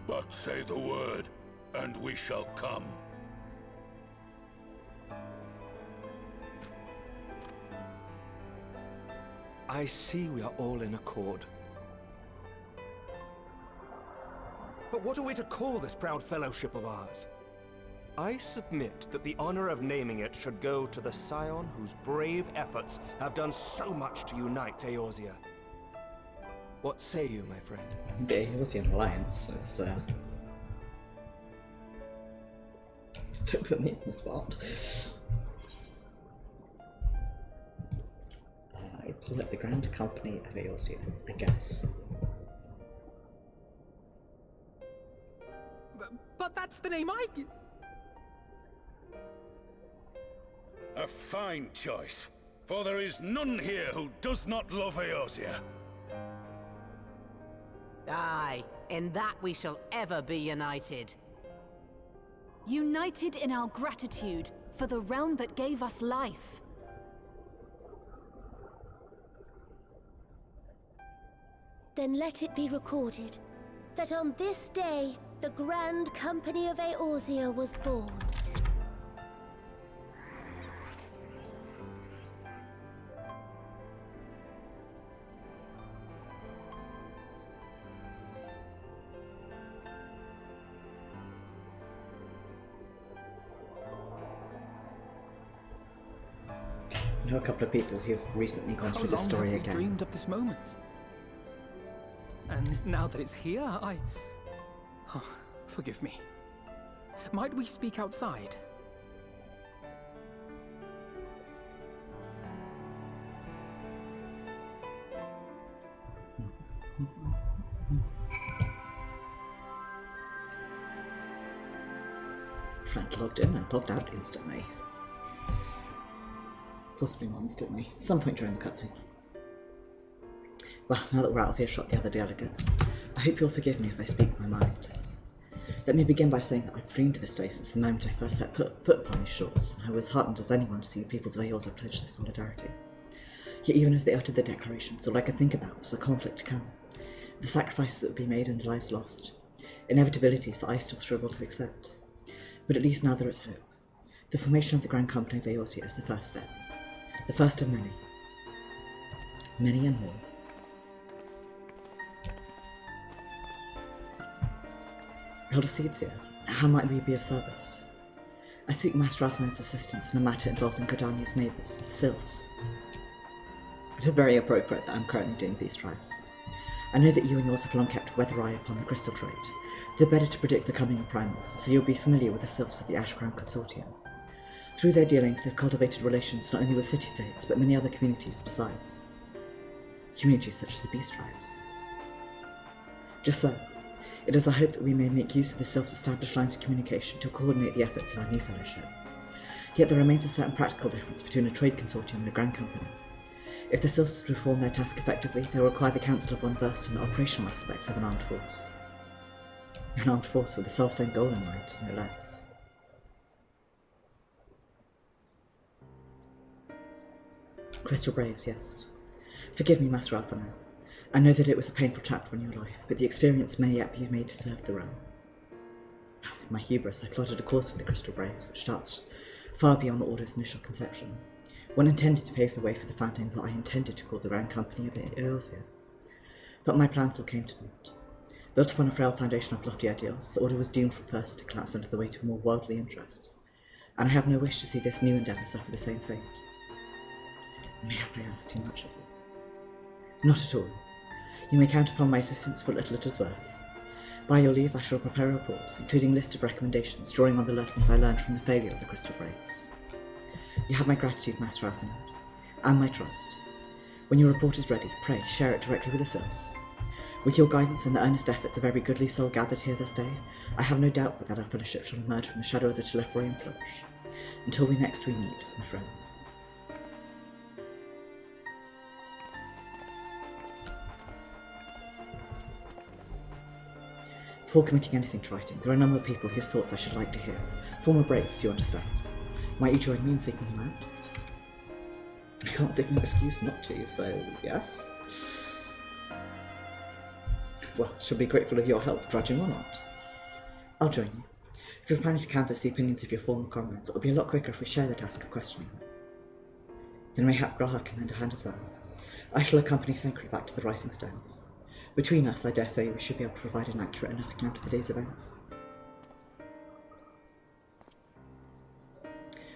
But say the word, and we shall come. I see we are all in accord. But what are we to call this proud fellowship of ours? I submit that the honor of naming it should go to the scion whose brave efforts have done so much to unite Eorzea. What say you, my friend? The Eorzean Alliance is, don't put me in the spot. I would call it the Grand Company of Eorzea, I guess. But that's the name I... A fine choice, for there is none here who does not love Eorzea. Aye, in that we shall ever be united. United in our gratitude for the realm that gave us life. Then let it be recorded that on this day, the Grand Company of Eorzea was born. I know a couple of people who've recently gone through the story again. How long have we dreamed of this moment? And now that it's here, I... Oh, forgive me. Might we speak outside? Frank logged in and logged out instantly. Possibly not instantly. At some point during the cutscene. Well, now that we're out of earshot of the other delegates, I hope you'll forgive me if I speak my mind. Let me begin by saying that I've dreamed of this day since the moment I first set foot upon these shores, and I was heartened as anyone to see the peoples of Eorzea pledge their solidarity. Yet even as they uttered the declarations, all I could think about was the conflict to come, the sacrifices that would be made and the lives lost, inevitabilities that I still struggle to accept. But at least now there is hope. The formation of the Grand Company of Eorzea is the first step. The first of many. Many and more. Elder Seedseer, how might we be of service? I seek Master Alphan's assistance in a matter involving Gridania's neighbours, the Sylphs. It is very appropriate that I'm currently doing these tribes. I know that you and yours have long kept weather eye upon the crystal trade, the better to predict the coming of primals, so you'll be familiar with the Sylphs of the Ash Crown Consortium. Through their dealings, they've cultivated relations not only with city-states, but many other communities besides. Communities such as the Beast Tribes. Just so, it is the hope that we may make use of the Sylphs' established lines of communication to coordinate the efforts of our new fellowship. Yet there remains a certain practical difference between a trade consortium and a grand company. If the Sylphs perform their task effectively, they will require the counsel of one versed in the operational aspects of an armed force. An armed force with the self-same goal in mind, no less. Crystal Braves, yes. Forgive me, Master Alphana. I know that it was a painful chapter in your life, but the experience may yet be made to serve the realm. In my hubris, I plotted a course for the Crystal Braves, which starts far beyond the Order's initial conception. One intended to pave the way for the founding of what I intended to call the Grand Company of Eorzea. But my plans all came to naught. Built upon a frail foundation of lofty ideals, the Order was doomed from first to collapse under the weight of more worldly interests, and I have no wish to see this new endeavour suffer the same fate. May I ask too much of you? Not at all. You may count upon my assistance for little it is worth. By your leave, I shall prepare a report, including a list of recommendations, drawing on the lessons I learned from the failure of the Crystal Braves. You have my gratitude, Master Alphanad, and my trust. When your report is ready, pray share it directly with the Sylphs. With your guidance and the earnest efforts of every goodly soul gathered here this day, I have no doubt but that our fellowship shall emerge from the shadow of the Telephory and flourish. Until we next meet, my friends. Before committing anything to writing, there are a number of people whose thoughts I should like to hear. Former Braves, you understand. Might you join me in seeking them out? can't think of an excuse not to, so yes. Well, she'll be grateful of your help, drudging or not. I'll join you. If you're planning to canvass the opinions of your former comrades, it'll be a lot quicker if we share the task of questioning them. Then mayhap Graha can lend a hand as well. I shall accompany Thancred back to the Rising Stones. Between us, I dare say we should be able to provide an accurate enough account of the day's events.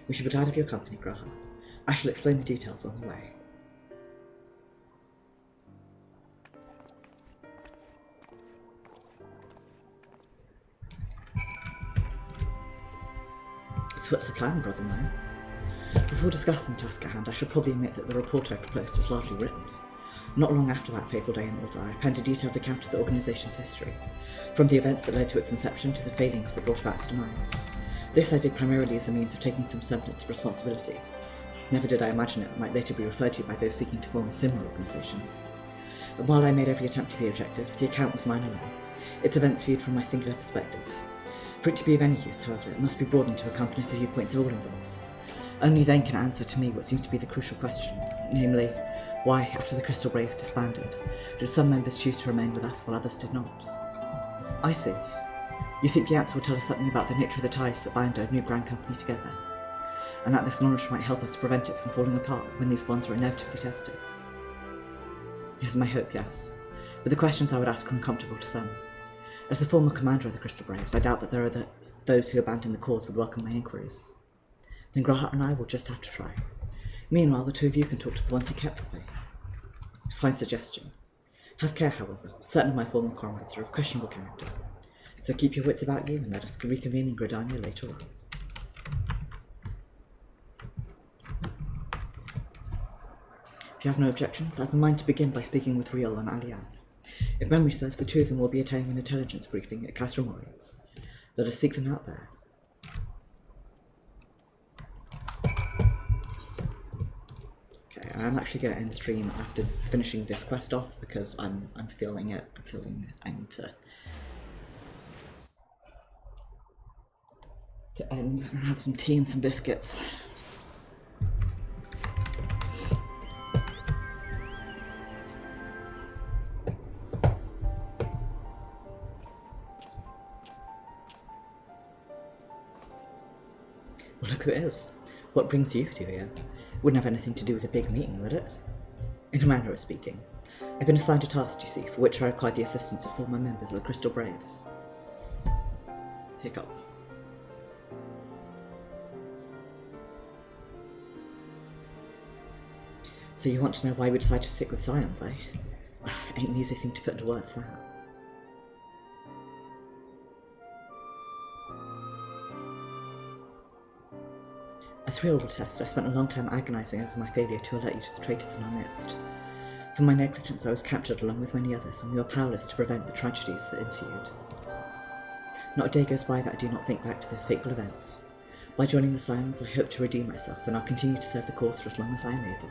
We should be glad of your company, Graha. I shall explain the details on the way. So what's the plan, brother mine? Before discussing the task at hand, I should probably admit that the report I proposed is largely written. Not long after that fateful day in Mordor, I penned a detailed account of the organisation's history, from the events that led to its inception to the failings that brought about its demise. This I did primarily as a means of taking some semblance of responsibility. Never did I imagine it might later be referred to by those seeking to form a similar organisation. And while I made every attempt to be objective, the account was mine alone, its events viewed from my singular perspective. For it to be of any use, however, it must be broadened to encompass the viewpoints of all involved. Only then can I answer to me what seems to be the crucial question, namely, why, after the Crystal Braves disbanded, did some members choose to remain with us while others did not? I see. You think the answer will tell us something about the nature of the ties that bind our new Grand Company together, and that this knowledge might help us to prevent it from falling apart when these bonds are inevitably tested? It is my hope, yes, but the questions I would ask are uncomfortable to some. As the former commander of the Crystal Braves, I doubt that there are those who abandon the cause would welcome my inquiries. Then Graha and I will just have to try. Meanwhile, the two of you can talk to the ones who kept the faith. A fine suggestion. Have care, however. Certain of my former comrades are of questionable character. So keep your wits about you and let us reconvene in Gridania later on. If you have no objections, I have in mind to begin by speaking with Riel and Alian. If memory serves, the two of them will be attending an intelligence briefing at Castle Morians. Let us seek them out there. I'm actually going to end stream after finishing this quest off because I'm feeling it. I need to end and have some tea and some biscuits. Well, look who it is. What brings you two here? Wouldn't have anything to do with a big meeting, would it? In a manner of speaking. I've been assigned a task, you see, for which I require the assistance of former members of the Crystal Braves. Hiccup. So you want to know why we decided to stick with Scions, eh? Ain't an easy thing to put into words, that. As Riel will attest, I spent a long time agonising over my failure to alert you to the traitors in our midst. For my negligence, I was captured along with many others, and we were powerless to prevent the tragedies that ensued. Not a day goes by that I do not think back to those fateful events. By joining the Scions, I hope to redeem myself, and I'll continue to serve the cause for as long as I am able.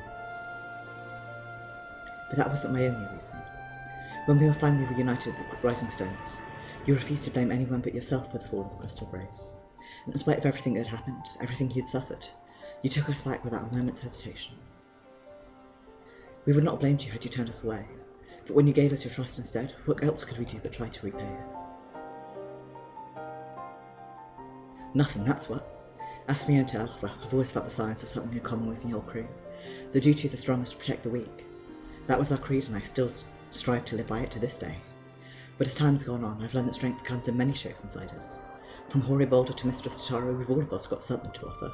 But that wasn't my only reason. When we were finally reunited at the Rising Stones, you refused to blame anyone but yourself for the fall of the Crystal Braves. And in spite of everything that had happened, everything you'd suffered, you took us back without a moment's hesitation. We would not have blamed you had you turned us away, but when you gave us your trust instead, what else could we do but try to repay it? Nothing, that's what. As for me and Tel, well, I've always felt the Scions have something in common with my whole crew. The duty of the strong is to protect the weak. That was our creed, and I still strive to live by it to this day. But as time has gone on, I've learned that strength comes in many shapes and sizes. From Hoary Boulder to Mistress Tara, we've all of us got something to offer,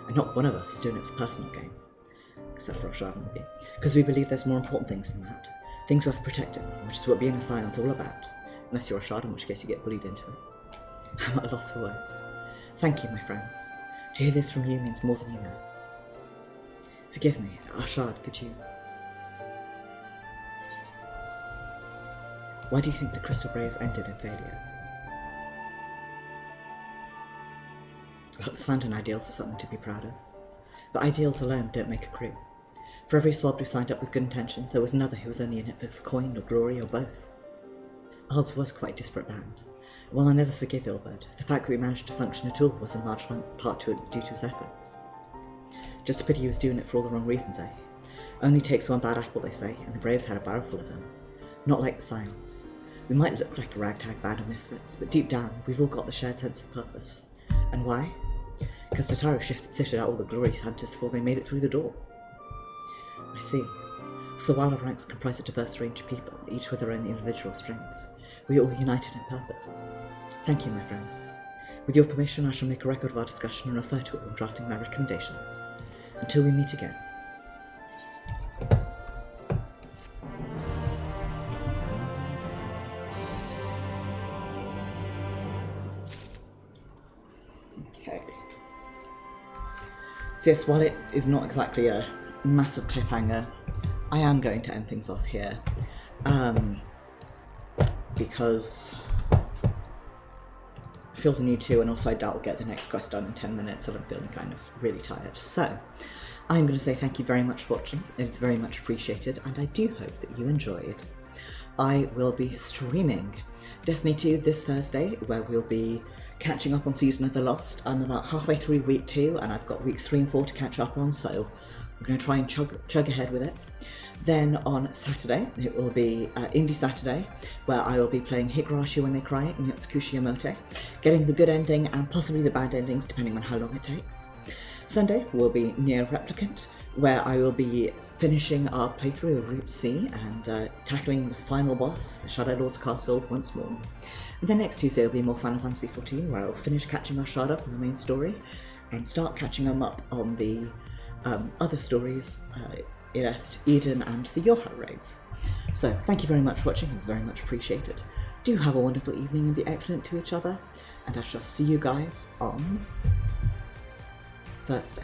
and not one of us is doing it for personal gain. Except for Arshad, maybe. Because we believe there's more important things than that. Things worth protecting, which is what being a Scion's all about. Unless you're Arshad, in which case you get bullied into it. I'm at a loss for words. Thank you, my friends. To hear this from you means more than you know. Forgive me, Arshad, could you... Why do you think the Crystal Braves ended in failure? Well, it's found in ideals are something to be proud of. But ideals alone don't make a crew. For every swab who signed up with good intentions, there was another who was only in it for the coin or glory or both. Ours was quite a disparate band. While I'll never forgive Ilbert, the fact that we managed to function at all was in large part due to his efforts. Just a pity he was doing it for all the wrong reasons, eh? Only takes one bad apple, they say, and the Braves had a barrel full of them. Not like the Scions. We might look like a ragtag band of misfits, but deep down, we've all got the shared sense of purpose. And why? Because Tataru sifted out all the glorious hunters before they made it through the door. I see. So while our ranks comprise a diverse range of people, each with their own individual strengths, we are all united in purpose. Thank you, my friends. With your permission, I shall make a record of our discussion and refer to it when drafting my recommendations. Until we meet again. Okay. So yes, while it is not exactly a massive cliffhanger, I am going to end things off here. Because I feel the need to, and also I doubt I'll get the next quest done in 10 minutes, and I'm feeling kind of really tired. So, I'm going to say thank you very much for watching. It is very much appreciated, and I do hope that you enjoyed. I will be streaming Destiny 2 this Thursday, where we'll be catching up on Season of the Lost. I'm about halfway through week 2, and I've got weeks 3 and 4 to catch up on, so I'm going to try and chug ahead with it. Then on Saturday, it will be Indie Saturday, where I will be playing Higurashi When They Cry in Yotsukushi Yamote, getting the good ending and possibly the bad endings depending on how long it takes. Sunday will be Nier Replicant, where I will be finishing our playthrough of Route C and tackling the final boss, the Shadow Lord's castle, once more. And then next Tuesday will be more Final Fantasy XIV, where I will finish catching Arshad up on the main story and start catching them up on the other stories, Irest, Eden and the Yoha raids. So thank you very much for watching, it's very much appreciated. Do have a wonderful evening and be excellent to each other, and I shall see you guys on Thursday.